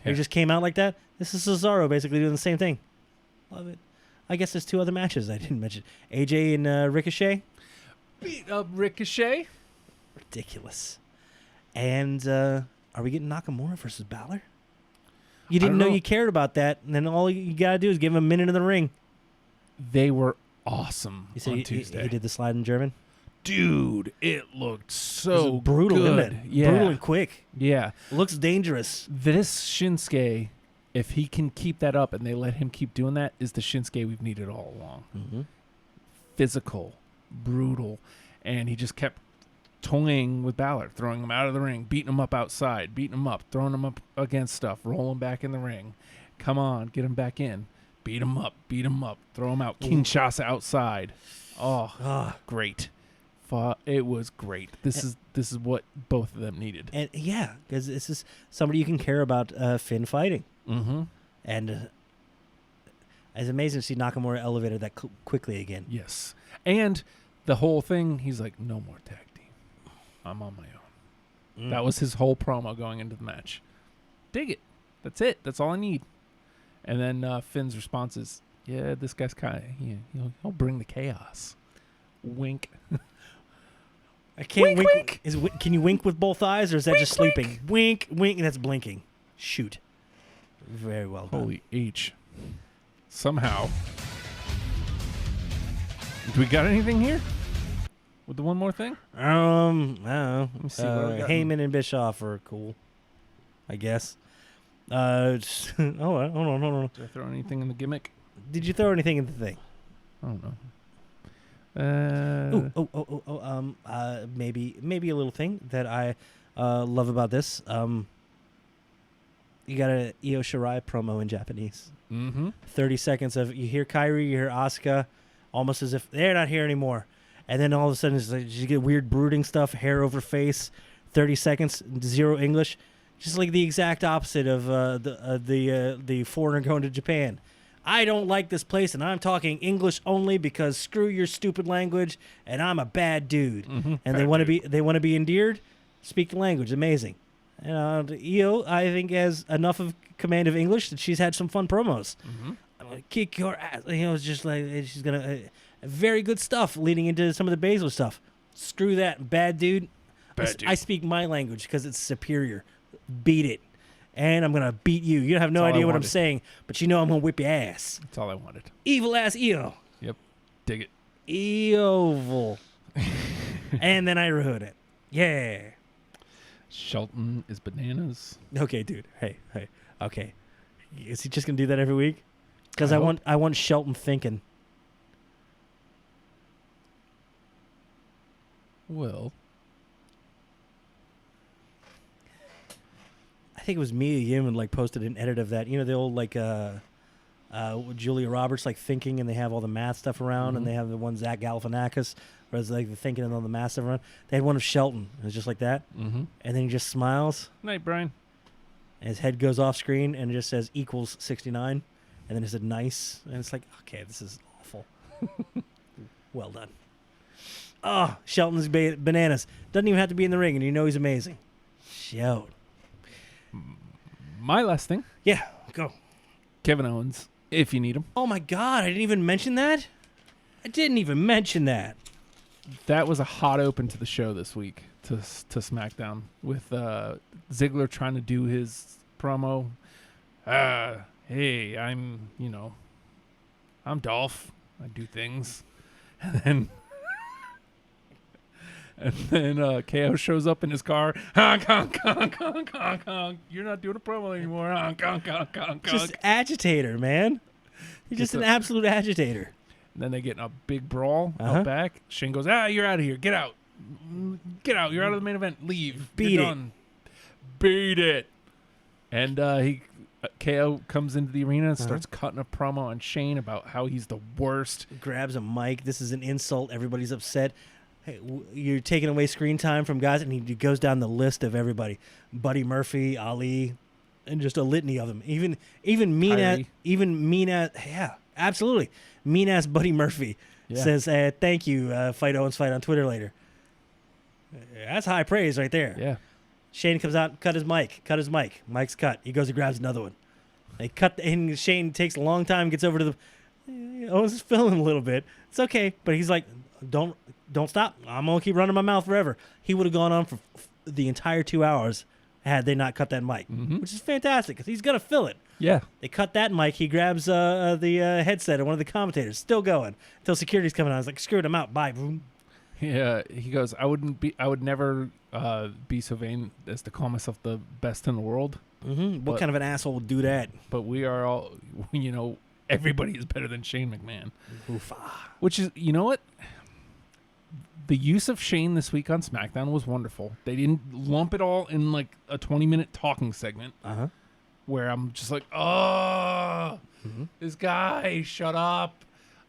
Yeah. He just came out like that. This is Cesaro basically doing the same thing. Love it. I guess there's two other matches I didn't mention. AJ and Ricochet. Beat up Ricochet. Ridiculous. And are we getting Nakamura versus Balor? You didn't don't know know. you cared about that, and then all you got to do is give him a minute in the ring. They were awesome You said on he Tuesday. did the slide in German? Dude, it looked It so was brutal, good. isn't it? Yeah. Brutal and quick. Yeah. Looks dangerous. This Shinsuke, if he can keep that up and they let him keep doing that, is the Shinsuke we've needed all along. Mm-hmm. Physical, brutal, and he just kept toying with Balor, throwing him out of the ring, beating him up outside, beating him up, throwing him up against stuff, rolling back in the ring. Come on, get him back in. Beat him up, throw him out. Kinshasa outside. Oh, great. It was great. This is what both of them needed. And yeah, because this is somebody you can care about Finn fighting. Mm-hmm. And it's amazing to see Nakamura elevated that quickly again. Yes. And the whole thing, he's like, no more tag team. I'm on my own. That was his whole promo going into the match. Dig it. That's it. That's all I need. And then Finn's response is, yeah, this guy's kind of, he'll bring the chaos. Wink. I can't Wink, wink. Can you wink with both eyes, or is that Wink, just sleeping? Wink, wink. That's blinking. Shoot. Very well done. Holy H. Somehow. Do we got anything here? With the one more thing? I don't know. Let me see what we got. Heyman and Bischoff are cool, I guess. Hold on. Did I throw anything in the gimmick? Did you throw anything in the thing? I don't know. Maybe a little thing that I love about this. You got a Io Shirai promo in Japanese. Mm-hmm. 30 seconds of you hear Kairi, you hear Asuka, almost as if they're not here anymore. And then all of a sudden, it's like, you get weird brooding stuff, hair over face, 30 seconds, zero English. Just like the exact opposite of the foreigner going to Japan. I don't like this place, and I'm talking English only because screw your stupid language, and I'm a bad dude. And Bad they want to be endeared. Speak the language, amazing. Io, I think, has enough of command of English that she's had some fun promos. I'm gonna kick your ass. It's just like she's gonna very good stuff leading into some of the Baszler stuff. Screw that, bad dude. I speak my language because it's superior. Beat it. And I'm going to beat you. You have no That's all I idea what I'm wanted. saying, but you know I'm going to whip your ass. That's all I wanted. Evil ass Io. Yep. Dig it. Eoval. And then I wrote it. Yeah. Shelton is bananas. Okay, dude. Hey. Okay. Is he just gonna do that every week? Because I I want Shelton thinking. Well, I think it was Mia Yim like posted an edit of that. You know the old like Julia Roberts like thinking, and they have all the math stuff around, and they have the one Zach Galifianakis, where it's like the thinking and all the math stuff around. They had one of Shelton. It was just like that, and then he just smiles, night, Brian. and his head goes off screen, and it just says equals 69, and then it said nice, and it's like, okay, this is awful. Well done. Oh, Shelton's bananas. Doesn't even have to be in the ring, and you know he's amazing. Shelton. My last thing, Yeah, go. Kevin Owens, if you need him. Oh my God, I didn't even mention that? I didn't even mention that. That was a hot open to the show this week, to SmackDown, with Ziggler trying to do his promo. Hey, I'm Dolph. I do things. And then KO shows up in his car. Honk, honk, honk, honk, honk, honk. You're not doing a promo anymore. Honk, honk, honk, honk, Just honk. agitator, man. He's just an absolute agitator. And then they get in a big brawl Uh-huh. out back. Shane goes, you're out of here. Get out. Get out. You're out of the main event. Leave. Beat You're it. done. Beat it. And KO comes into the arena and starts cutting a promo on Shane about how he's the worst. Grabs a mic. This is an insult. Everybody's upset. Hey, you're taking away screen time from guys, and he goes down the list of everybody: Buddy Murphy, Ali, and just a litany of them. Even mean ass, yeah, absolutely mean ass Buddy Murphy says, "Thank you, Fight Owens Fight on Twitter later." That's high praise right there. Yeah. Shane comes out, cut his mic. Mic's cut. He goes and grabs another one. They cut, and Shane takes a long time, gets over to the. Owens is feeling a little bit. It's okay, but he's like, don't stop. I'm gonna keep running my mouth forever. He would have gone on for the entire 2 hours had they not cut that mic, which is fantastic because he's gonna fill it. Yeah. They cut that mic. He grabs the headset of one of the commentators, still going until security's coming out. I was like, screw it, I'm out. Bye. Boom. Yeah. He goes, I would never be so vain as to call myself the best in the world. What kind of an asshole would do that? But we are all, everybody is better than Shane McMahon. Oof. Which is, you know what? The use of Shane this week on SmackDown was wonderful. They didn't lump it all in like a 20-minute talking segment where I'm just like, this guy, shut up.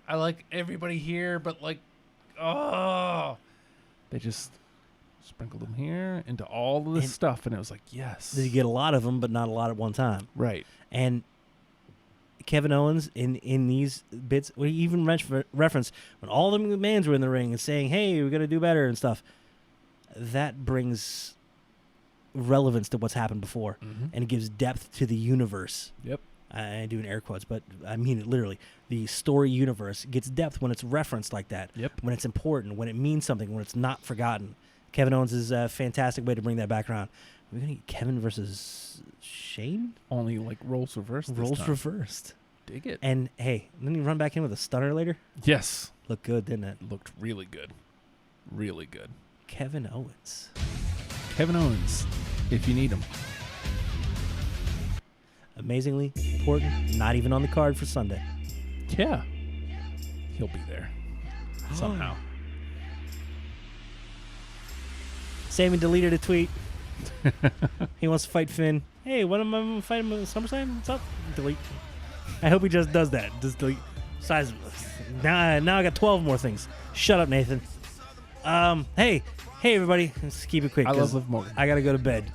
I like everybody here, but like, they just sprinkled them here into all of this stuff, and it was like, yes. You get a lot of them, but not a lot at one time. Right. And Kevin Owens in these bits, we even reference when all the McMahons were in the ring and saying, "Hey, we're gonna do better" and stuff. That brings relevance to what's happened before, and it gives depth to the universe. Yep. I do in air quotes, but I mean it literally. The story universe gets depth when it's referenced like that. Yep. When it's important, when it means something, when it's not forgotten. Kevin Owens is a fantastic way to bring that back around. We're gonna get Kevin versus Shane. Only like roles reversed. Roles reversed. Dig it. And hey, didn't he run back in with a stunner later? Yes. Looked good, didn't it? Looked really good. Really good. Kevin Owens. Kevin Owens, if you need him. Amazingly important. Not even on the card for Sunday. Yeah. He'll be there. Somehow. Sammy deleted a tweet. He wants to fight Finn. Hey, when am I going to fight him at SummerSlam? What's up? Delete. I hope he just does that. Just delete. Size. Now I got 12 more things. Shut up, Nathan. Hey, everybody. Let's keep it quick. I 'cause love Liv Morgan. I got to go to bed.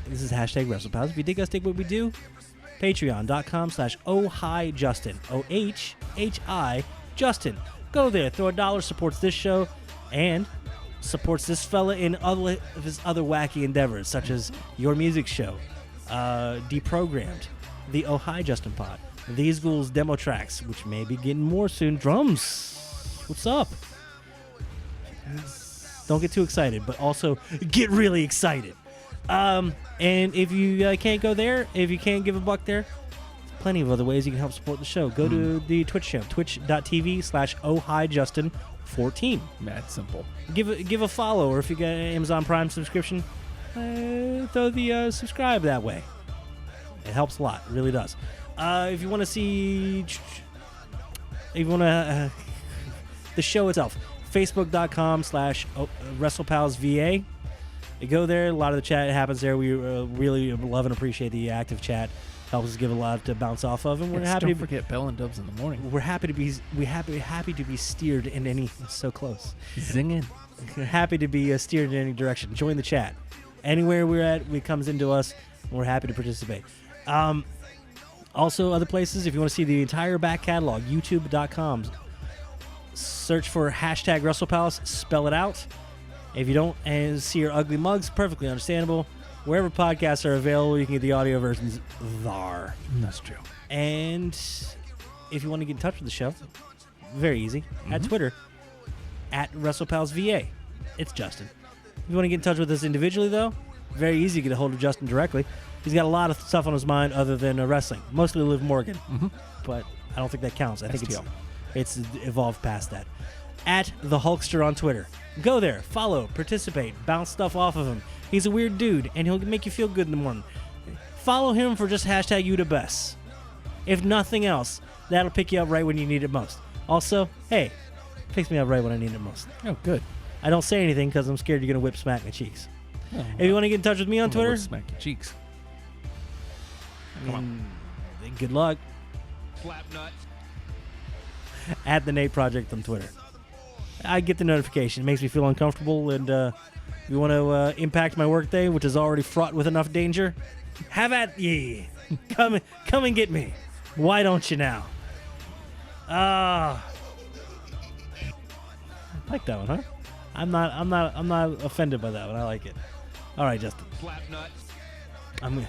This is hashtag WrestlePals. If you dig us, dig what we do, patreon.com/ohhijustin. OHHI Justin. Go there. Throw $1. Supports this show and supports this fella in other of his other wacky endeavors, such as Your Music Show, Deprogrammed, the Oh Hi Justin Pod, These Ghouls demo tracks, which may be getting more soon. Drums. What's up? Don't get too excited, but also get really excited. And if you can't go there, if you can't give $1 there, plenty of other ways you can help support the show. Go to the Twitch show, twitch.tv/ohijustin14. Mad simple. Give a follow, or if you got an Amazon Prime subscription, throw the subscribe that way. It helps a lot. It really does. If you want to see... If you want to... the show itself, facebook.com/WrestlePalsVA. You go there. A lot of the chat happens there. We really love and appreciate the active chat. Helps us give a lot to bounce off of, and we're happy. Don't forget Bell and Dubs in the morning. We're happy to be happy to be steered in any so close. Zinging. Happy to be steered in any direction. Join the chat. Anywhere we're at, it comes into us. We're happy to participate. Also, other places, if you want to see the entire back catalog, youtube.com. Search for hashtag WrestlePalace, spell it out. If you don't and see your ugly mugs, perfectly understandable. Wherever podcasts are available, you can get the audio versions there. That's true. And if you want to get in touch with the show, very easy. At Twitter, at WrestlePalsVA. It's Justin. If you want to get in touch with us individually, though, very easy to get a hold of Justin directly. He's got a lot of stuff on his mind other than wrestling. Mostly Liv Morgan. But I don't think that counts. I think it's evolved past that. At the Hulkster on Twitter. Go there, follow, participate, bounce stuff off of him. He's a weird dude, and he'll make you feel good in the morning. Follow him for just hashtag you the best. If nothing else, that'll pick you up right when you need it most. Also, hey, picks me up right when I need it most. Oh, good. I don't say anything because I'm scared you're going to whip smack my cheeks. Oh, If you want to get in touch with me on Twitter, Smack your cheeks. good luck. Slap nuts. At the Nate Project on Twitter. I get the notification. It makes me feel uncomfortable, and if you want to impact my workday, which is already fraught with enough danger, have at ye. Come and get me. Why don't you now? I like that one, huh? I'm not offended by that one. I like it. All right, Justin. Slap nuts. I'm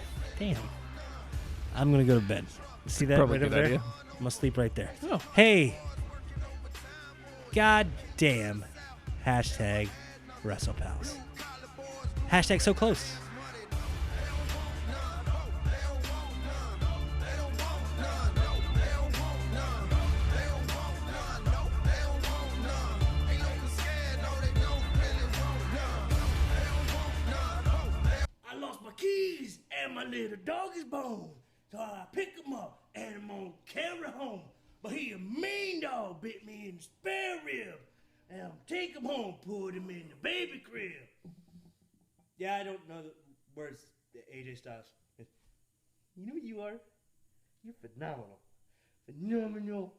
gonna go to bed. See that Probably right a over good there? idea. I'm gonna sleep right there. Oh. Hey. God damn. Hashtag WrestlePals. Hashtag so close. I lost my keys and my little dog is bone. So I pick him up and I'm gonna carry home. But he a mean dog, bit me in the spare rib. And I'm take him home, put him in the baby crib. Yeah, I don't know the words to AJ Styles. You know who you are? You're phenomenal. Phenomenal.